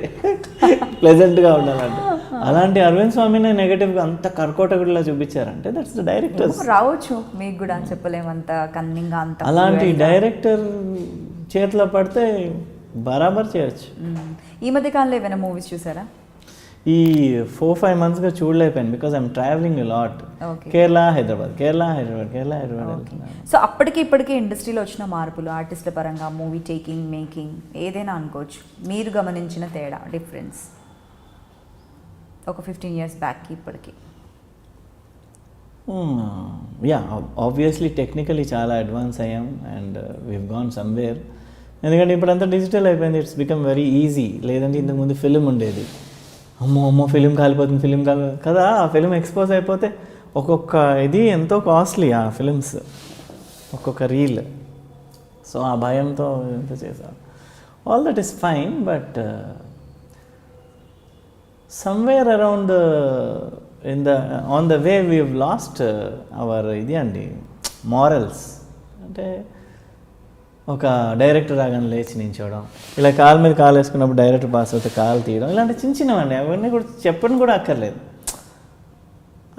ప్లెజెంట్గా ఉండాలంటే. అలాంటి అరవింద్ స్వామిని నెగటివ్గా అంత కర్కోటకుడిలా చూపించారంటే దట్స్ ద డైరెక్టర్స్. రావచ్చు మీకు కూడా చెప్పలేము, అంత కన్నింగ్గా అంత. అలాంటి డైరెక్టర్ చేతిలో పడితే బరాబర్ చేయొచ్చు. ఈ మధ్య కాలంలో ఏమైనా మూవీస్ చూసారా? ఈ 4-5 monthsగా చూడలేకపోయాను because I'm travelling lot. Okay. Kerala Hyderabad వెళ్తున్నాను. సో అప్పటికి ఇప్పటికీ ఇండస్ట్రీలో వచ్చిన మార్పులు, ఆర్టిస్టుల పరంగా, మూవీ టేకింగ్, మేకింగ్, ఏదైనా అనుకోవచ్చు, మీరు గమనించిన తేడా, డిఫరెన్స్ ఒక 15 years బ్యాక్కి ఇప్పటికి? యా ఆబ్వియస్లీ టెక్నికలీ చాలా అడ్వాన్స్ అయ్యాం అండ్ వీవ్ గాన్ సమ్వేర్. ఎందుకంటే ఇప్పుడంతా డిజిటల్ అయిపోయింది, ఇట్స్ బికమ్ వెరీ ఈజీ. లేదంటే ఇంతకుముందు ఫిలిం ఉండేది, అమ్మో ఫిలిం కాలిపోతుంది కదా. ఆ ఫిలిం ఎక్స్పోజ్ అయిపోతే ఒక్కొక్క ఇది ఎంతో కాస్ట్లీ ఆ ఫిలిమ్స్, ఒక్కొక్క రీల్. సో ఆ భయంతో ఎంత చేశాను. All that is fine but somewhere around on the way we have lost our ఇది అండి మారల్స్. అంటే ఒక డైరెక్టర్ రాగానే లేచి నించోవడం, ఇలా కాలు మీద కాలు వేసుకున్నప్పుడు డైరెక్టర్ పాస్ అవుతే కాలు తీయడం, ఇలాంటి చిన్నవండి. అవన్నీ కూడా చెప్పని కూడా అక్కర్లేదు.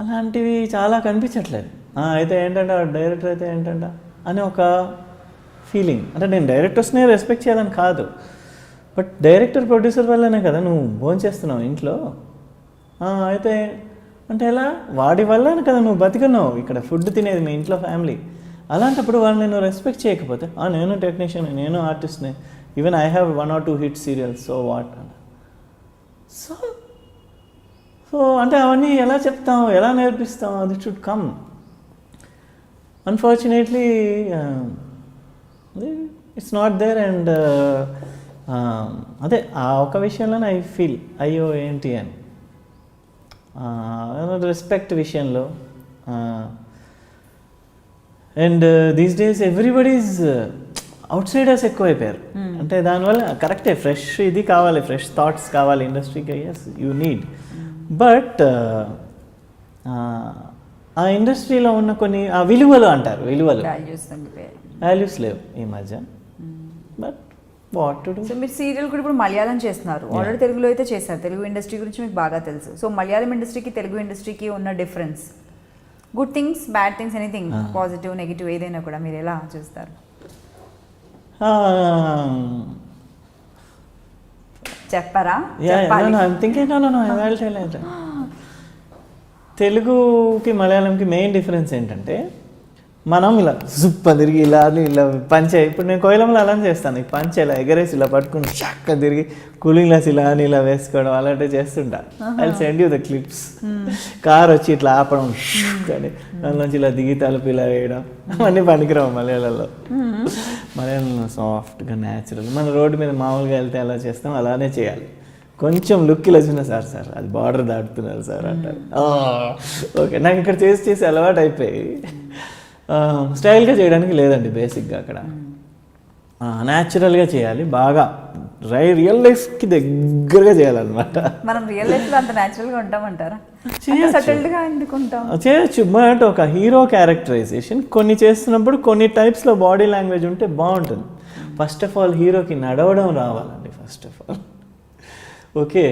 అలాంటివి చాలా కనిపించట్లేదు. అయితే ఏంటంటే డైరెక్టర్ అయితే ఏంటంట అని ఒక ఫీలింగ్. అంటే నేను డైరెక్టర్స్నే రెస్పెక్ట్ చేయాలని కాదు, బట్ డైరెక్టర్ ప్రొడ్యూసర్ వల్లనే కదా నువ్వు భోంచేస్తున్నావు ఇంట్లో. అయితే అంటే ఎలా వాడి వల్లనే కదా నువ్వు బతికున్నావు, ఇక్కడ ఫుడ్ తినేది మీ ఇంట్లో ఫ్యామిలీ. అలాంటప్పుడు వాళ్ళు నేను రెస్పెక్ట్ చేయకపోతే నేను టెక్నీషియన్, నేను ఆర్టిస్ట్ని, even I have 1 or 2 hit serials, so what. So అంటే అవన్నీ ఎలా చెప్తాం, ఎలా నేర్పిస్తాం, అది should come. Unfortunately it's not there. And అదే ఆ ఒక విషయంలోనే ఐ ఫీల్ అయ్యో ఏంటి అని. రెస్పెక్ట్ విషయంలో and these days everybody's outsiders ఎక్కువైపోయారు. అంటే దానివల్ల కరెక్టే, ఫ్రెష్ ఇది కావాలి, ఫ్రెష్ థాట్స్ కావాలి ఇండస్ట్రీకి. ఎస్ యూ నీడ్, బట్ ఆ ఇండస్ట్రీలో ఉన్న కొన్ని ఆ విలువలు అంటారు, వాల్యూస్ లేవు ఈ మధ్య. But what to do? So మీరు సీరియల్ కూడా ఇప్పుడు మలయాళం చేస్తున్నారు, ఆల్రెడీ తెలుగులో అయితే చేశారు. తెలుగు ఇండస్ట్రీ గురించి మీకు బాగా తెలుసు. సో మలయాళం ఇండస్ట్రీకి తెలుగు ఇండస్ట్రీకి ఉన్న difference, good things, bad things, anything, positive, negative, ఏదైనా కూడా మీరు ఎలా చూస్తారు? చెప్పరా? తెలుగుకి మలయాళంకి మెయిన్ డిఫరెన్స్ ఏంటంటే మనం ఇలా జుప్ప తిరిగి ఇలా పంచే. ఇప్పుడు నేను కోయిలంలో అలా చేస్తాను, పంచ ఇలా ఎగరేసి ఇలా పట్టుకుని చక్క తిరిగి కూలింగ్ గ్లాస్ ఇలా అని ఇలా వేసుకోవడం అలాంటివి చేస్తుంటా. I send you the clips. Car వచ్చి ఇట్లా ఆపడం కానీ దానిలోంచి ఇలా దిగి తలుపు ఇలా వేయడం అవన్నీ పనికిరావు మలయాళంలో. మలయాళంలో సాఫ్ట్గా న్యాచురల్. మన రోడ్డు మీద మామూలుగా వెళ్తే ఎలా చేస్తాం అలానే చేయాలి. కొంచెం లుక్ ఇలా చిన్న సార్ అది బార్డర్ దాటుతున్నారు సార్ అంటారు. ఓకే, నాకు ఇక్కడ చేసి అలవాటు అయిపోయి స్టైల్గా చేయడానికి లేదండి బేసిక్గా. అక్కడ న్యాచురల్గా చేయాలి, బాగా రియల్ లైఫ్కి దగ్గరగా చేయాలన్నమాట. మనం రియల్ లైఫ్లో అంత న్యాచురల్గా ఉంటామంటారా? చేయొచ్చు, బట్ ఒక హీరో క్యారెక్టరైజేషన్ కొన్ని చేస్తున్నప్పుడు కొన్ని టైప్స్లో బాడీ లాంగ్వేజ్ ఉంటే బాగుంటుంది. ఫస్ట్ ఆఫ్ ఆల్ హీరోకి నడవడం రావాలండి. ఫస్ట్ ఆఫ్ ఆల్ ఓకే,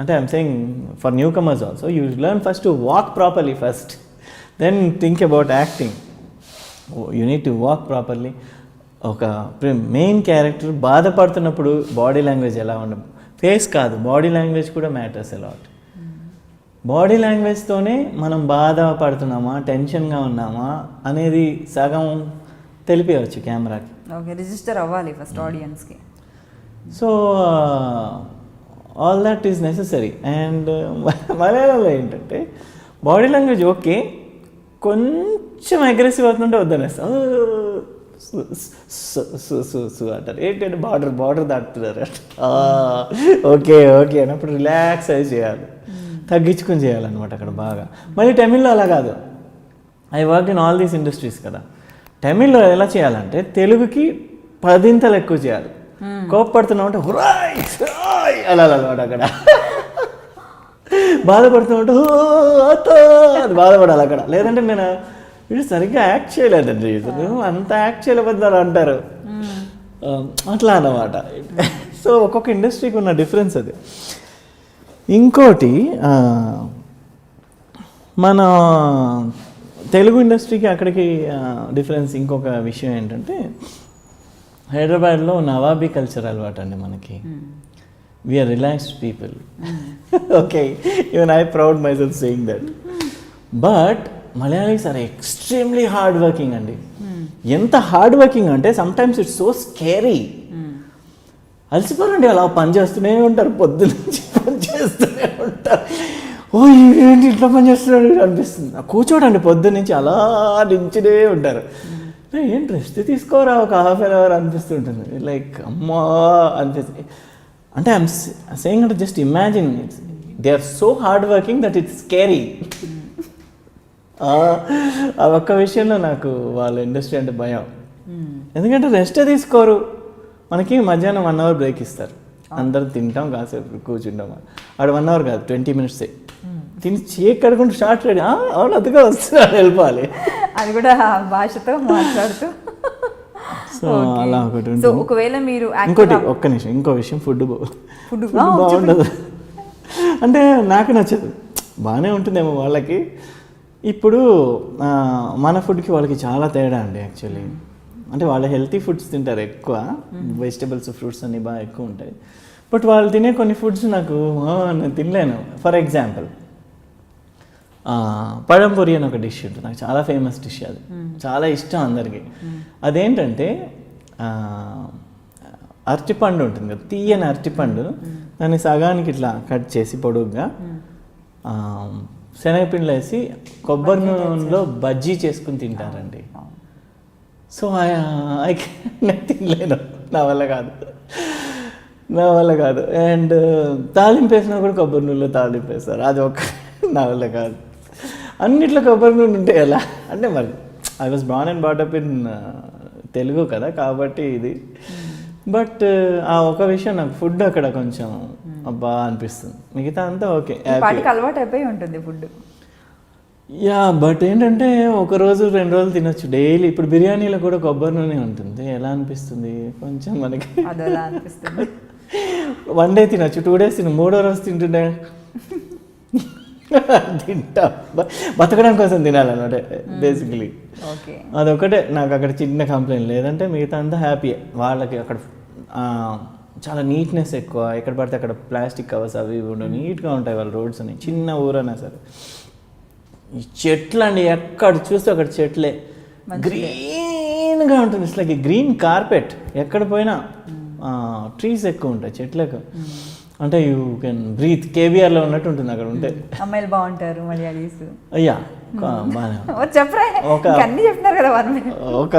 అంటే I'm saying for newcomers also you learn first to walk properly first, then think about acting. You need to walk properly. ఒక main character బాధపడుతున్నప్పుడు body language ఎలా ఉండదు, face కాదు body language కూడా matters a lot. బాడీ లాంగ్వేజ్తోనే మనం బాధపడుతున్నామా, టెన్షన్గా ఉన్నామా అనేది సగం తెలిపేయచ్చు కెమెరాకి. ఓకే, రిజిస్టర్ అవ్వాలి ఫస్ట్ ఆడియన్స్కి. So all that is necessary. And మలయాళంలో ఏంటంటే బాడీ లాంగ్వేజ్ ఓకే, కొంచెం కొంచెం అగ్రెసివ్ అవుతుంటే వద్దనేస్తా అంటారు. ఏంటంటే బార్డర్ దాటుతున్నారు. ఓకే ఓకే అన్నప్పుడు రిలాక్స్ అయి చేయాలి, తగ్గించుకొని చేయాలన్నమాట అక్కడ బాగా. మళ్ళీ తమిళ్లో అలా కాదు. I work in all these industries కదా. తమిళ్లో ఎలా చేయాలంటే తెలుగుకి 10 ఇంతలు ఎక్కువ చేయాలి. కోపడుతున్నావు అంటే హురాయ్ అలా అనమాట అక్కడ. బాధపడుతూ ఉంటే అది బాధపడాలి అక్కడ. లేదంటే నేను వీడు సరిగ్గా యాక్ట్ చేయలేదండి, అంత యాక్ట్ చేయలేకపోతున్నారు అంటారు. అట్లా అన్నమాట. సో ఒక్కొక్క ఇండస్ట్రీకి ఉన్న డిఫరెన్స్ అది. ఇంకోటి మన తెలుగు ఇండస్ట్రీకి అక్కడికి డిఫరెన్స్ ఇంకొక విషయం ఏంటంటే, హైదరాబాద్లో నవాబీ కల్చర్ అలవాటు అండి మనకి. We're relaxed people. Okay, even I proud myself saying that. But Malayalis are extremely hard working అండి. ఎంత హార్డ్ వర్కింగ్ అంటే సమ్టైమ్స్ ఇట్స్ సో స్కేరీ. అలసిపోరండి, అలా పని చేస్తూనే ఉంటారు, పొద్దున్నుంచి పని చేస్తూనే ఉంటారు. ఓ ఏంటి ఇట్లా పని చేస్తున్నాడు అనిపిస్తుంది. కూర్చోడండి పొద్దున్న నుంచి అలా నించునే ఉంటారు. ఏంటి రెస్ట్ తీసుకోరా ఒక హాఫ్ అన్ అవర్ అనిపిస్తుంటుంది. లైక్ అమ్మా అనిపిస్తుంది. అంటే ఐఎమ్ సేయింగ్ అంటే just imagine they are so hard working that it's scary. ఆ ఒక్క విషయంలో నాకు వాళ్ళ ఇండస్ట్రీ అంటే భయం. ఎందుకంటే రెస్టే తీసుకోరు. మనకి మధ్యాహ్నం 1 అవర్ బ్రేక్ ఇస్తారు, అందరం తింటాం, కాసేపు కూర్చుంటాం. అక్కడ 1 అవర్ కాదు, 20 మినిట్సే. తిని చేక్ కడుకుంటూ షార్ట్ రెడీ, అవును అదిగా వస్తున్నాడు, వెళ్ళిపోవాలి. అది కూడా భాషతో మాట్లాడుతూ. సో అలా ఒకటి సో ఒకవేళ మీరు ఇంకోటి ఒక్క నిమిషం, ఇంకో విషయం, ఫుడ్ బాగుండదు అంటే నాకు నచ్చదు. బాగానే ఉంటుందేమో వాళ్ళకి. ఇప్పుడు మన ఫుడ్కి వాళ్ళకి చాలా తేడా అండి యాక్చువల్లీ. అంటే వాళ్ళు హెల్తీ ఫుడ్స్ తింటారు ఎక్కువ, వెజిటబుల్స్ ఫ్రూట్స్ అన్నీ బాగా ఎక్కువ ఉంటాయి. బట్ వాళ్ళు తినే కొన్ని ఫుడ్స్ నాకు నేను తినలేను. ఫర్ ఎగ్జాంపుల్ పഴంపొరి అని ఒక డిష్ ఉంటుంది, నాకు చాలా ఫేమస్ డిష్ అది, చాలా ఇష్టం అందరికీ. అదేంటంటే అరటిపండు ఉంటుంది కదా, తీయని అరటిపండు, దాన్ని సగానికి ఇట్లా కట్ చేసి పొడుగ్గా శనగపిండిలో వేసి కొబ్బరి నూనెలో బజ్జీ చేసుకుని తింటారండి. సో నేను తినలేను, నా వల్ల కాదు. అండ్ తాలింపు వేసినా కూడా కొబ్బరి నూనెలో తాలింపు వేస్తారు, అది ఒక నా వల్ల కాదు. అన్నిట్లో కొబ్బరి నూనె ఉంటే ఎలా అంటే, మరి I was born and బాటప్ in Telugu కదా, కాబట్టి ఇది. బట్ ఆ ఒక విషయం నాకు ఫుడ్ అక్కడ కొంచెం అబ్బా అనిపిస్తుంది, మిగతా అంతా ఓకే, అలవాటు అయిపోయి ఉంటుంది ఫుడ్. యా, బట్ ఏంటంటే 1 రోజు 2 రోజులు తినొచ్చు డైలీ. ఇప్పుడు బిర్యానీలో కూడా కొబ్బరి నూనె ఉంటుంది, ఎలా అనిపిస్తుంది కొంచెం మనకి, అదలా అనిపిస్తుంది. 1 డే తినొచ్చు, 2 డేస్ తిన, 3వ రోజు తింటుండే తింటా, బతకడం కోసం తినాలన్నమాట బేసికలీ. అదొకటే నాకు అక్కడ చిన్న కంప్లైంట్, లేదంటే మిగతా అంతా హ్యాపీయే. వాళ్ళకి అక్కడ చాలా నీట్నెస్ ఎక్కువ, ఎక్కడ పడితే అక్కడ ప్లాస్టిక్ కవర్స్ అవి ఉండవు, నీట్గా ఉంటాయి వాళ్ళ రోడ్స్ అని. చిన్న ఊరైనా సరే ఈ చెట్లు అండి, ఎక్కడ చూస్తే అక్కడ చెట్లే, గ్రీన్గా ఉంటుంది. ఇట్స్ లైక్ గ్రీన్ కార్పెట్, ఎక్కడ పోయినా ట్రీస్ ఎక్కువ ఉంటాయి, చెట్లు ఎక్కువ. అంటే యూ కెన్ బ్రీత్, కేబీఆర్లో ఉన్నట్టు ఉంటుంది అక్కడ ఉంటే. అమ్మాయిలు బాగుంటారు మలయాళీస్. అయ్యా ఒక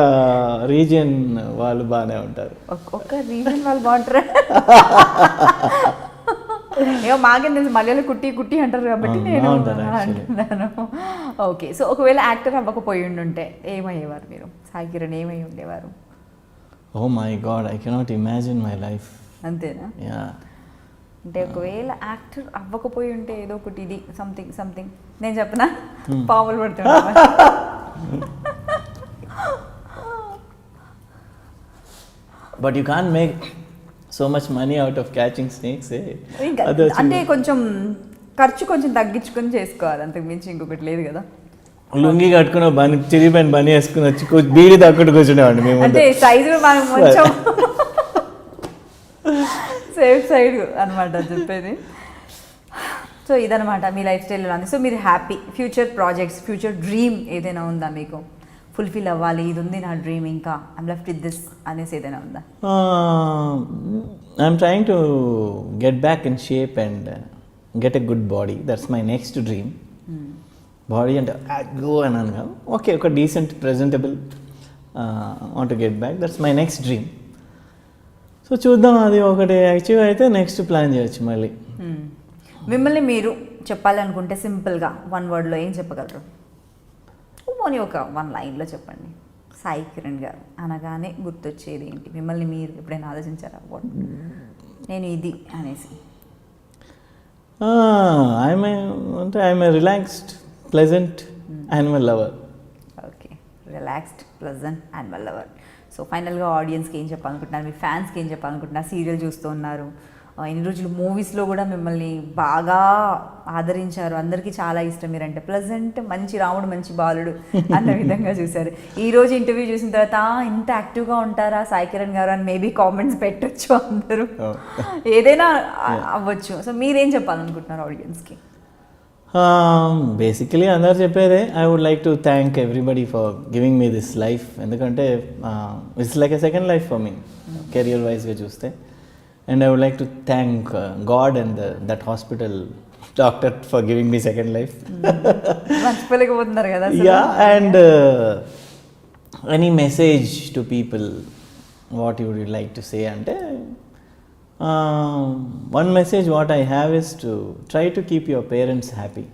రీజియన్ వాళ్ళు బాగానే ఉంటారు, ఒక రీజియన్ వాళ్ళు బాగుంటారు. ఏమో మాకేం తెలుసు, మలయాళీ కుట్టి అంటారు కాబట్టి నేను అంటున్నాను. ఓకే, సో ఒకవేళ యాక్టర్ అవ్వకపోయి ఉంటే ఏమయ్యేవారు మీరు? సాయి కిరణ్ ఏమై ఉండేవారు? Oh my god, I cannot imagine my life. అంతేనా? యా, అంటే ఒకవేళ యాక్టర్ అవ్వకపోయి ఉంటే ఏదో ఒకటి ఇది సంథింగ్ నేను చెప్పనా, పాములు పడుతున్నా. But you can't make so much money out of catching snakes. అంటే కొంచెం ఖర్చు కొంచెం తగ్గించుకొని చేసుకోవాలి, అంతకు మించి ఇంకొకటి లేదు కదా. లుంగి కట్టుకుని బని చిరిగిపోయిన బని వేసుకుని వచ్చి బీడి తక్కువ కూర్చునేవాడిని మేము. అంటే సైజు మనం కొంచెం సేఫ్ సైడ్ అనమాట చెప్పేది. సో ఇదనమాట మీ లైఫ్ స్టైల్ ఉంది. సో మీరు happy, future projects, future dream ఏదైనా ఉందా మీకు? ఫుల్ఫిల్ అవ్వాలి, ఇది ఉంది నా డ్రీమ్, ఇంకా ఐమ్ లెఫ్ట్ విత్ దిస్ అనేసి ఏదైనా ఉందా? I'm trying to get back in shape and get a good body, that's my next dream. Body అంటే గో అన్నాను కాదు, ఓకే ఒక decent presentable want to get back, that's my next dream. So చూద్దాం, అది ఒకటి అచీవ్ అయితే next plan చేయొచ్చు మళ్ళీ. మిమ్మల్ని మీరు చెప్పాలనుకుంటే సింపుల్గా వన్ వర్డ్లో ఏం చెప్పగలరు? పోనీ ఒక వన్ లైన్లో చెప్పండి. సాయి కిరణ్ గారు అనగానే గుర్తొచ్చేది ఏంటి? మిమ్మల్ని మీరు ఎప్పుడైనా ఆలోచించారా వాట్ నేను ఇది అనేసి? I'm a relaxed pleasant animal lover. Okay, relaxed pleasant animal lover. So ఫైనల్గా ఆడియన్స్కి ఏం చెప్పాలనుకుంటున్నారు? మీ ఫ్యాన్స్కి ఏం చెప్పాలనుకుంటున్నారు? సీరియల్ చూస్తూ ఉన్నారు, ఇన్ని రోజులు మూవీస్లో కూడా మిమ్మల్ని బాగా ఆదరించారు, అందరికీ చాలా ఇష్టం మీరంటే, ప్లెజెంట్ మంచి రాముడు మంచి బాలుడు అన్న విధంగా చూశారు. ఈరోజు ఇంటర్వ్యూ చూసిన తర్వాత ఇంత యాక్టివ్గా ఉంటారా సాయి కిరణ్ గారు అని మేబీ కామెంట్స్ పెట్టొచ్చు అందరూ, ఏదైనా అవ్వచ్చు. సో మీరేం చెప్పాలనుకుంటున్నారు ఆడియన్స్కి? బేసికలీ అందరు చెప్పేదే, I would like to thank everybody for giving me this life. ఎందుకంటే it's like a second life for me career వైజ్గా చూస్తే. And I would like to thank God and that hospital doctor for giving me second life. మర్చిపోలేకపోతున్నారు కదా? Yeah, and any message to people, what you would like to say? Ante one message what I have is to try to keep your parents happy.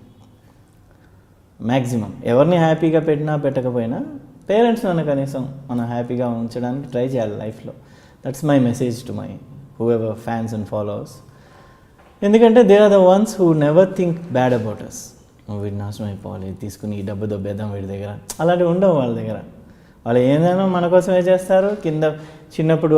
Maximum. ఎవరిని హ్యాపీగా పెట్టినా పెట్టకపోయినా parents మన కనీసం మనం హ్యాపీగా ఉంచడానికి ట్రై చేయాలి లైఫ్లో. That's my message to my whoever fans and followers. ఎందుకంటే they are the ones who never think bad about us. వీడి నాశనం అయిపోవాలి, తీసుకుని ఈ డబ్బు దొబ్బేద్దాం వీడి దగ్గర, అలాంటివి ఉండవు వాళ్ళ దగ్గర. వాళ్ళు ఏదైనా మన కోసమే చేస్తారు. కింద చిన్నప్పుడు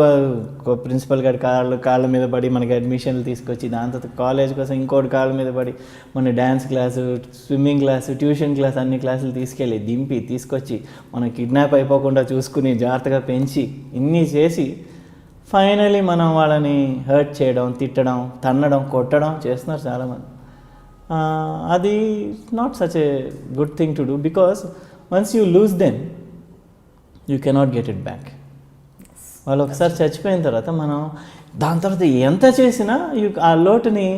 ప్రిన్సిపల్ గారి కాళ్ళ మీద పడి మనకి అడ్మిషన్లు తీసుకొచ్చి, దాని తర్వాత కాలేజ్ కోసం ఇంకోటి కాళ్ళ మీద పడి మన dance class, swimming class, tuition class అన్ని క్లాసులు తీసుకెళ్ళి దింపి తీసుకొచ్చి మనం కిడ్నాప్ అయిపోకుండా చూసుకుని జాగ్రత్తగా పెంచి ఇన్ని చేసి ఫైనలీ మనం వాళ్ళని హర్ట్ చేయడం, తిట్టడం, తన్నడం, కొట్టడం చేస్తున్నారు చాలామంది. అది not such a good thing to do, because once you lose them you cannot get it back. వాళ్ళు ఒకసారి చచ్చిపోయిన తర్వాత మనం దాని తర్వాత ఎంత చేసినా ఆ లోటుని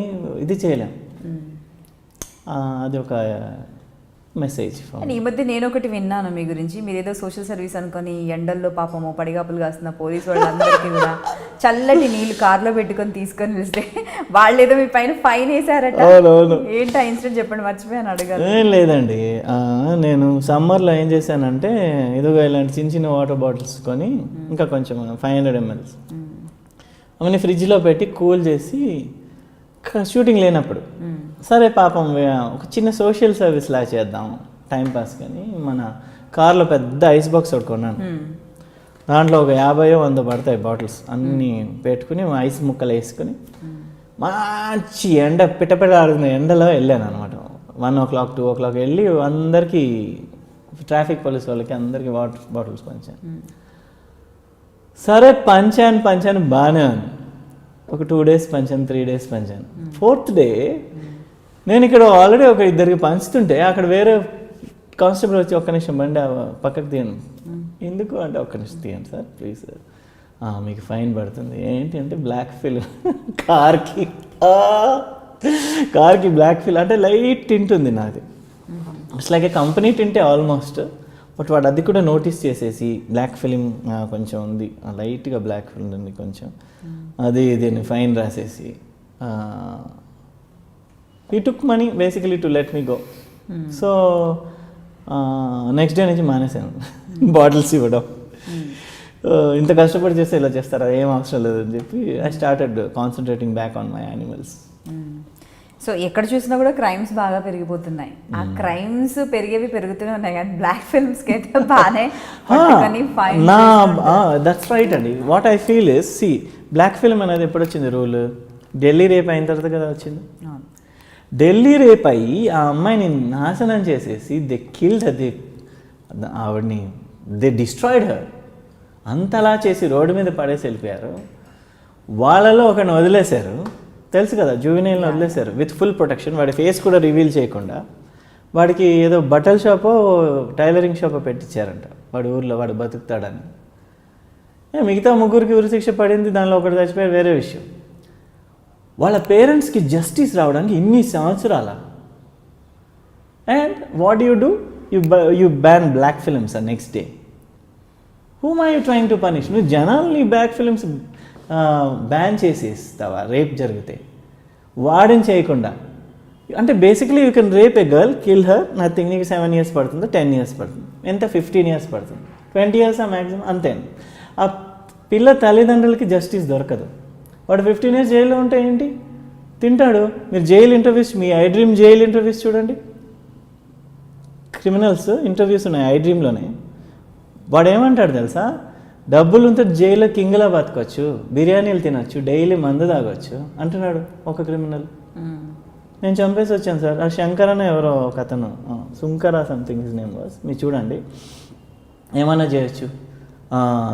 ఇది చేయలేం. అది ఒక మెసేజ్. ఈ మధ్య నేను ఒకటి విన్నాను మీ గురించి, మీరు ఏదో సోషల్ సర్వీస్ అనుకొని ఎండల్లో పాపము పడిగాపులు కాస్తున్న పోలీసు వాళ్ళందరికీ కూడా చల్లటి నీళ్ళు కార్లో పెట్టుకొని తీసుకొని వెళ్తే వాళ్ళు ఏదో మీ పైన ఫైన్ వేసారట. ఏంటి ఆ ఇన్సిడెంట్ చెప్పండి, మర్చిపోయాను అడగాలి. ఏం లేదండి, నేను సమ్మర్లో ఏం చేశానంటే ఇదిగో ఇలాంటి చిన్న చిన్న వాటర్ బాటిల్స్ కొని ఇంకా కొంచెం 500 ml అవన్నీ ఫ్రిడ్జ్లో పెట్టి కూల్ చేసి షూటింగ్ లేనప్పుడు సరే పాపం ఒక చిన్న సోషల్ సర్వీస్ లా చేద్దాం టైంపాస్ కానీ మన కార్లో పెద్ద ఐస్ బాక్స్ ఒకటి కొన్నాను. దాంట్లో ఒక 50-100 పడతాయి బాటిల్స్ అన్నీ పెట్టుకుని ఐస్ ముక్కలు వేసుకుని మంచి ఎండ పిట్టపిట్టాడుతున్న ఎండలో వెళ్ళాను అనమాట. 1 o'clock 2 o'clock వెళ్ళి అందరికీ ట్రాఫిక్ పోలీస్ వాళ్ళకి అందరికీ వాటర్ బాటిల్స్ పంచాను. సరే పంచాను బాగానే ఉంది. ఒక 2 days పంచాను, 3 days పంచాను. 4th day నేను ఇక్కడ ఆల్రెడీ ఒక ఇద్దరికి పంచుతుంటే అక్కడ వేరే కానిస్టేబుల్ వచ్చి ఒక్క నిమిషం బండి పక్కకు తీయండి. ఎందుకు అంటే ఒక్క నిమిషం తీయండి సార్ ప్లీజ్ సార్, మీకు ఫైన్ పడుతుంది. ఏంటి అంటే బ్లాక్ ఫిల్ కార్కి బ్లాక్ ఫిల్ అంటే లైట్ టింట్ ఉంది నాది. ఇట్స్ లైక్ ఏ కంపెనీ టింటే ఆల్మోస్ట్, బట్ వాడు అది కూడా నోటీస్ చేసేసి బ్లాక్ ఫిలిం కొంచెం ఉంది, లైట్గా బ్లాక్ ఫిలిం ఉంది కొంచెం, అది దీన్ని ఫైన్ రాసేసి he took money basically to let me go. So next day నుంచి మానేశాను బాటిల్స్ ఇవ్వడం. ఇంత కష్టపడి చేస్తే ఇలా చేస్తారా, ఏం అవసరం లేదని చెప్పి I started concentrating back on my animals. So ఎక్కడ చూసినా కూడా క్రైమ్స్ బాగా పెరిగిపోతున్నాయి. ఆ క్రైమ్స్ పెరుగుతూనే ఉన్నాయి కానీ బ్లాక్ ఫిల్మ్స్కి అయితే బాగానే దట్స్ రైట్ అండి. What I feel is, see black film అనేది ఎప్పుడు వచ్చింది రూల్? ఢిల్లీ రేప్ అయిన తర్వాత కదా వచ్చింది. ఢిల్లీ రేప్ అయ్యి ఆ అమ్మాయిని నాశనం చేసేసి దే కిల్డ్ ఆవిడ్ని, దే డిస్ట్రాయిడ్ హర్. అంతలా చేసి రోడ్డు మీద పడేసి వెళ్ళిపోయారు. వాళ్ళలో ఒకరిని వదిలేశారు, తెలుసు కదా, జూవినైల్ని వదిలేశారు విత్ ఫుల్ ప్రొటెక్షన్. వాడి ఫేస్ కూడా రివీల్ చేయకుండా వాడికి ఏదో బట్టల షాపో టైలరింగ్ షాపో పెట్టించారంట వాడి ఊర్లో, వాడు బతుకుతాడని. మిగతా 3 ఉరిశిక్ష పడింది, దానిలో ఒకటి చచ్చిపోయారు, వేరే విషయం. వాళ్ళ పేరెంట్స్కి జస్టిస్ రావడానికి ఇన్ని సంవత్సరాల and what you do, you ban black films next day. Whom are you trying to punish? నువ్వు జనాల్ని బ్లాక్ ఫిల్మ్స్ బ్యాన్ చేసేస్తావా రేప్ జరిగితే? వాడిని చేయకుండా, అంటే basically you can rape a girl, kill her, nothing. నీకు 7 years పడుతుంది, 10 years పడుతుంది, ఎంత 15 years పడుతుంది, 20 years మ్యాక్సిమం, అంతే. ఆ పిల్ల తల్లిదండ్రులకి జస్టిస్ దొరకదు. వాడు 15 years జైల్లో ఉంటే ఏంటి, తింటాడు. మీరు jail interviews, me I dream jail interviews చూడండి, క్రిమినల్స్ ఇంటర్వ్యూస్ ఉన్నాయి ఐ డ్రీమ్లోనే. వాడు ఏమంటాడు తెలుసా, డబ్బులు ఉంటే జైల్లో కింగ్లా బతకొచ్చు, బిర్యానీలు తినొచ్చు, డైలీ మందు తాగొచ్చు అంటున్నాడు ఒక క్రిమినల్. నేను చంపేసి వచ్చాను సార్. ఆ శంకర్ అనే ఎవరో ఒక అతను, Sunkara something his name was, మీరు చూడండి, ఏమన్నా చేయొచ్చు,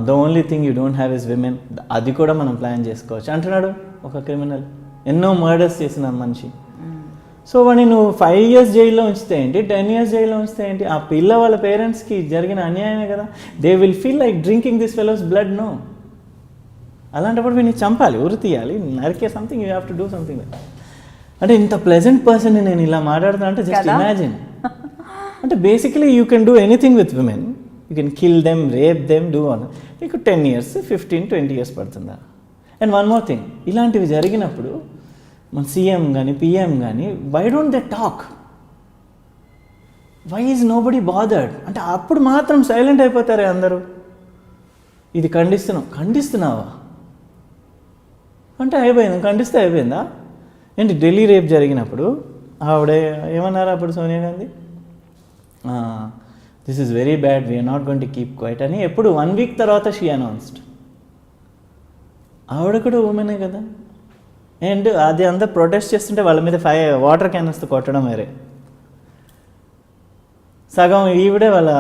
the only thing you don't have is women, అది కూడా మనం ప్లాన్ చేసుకోవచ్చు అంటున్నాడు ఒక క్రిమినల్. ఎన్నో మర్డర్స్ చేసిన మనిషి. సో వాడిని నువ్వు 5 years జైల్లో ఉంచితే ఏంటి, 10 years జైల్లో ఉంచితే ఏంటి? ఆ పిల్ల వాళ్ళ పేరెంట్స్కి జరిగిన అన్యాయమే కదా. They will feel like drinking this fellow's blood. No, అలాంటప్పుడు వీడిని చంపాలి, ఉరి తీయాలి, నరికే, something you have to do something. అంటే ఇంత ప్లెజెంట్ పర్సన్ని నేను ఇలా మాట్లాడుతున్నా అంటే జస్ట్ ఇమాజిన్. అంటే basically you can do anything with women, you can kill them, rape them, do on. నీకు 10 years, 15, 20 years పడుతుందా? అండ్ వన్ మోర్ థింగ్, ఇలాంటివి జరిగినప్పుడు మన సీఎం కానీ పిఎం కానీ, why don't they talk? Why is nobody bothered? అంటే అప్పుడు మాత్రం సైలెంట్ అయిపోతారే అందరూ. ఇది ఖండిస్తున్నావా అంటే అయిపోయింది, ఖండిస్తే అయిపోయిందా ఏంటి? ఢిల్లీ రేప్ జరిగినప్పుడు ఆవిడ ఏమన్నారు అప్పుడు Sonia Gandhi, this is very bad, we are not going to keep quiet అని ఎప్పుడు 1 week తర్వాత షీ అనౌన్స్డ్. ఆవిడ కూడా ఉమెనే కదా. అండ్ అది అందరు ప్రొటెస్ట్ చేస్తుంటే వాళ్ళ మీద వాటర్ క్యానర్స్తో కొట్టడం వేరే. సగం ఈవిడే వాళ్ళ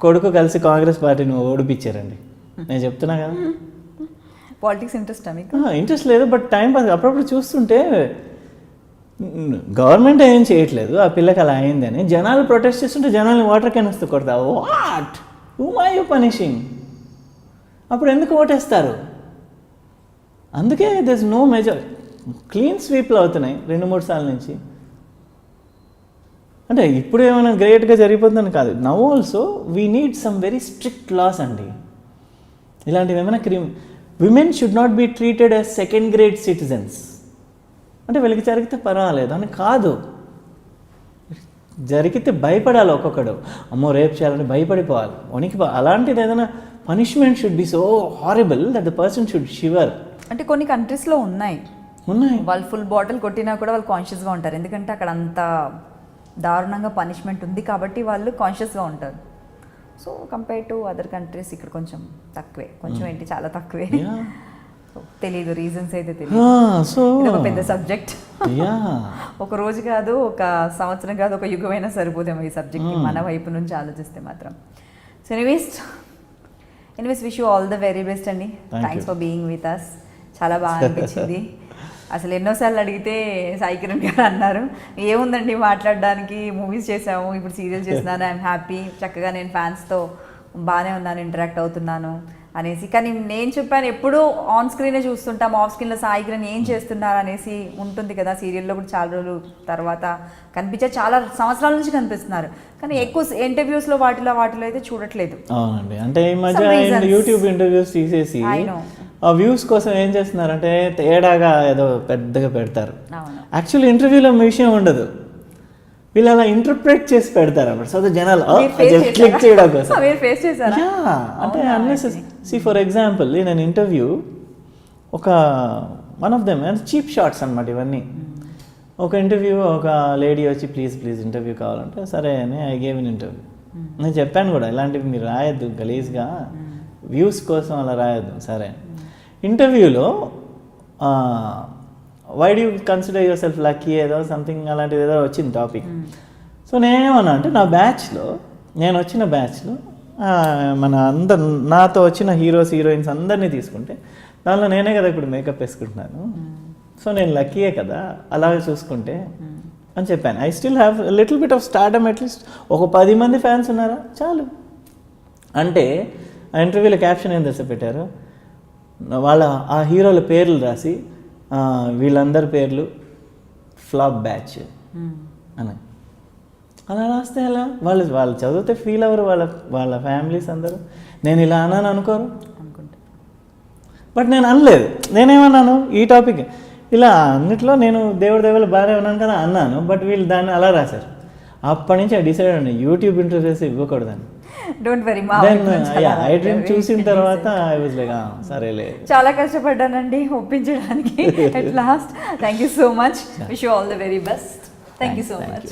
కొడుకు కలిసి కాంగ్రెస్ పార్టీని ఓడిపించారండి. నేను చెప్తున్నా కదా. పాలిటిక్స్ ఇంట్రెస్ట్ మీకు? ఇంట్రెస్ట్ లేదు, బట్ టైం పాస్. అప్పుడప్పుడు చూస్తుంటే గవర్నమెంట్ ఏం చేయట్లేదు, ఆ పిల్లకి అలా అయిందని జనాలు ప్రొటెస్ట్ చేస్తుంటే జనాల్ని వాటర్ క్యానర్స్తో కొడతావు. What, whom are you punishing? అప్పుడు ఎందుకు ఓటేస్తారు? అందుకే దిస్ నో మెజర్. క్లీన్ స్వీప్లు అవుతున్నాయి 2-3 సార్ల నుంచి. అంటే ఇప్పుడు ఏమైనా గ్రేట్గా జరిగిపోతుందని కాదు. Now also we need some very strict laws అండి. ఇలాంటివి ఏమైనా women should not be treated as second grade citizens. అంటే వీళ్ళకి జరిగితే పర్వాలేదు అని కాదు, జరిగితే భయపడాలి. ఒక్కొక్కడు అమ్మో రేపు చేయాలని భయపడిపోవాలి, అలాంటిది ఏదైనా punishment should be so horrible that the person should shiver. అంటే కొన్ని కంట్రీస్లో ఉన్నాయి, వాళ్ళు ఫుల్ బాటిల్ కొట్టినా కూడా వాళ్ళు కాన్షియస్గా ఉంటారు, ఎందుకంటే అక్కడ అంత దారుణంగా పనిష్మెంట్ ఉంది కాబట్టి వాళ్ళు కాన్షియస్గా ఉంటారు. So compare to other countries ఇక్కడ కొంచెం తక్కువే, కొంచెం ఏంటి చాలా తక్కువే. తెలీదు, రీజన్స్ అయితే తెలియదు. సో ఒక పెద్ద సబ్జెక్ట్. ఒక రోజు కాదు, ఒక సంవత్సరం కాదు, ఒక యుగమైనా సరిపోదేమో ఈ సబ్జెక్ట్ మన వైపు నుంచి ఆలోచిస్తే మాత్రం. So anyways wish you all the very best అండి. Thanks for being with us. చాలా బాగా అనిపించింది. అసలు ఎన్నోసార్లు అడిగితే సాయి కిరణ్ గారు అన్నారు, ఏముందండి మాట్లాడడానికి, మూవీస్ చేసాము, ఇప్పుడు సీరియల్ చేస్తున్నాను, ఐఎమ్ హ్యాపీ, చక్కగా నేను ఫ్యాన్స్తో బాగానే ఉన్నాను, ఇంటరాక్ట్ అవుతున్నాను అనేసి. కానీ నేను చెప్పాను, ఎప్పుడూ ఆన్ స్క్రీనే చూస్తుంటాం, ఆఫ్ స్క్రీన్లో సాయి కిరణ్ ఏం చేస్తున్నారు అనేసి ఉంటుంది కదా. సీరియల్లో కూడా చాలా రోజులు తర్వాత కనిపించారు, చాలా సంవత్సరాల నుంచి కనిపిస్తున్నారు, కానీ ఎక్కువ ఇంటర్వ్యూస్లో వాటిలో అయితే చూడట్లేదు. అవునండి, అంటే ఈ మధ్య యూట్యూబ్ ఇంటర్వ్యూస్ తీసేసి ఆ వ్యూస్ కోసం ఏం చేస్తున్నారంటే తేడాగా ఏదో పెద్దగా పెడతారు. యాక్చువల్లీ ఇంటర్వ్యూలో విషయం ఉండదు, వీళ్ళు అలా ఇంటర్ప్రెట్ చేసి పెడతారు అన్నమాట. సో జనాలు క్లిక్ చేయడం కోసం. అంటే అన్నెసెసరీ. ఫర్ ఎగ్జాంపుల్ నేను interview one of them cheap shots అనమాట ఇవన్నీ. ఒక ఇంటర్వ్యూ, ఒక లేడీ వచ్చి ప్లీజ్ ఇంటర్వ్యూ కావాలంటే సరే అని ఐ గేవ్ ఇన్ ఇంటర్వ్యూ. నేను చెప్పాను కూడా ఇలాంటివి మీరు రాయొద్దు గలీజ్గా, వ్యూస్ కోసం అలా రాయొద్దు. సరే, ఇంటర్వ్యూలో why do you consider yourself lucky ఏదో సంథింగ్ అలాంటిది ఏదో వచ్చింది టాపిక్. సో నేనేమన్నా అంటే నేను వచ్చిన బ్యాచ్లో నాతో వచ్చిన హీరోయిన్స్ అందరినీ తీసుకుంటే దానిలో నేనే కదా ఇప్పుడు మేకప్ వేసుకుంటున్నాను. సో నేను లక్కీయే కదా అలాగే చూసుకుంటే అని చెప్పాను. I still have little bit of stardom, at least ఒక 10 మంది ఫ్యాన్స్ ఉన్నారా చాలు. అంటే ఆ ఇంటర్వ్యూలో క్యాప్షన్ ఏం తెలిసి పెట్టారు, వాళ్ళ ఆ హీరోల పేర్లు రాసి వీళ్ళందరి పేర్లు ఫ్లాప్ బ్యాచ్ అని. అలా రాస్తే ఎలా, వాళ్ళు చదివితే ఫీల్ అవ్వరు, వాళ్ళ ఫ్యామిలీస్ అందరూ నేను ఇలా అన్నాను అనుకోరు. అనుకుంటా. బట్ నేను అనలేదు, నేనేమన్నాను ఈ టాపిక్ ఇలా అన్నిట్లో నేను దేవుడి దేవుళ్ళు బాగానే ఉన్నాను కదా అన్నాను. బట్ వీళ్ళు దాన్ని అలా రాశారు. అప్పటి నుంచి ఐ డిసైడ్ అండి యూట్యూబ్ ఇంటర్వ్యూస్ ఇవ్వకూడదని. డోంట్ వెరీ మా దెన్ ఐ డ్రీమ్ చూసిన తర్వాత ఐ వాజ్ లైక్ సరేలే. చాలా కష్టపడ్డానండి ఒప్పించడానికి. At last thank you so much, wish you all the very best. Thank you so much.